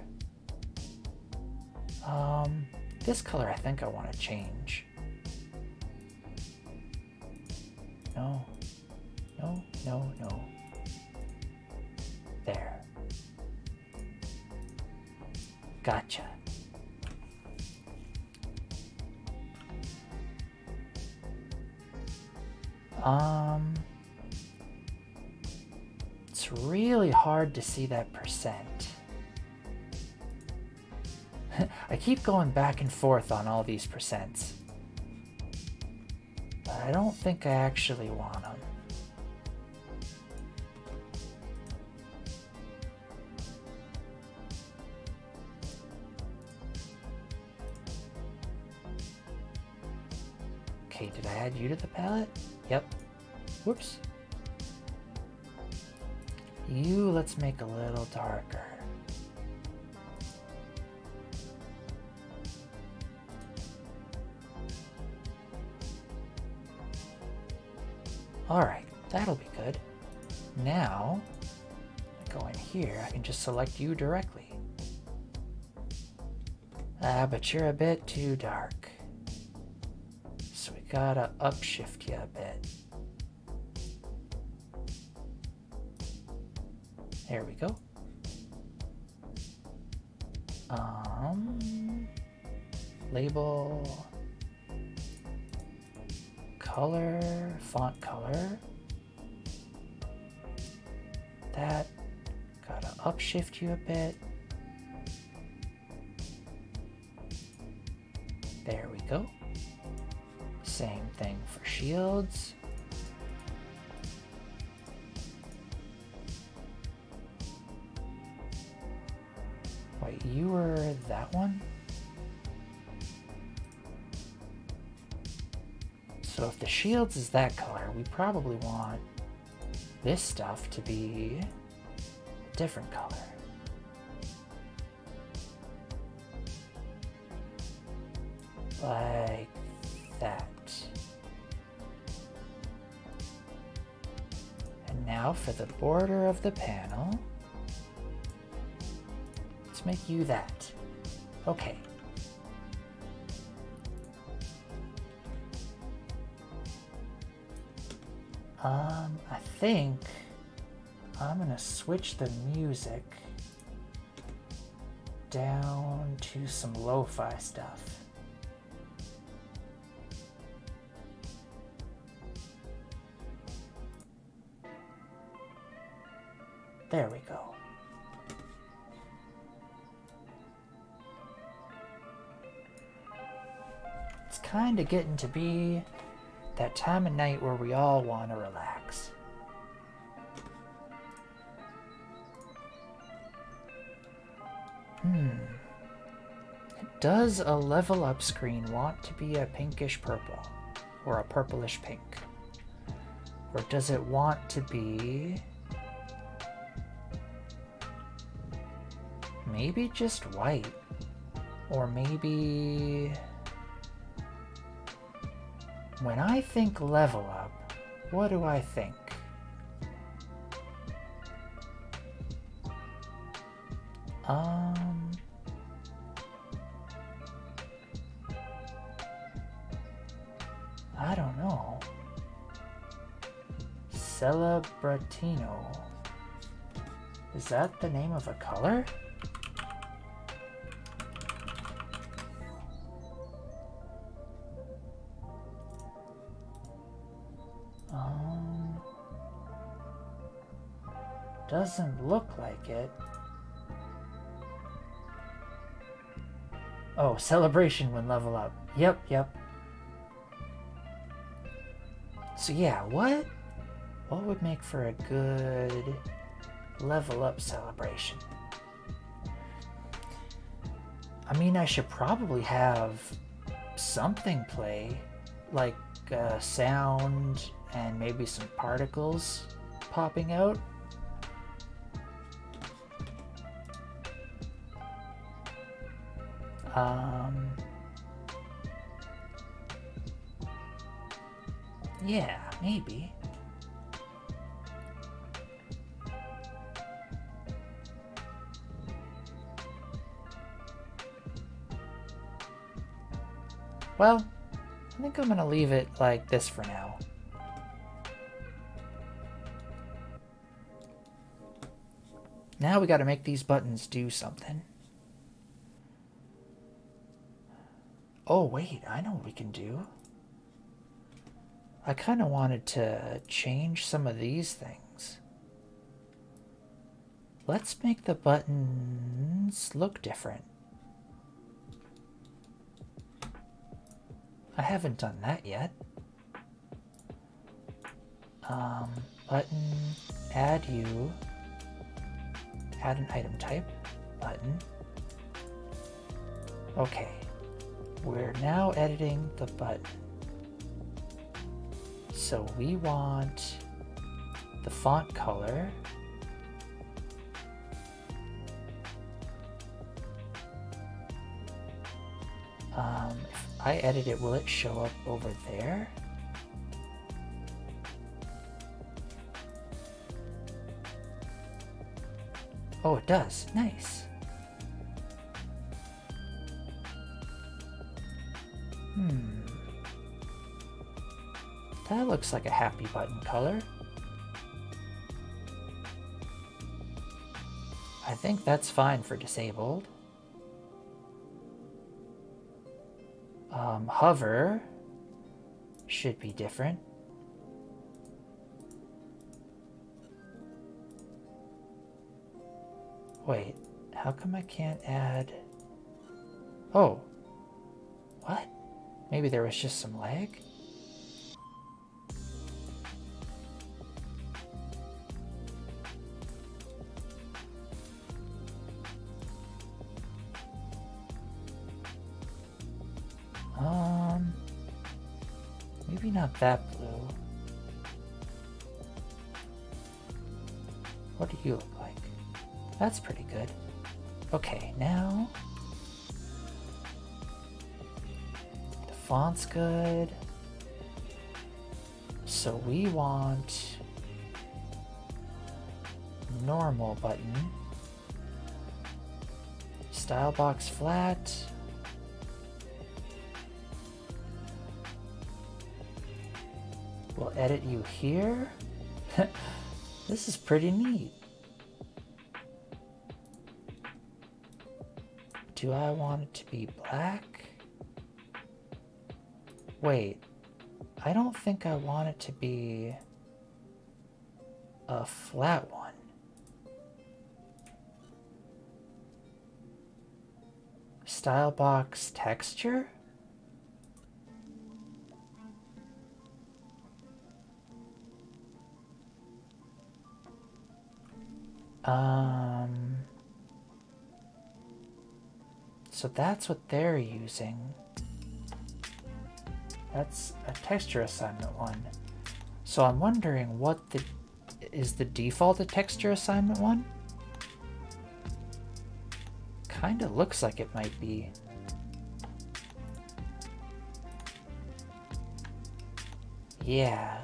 This color I think I want to change. No, no, no, no. There. Gotcha. It's really hard to see that %. I keep going back and forth on all these %. But I don't think I actually want them. Okay, did I add you to the palette? Yep. Whoops. You, let's make a little darker. All right, that'll be good. Now, I go in here, I can just select you directly. But you're a bit too dark. So we gotta upshift you a bit. There we go. Label, color, font color. That, gotta upshift you a bit. There we go. Same thing for shields. Wait, you were that one? So if the shields is that color, we probably want this stuff to be a different color. Like that. And now for the border of the panel, let's make you that. Okay. I think I'm gonna switch the music down to some lo-fi stuff. There we go. It's kind of getting to be that time of night where we all want to relax. Does a level up screen want to be a pinkish purple or a purplish pink? Or does it want to be maybe just white? Or maybe when I think level up, what do I think? I don't know. Celebratino. Is that the name of a color? Doesn't look like it. Oh, celebration when level up. Yep. So yeah, what would make for a good level up celebration? I mean, I should probably have something play, like sound and maybe some particles popping out. Yeah, maybe. Well, I think I'm gonna leave it like this for now. Now we gotta make these buttons do something. Oh wait, I know what we can do. I kind of wanted to change some of these things. Let's make the buttons look different. I haven't done that yet. Button, add you, add an item type, button. Okay, we're now editing the button. So we want the font color. If I edit it, will it show up over there? Oh, it does. Nice. That looks like a happy button color. I think that's fine for disabled. Hover should be different. Wait, how come I can't add... Oh, what? Maybe there was just some lag? Maybe not that blue. What do you look like? That's pretty good. Okay, now the font's good. So we want normal button, style box flat. We'll edit you here. This is pretty neat. Do I want it to be black? Wait, I don't think I want it to be a flat one. Style box texture? So that's what they're using. That's a texture assignment one. So I'm wondering what is the default a texture assignment one? Kind of looks like it might be. Yeah.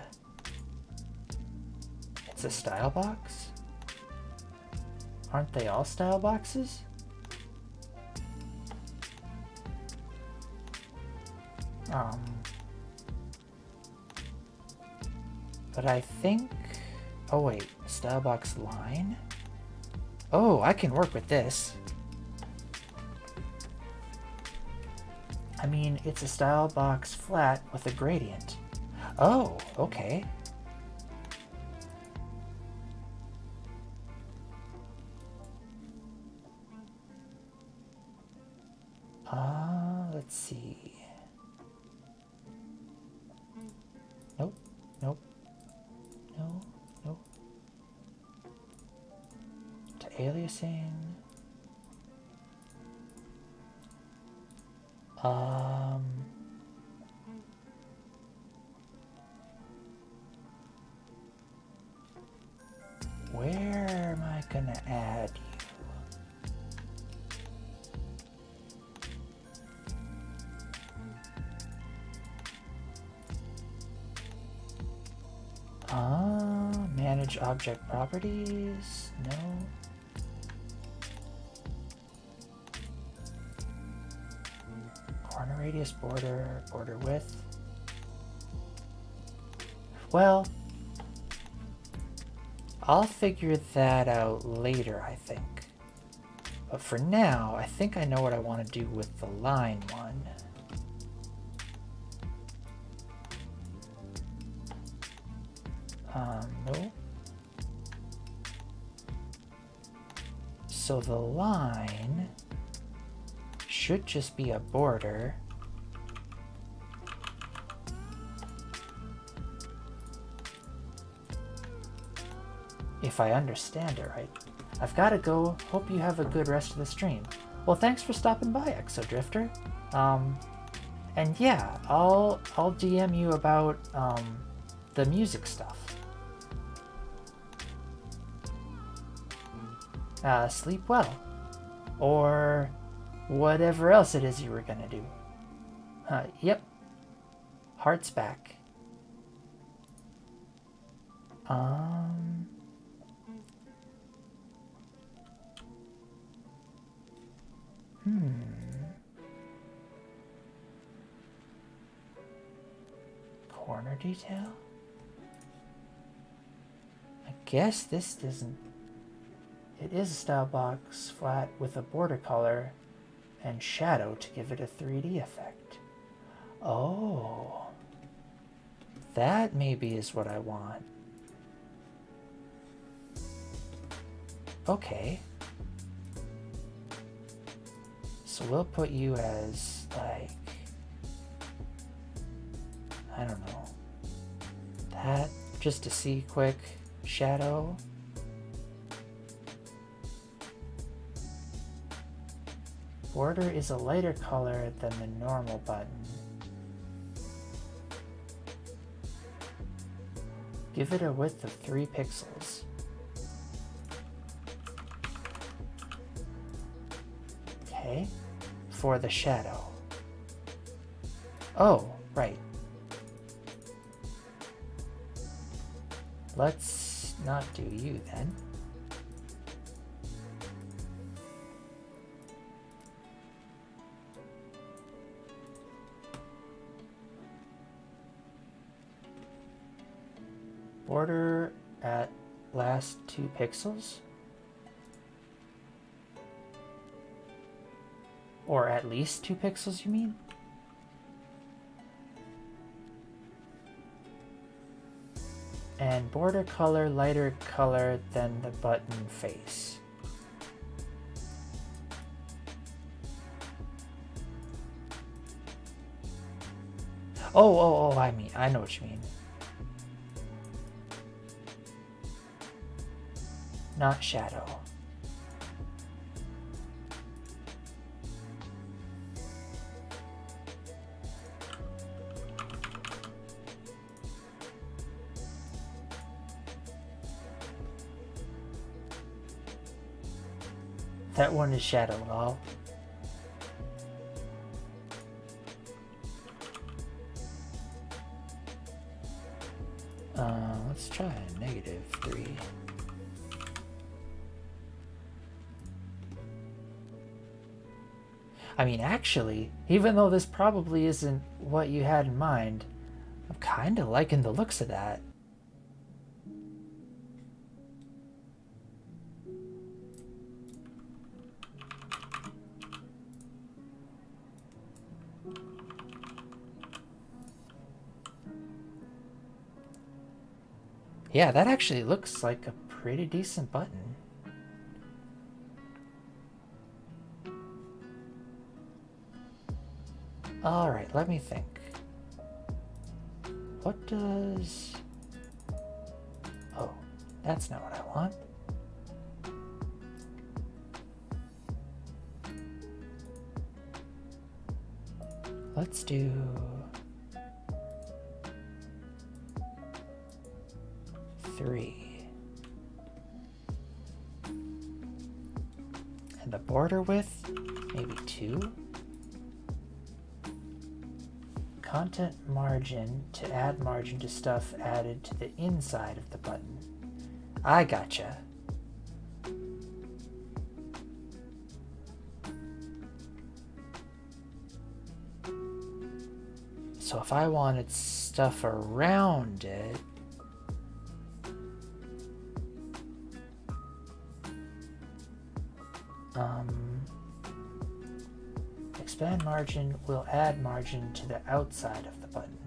It's a style box? Aren't they all style boxes? But I think... Oh wait, style box line? Oh, I can work with this. I mean, it's a style box flat with a gradient. Oh, okay. Let's see. Nope, nope, no, nope. To aliasing. Where am I gonna add you? Manage object properties? No. Corner radius, border, border width. Well, I'll figure that out later, I think. But for now, I think I know what I want to do with the line one. No. So the line should just be a border. If I understand it right. I've got to go. Hope you have a good rest of the stream. Well, thanks for stopping by, Exodrifter. And yeah, I'll DM you about the music stuff. Sleep well, or whatever else it is you were gonna do. Yep. Heart's back. Corner detail? I guess this doesn't... It is a style box flat with a border color and shadow to give it a 3D effect. Oh. That maybe is what I want. Okay. So we'll put you as, like, I don't know, that, just to see quick, shadow. Border is a lighter color than the normal button. Give it a width of 3 pixels. Okay, for the shadow. Oh, right. Let's not do you then. border at last 2 pixels? Or at least 2 pixels, you mean? And border color lighter color than the button face. Oh, I know what you mean. Not shadow. That one is shadow at all. Let's try a -3. I mean, actually, even though this probably isn't what you had in mind, I'm kind of liking the looks of that. Yeah, that actually looks like a pretty decent button. All right, let me think. What does... Oh, that's not what I want. Let's do... 3. And the border width, maybe 2. Content margin to add margin to stuff added to the inside of the button. I gotcha. So if I wanted stuff around it, expand margin will add margin to the outside of the button.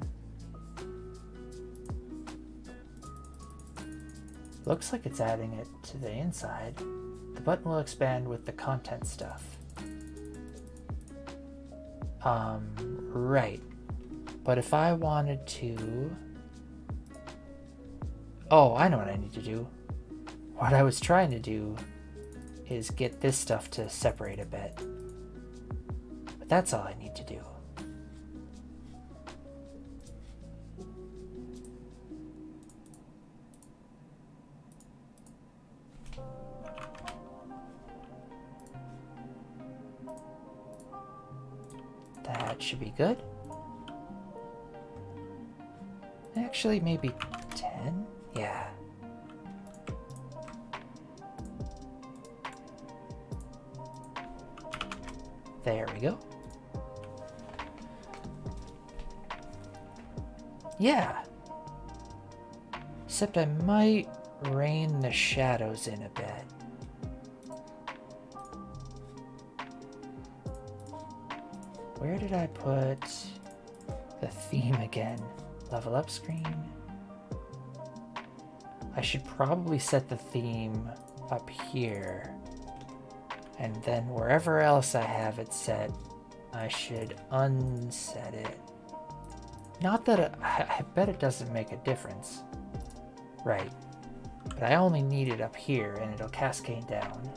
Looks like it's adding it to the inside. The button will expand with the content stuff. Right. But if I wanted to... Oh, I know what I need to do. What I was trying to do is get this stuff to separate a bit. But that's all I need to do. That should be good. Actually, maybe 10? Yeah. There we go. Yeah. Except I might rein the shadows in a bit. Where did I put the theme again? Level up screen. I should probably set the theme up here. And then wherever else I have it set, I should unset it. Not that I bet it doesn't make a difference. Right. But I only need it up here and it'll cascade down.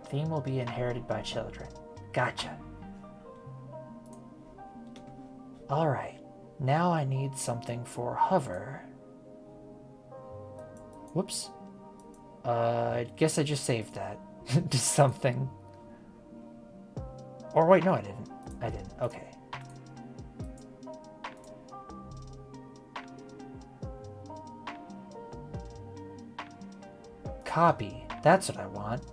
Theme will be inherited by children. Gotcha. Alright. Now I need something for hover. Whoops. I guess I just saved that to something. Or wait, no, I didn't. I didn't. Okay. Copy. That's what I want.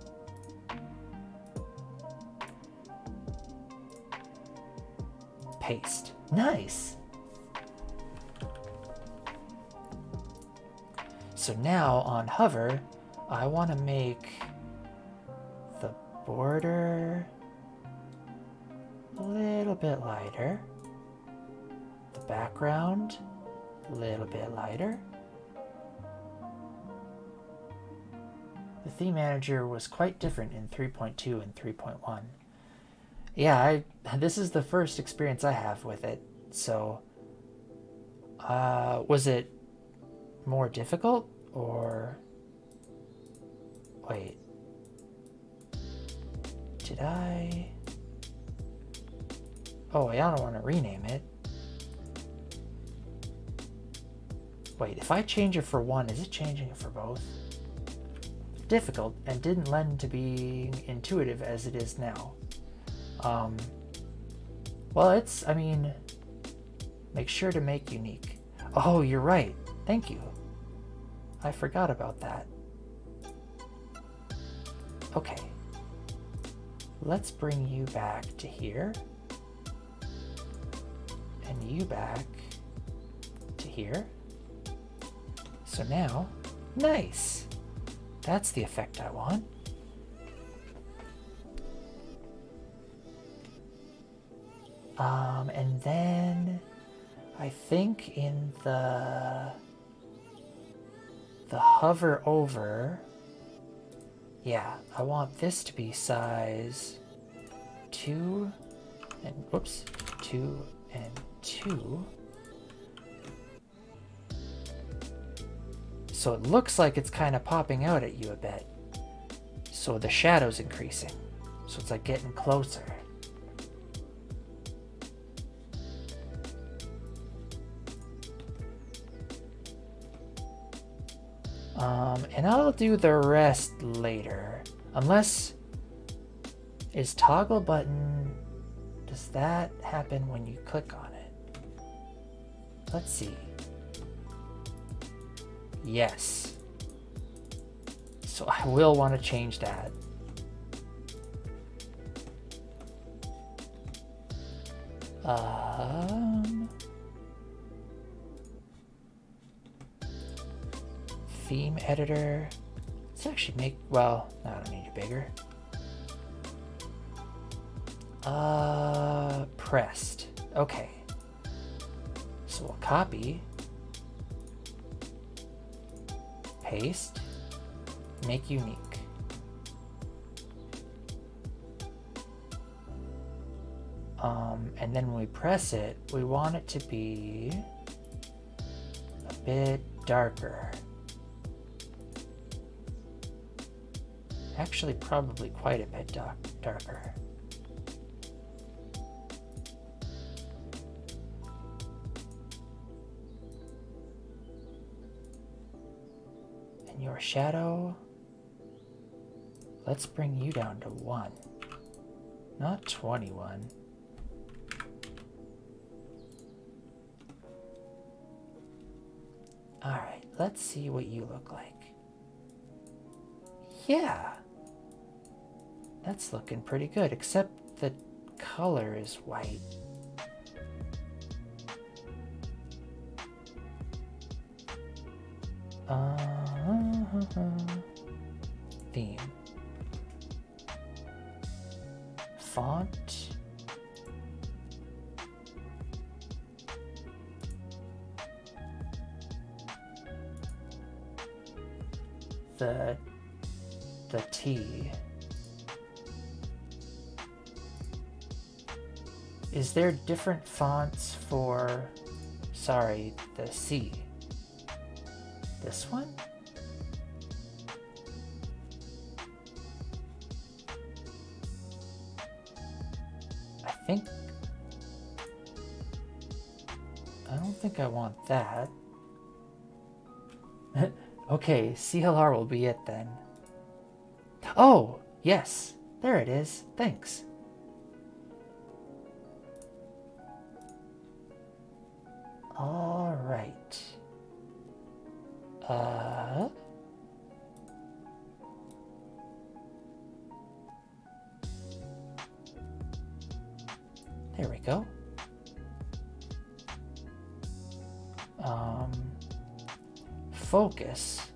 Paste. Nice. So now on hover, I want to make the border a little bit lighter. The background a little bit lighter. The theme manager was quite different in 3.2 and 3.1. Yeah, this is the first experience I have with it. So, was it more difficult or wait, did I? Oh, I don't want to rename it. Wait, if I change it for one, is it changing it for both? Difficult and didn't lend to being intuitive as it is now. Well, it's, I mean, make sure to make unique. Oh, you're right. Thank you. I forgot about that. Okay. Let's bring you back to here. And you back to here. So now, nice. That's the effect I want. And then I think in the hover over, yeah, I want this to be size 2 and whoops, 2 and 2. So it looks like it's kind of popping out at you a bit. So the shadow's increasing. So it's like getting closer. And I'll do the rest later. Unless, is toggle button, does that happen when you click on it? Let's see. Yes. So I will want to change that. Theme editor. Let's actually make, well, I don't need it bigger. Pressed. Okay. So we'll copy, paste, make unique. And then when we press it, we want it to be a bit darker. Actually, probably quite a bit darker. And your shadow, let's bring you down to 1, not 21. All right, let's see what you look like. Yeah. That's looking pretty good, except the color is white. Theme. Font. The T. Is there different fonts for, sorry, the C? This one? I don't think I want that. Okay, CLR will be it then. Oh, yes, there it is, thanks. All right. There we go. Focus.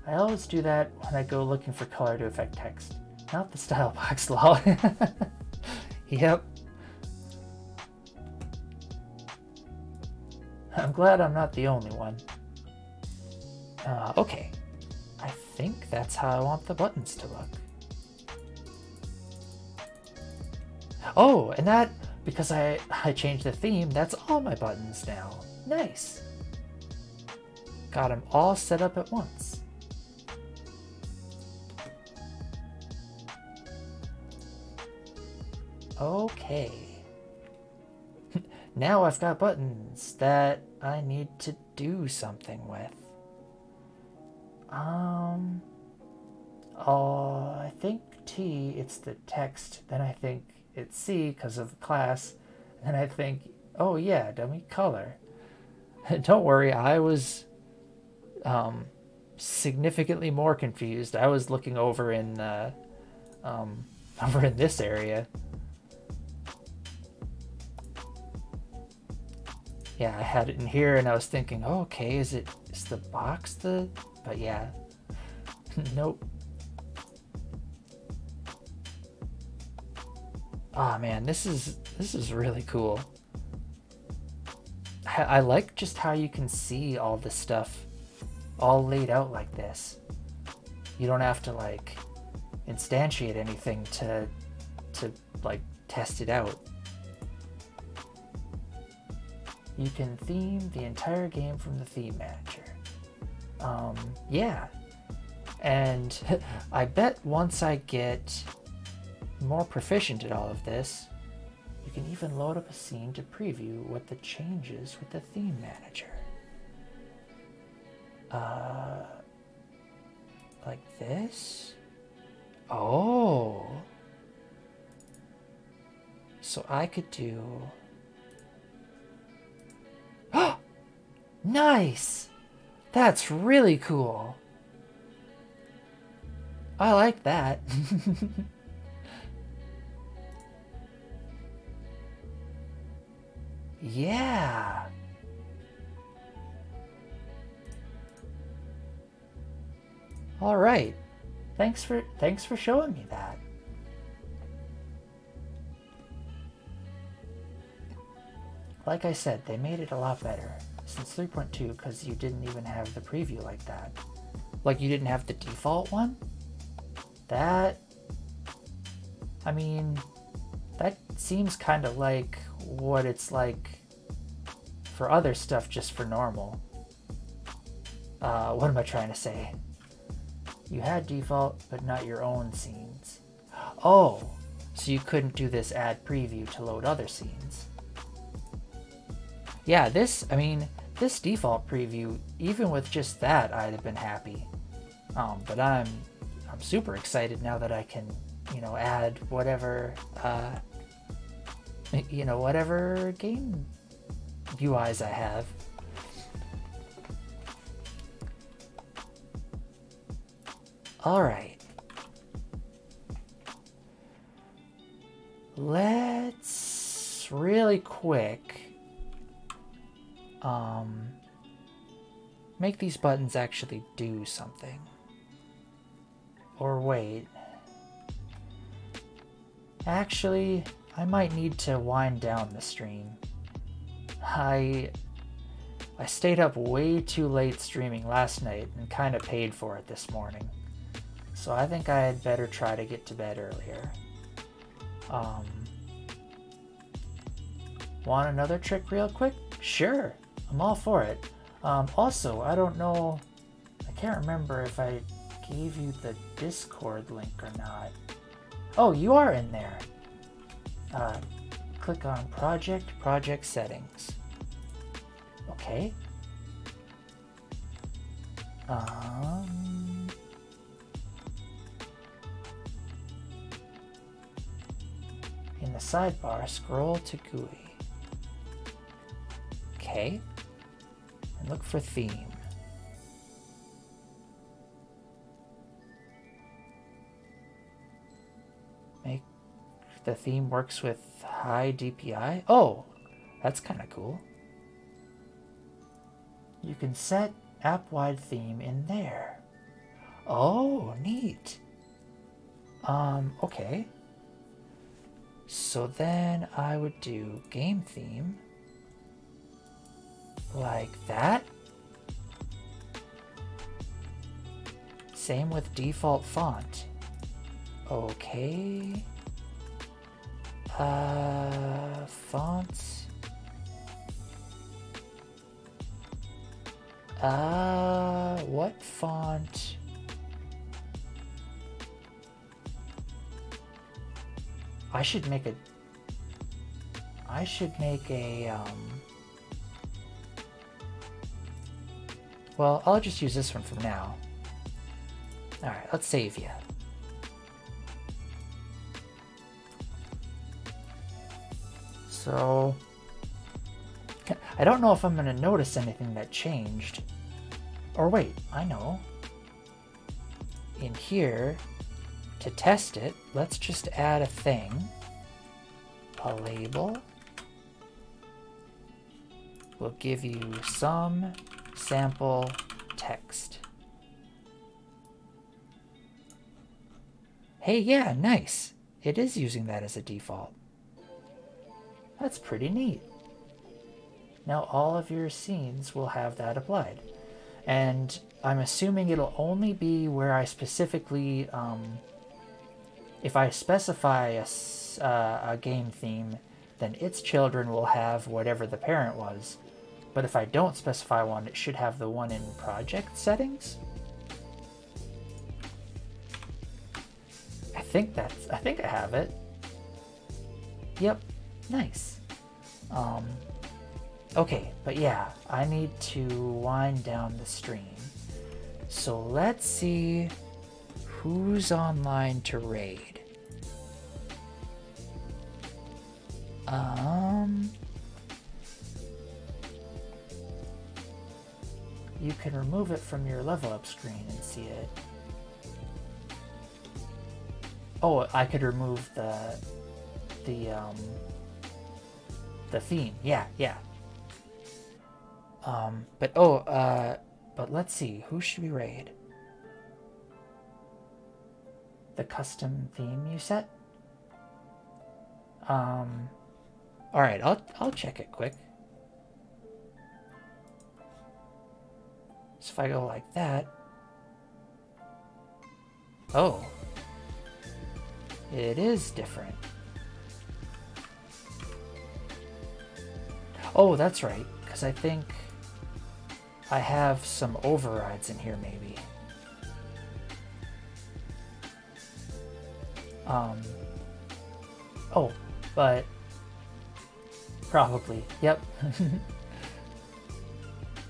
I always do that when I go looking for color to affect text. Not the style box, lol. Yep. I'm glad I'm not the only one. Okay. I think that's how I want the buttons to look. Oh, and that, because I changed the theme, that's all my buttons now. Nice. Got them all set up at once. Okay. Now I've got buttons that I need to do something with. Oh, I think T, it's the text. Then I think it's C because of the class. And I think, oh yeah, dummy, color. Don't worry, I was significantly more confused. I was looking over in this area. Yeah, I had it in here and I was thinking, oh, okay, is the box the, but yeah, nope. Oh man, this is really cool. I like just how you can see all this stuff all laid out like this. You don't have to like instantiate anything to like test it out. You can theme the entire game from the theme manager. Yeah. And I bet once I get more proficient at all of this, you can even load up a scene to preview what the changes with the theme manager. Like this? Oh. So I could do... Nice! That's really cool. I like that. Yeah. All right. Thanks for showing me that. Like I said, they made it a lot better since 3.2 because you didn't even have the preview like that. Like you didn't have the default one? That, I mean, that seems kind of like what it's like for other stuff just for normal. What am I trying to say? You had default, but not your own scenes. Oh, so you couldn't do this add preview to load other scenes. Yeah, this default preview, even with just that, I'd have been happy. But I'm super excited now that I can, add whatever, whatever game UIs I have. All right. Let's really quick make these buttons actually do something. Or wait. Actually, I might need to wind down the stream. I stayed up way too late streaming last night and kind of paid for it this morning. So I think I had better try to get to bed earlier. Want another trick real quick? Sure, I'm all for it. Also, I don't know, I can't remember if I gave you the Discord link or not. Oh, you are in there. Click on project settings. Okay. In the sidebar, scroll to GUI. Okay. And look for theme. Make the theme works with high DPI. Oh, that's kind of cool. You can set app-wide theme in there. Oh, neat. Okay. So then I would do game theme like that. Same with default font. Okay. Fonts. What font? I should make a, well, I'll just use this one for now. Alright, let's save you. So, I don't know if I'm going to notice anything that changed. Or wait, I know. In here, to test it, let's just add a thing. A label. We'll give you some sample text. Hey, yeah, nice. It is using that as a default. That's pretty neat. Now all of your scenes will have that applied. And I'm assuming it'll only be where I specifically, if I specify a game theme, then its children will have whatever the parent was. But if I don't specify one, it should have the one in project settings. I think I have it. Yep, nice. Okay, but yeah, I need to wind down the stream. So let's see who's online to raid. You can remove it from your level up screen and see it. Oh, I could remove the theme. Yeah. But let's see, who should we raid? The custom theme you set? All right, I'll check it quick. So if I go like that, oh, it is different. Oh, that's right, because I think I have some overrides in here, maybe. Oh, but probably, yep.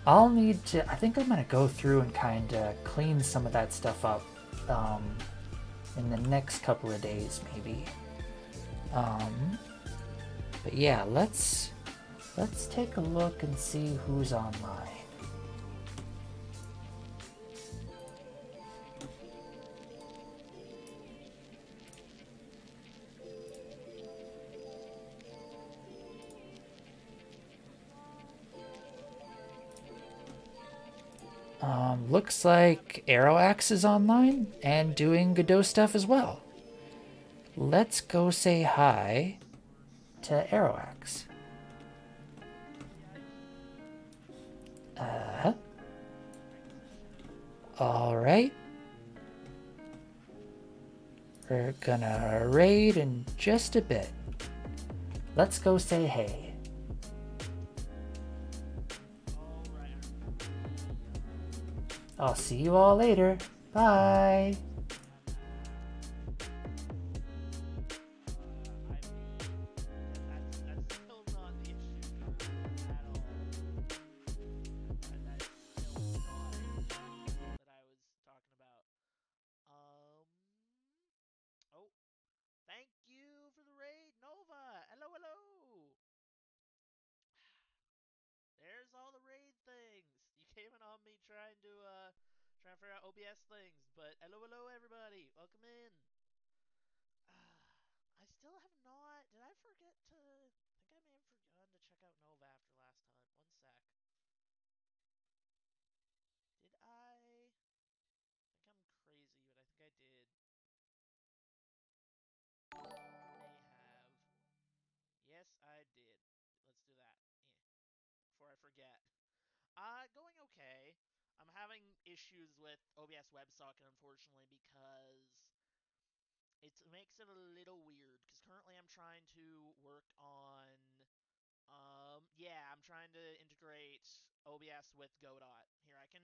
I'll need to, I think I'm going to go through and kind of clean some of that stuff up in the next couple of days, maybe. But yeah, let's take a look and see who's online. Looks like Arrowax is online and doing Godot stuff as well. Let's go say hi to Arrowax. Alright. We're gonna raid in just a bit. Let's go say hey. I'll see you all later. Bye. Trying to figure out OBS things, but hello everybody, welcome in. I still have not, did I forget to, I think I may have forgotten to check out Nova after last hunt. One sec. Did I think I'm crazy? Going okay. I'm having issues with OBS WebSocket, unfortunately, because it makes it a little weird. Because currently I'm trying to work on, yeah, I'm trying to integrate OBS with Godot. Here, I can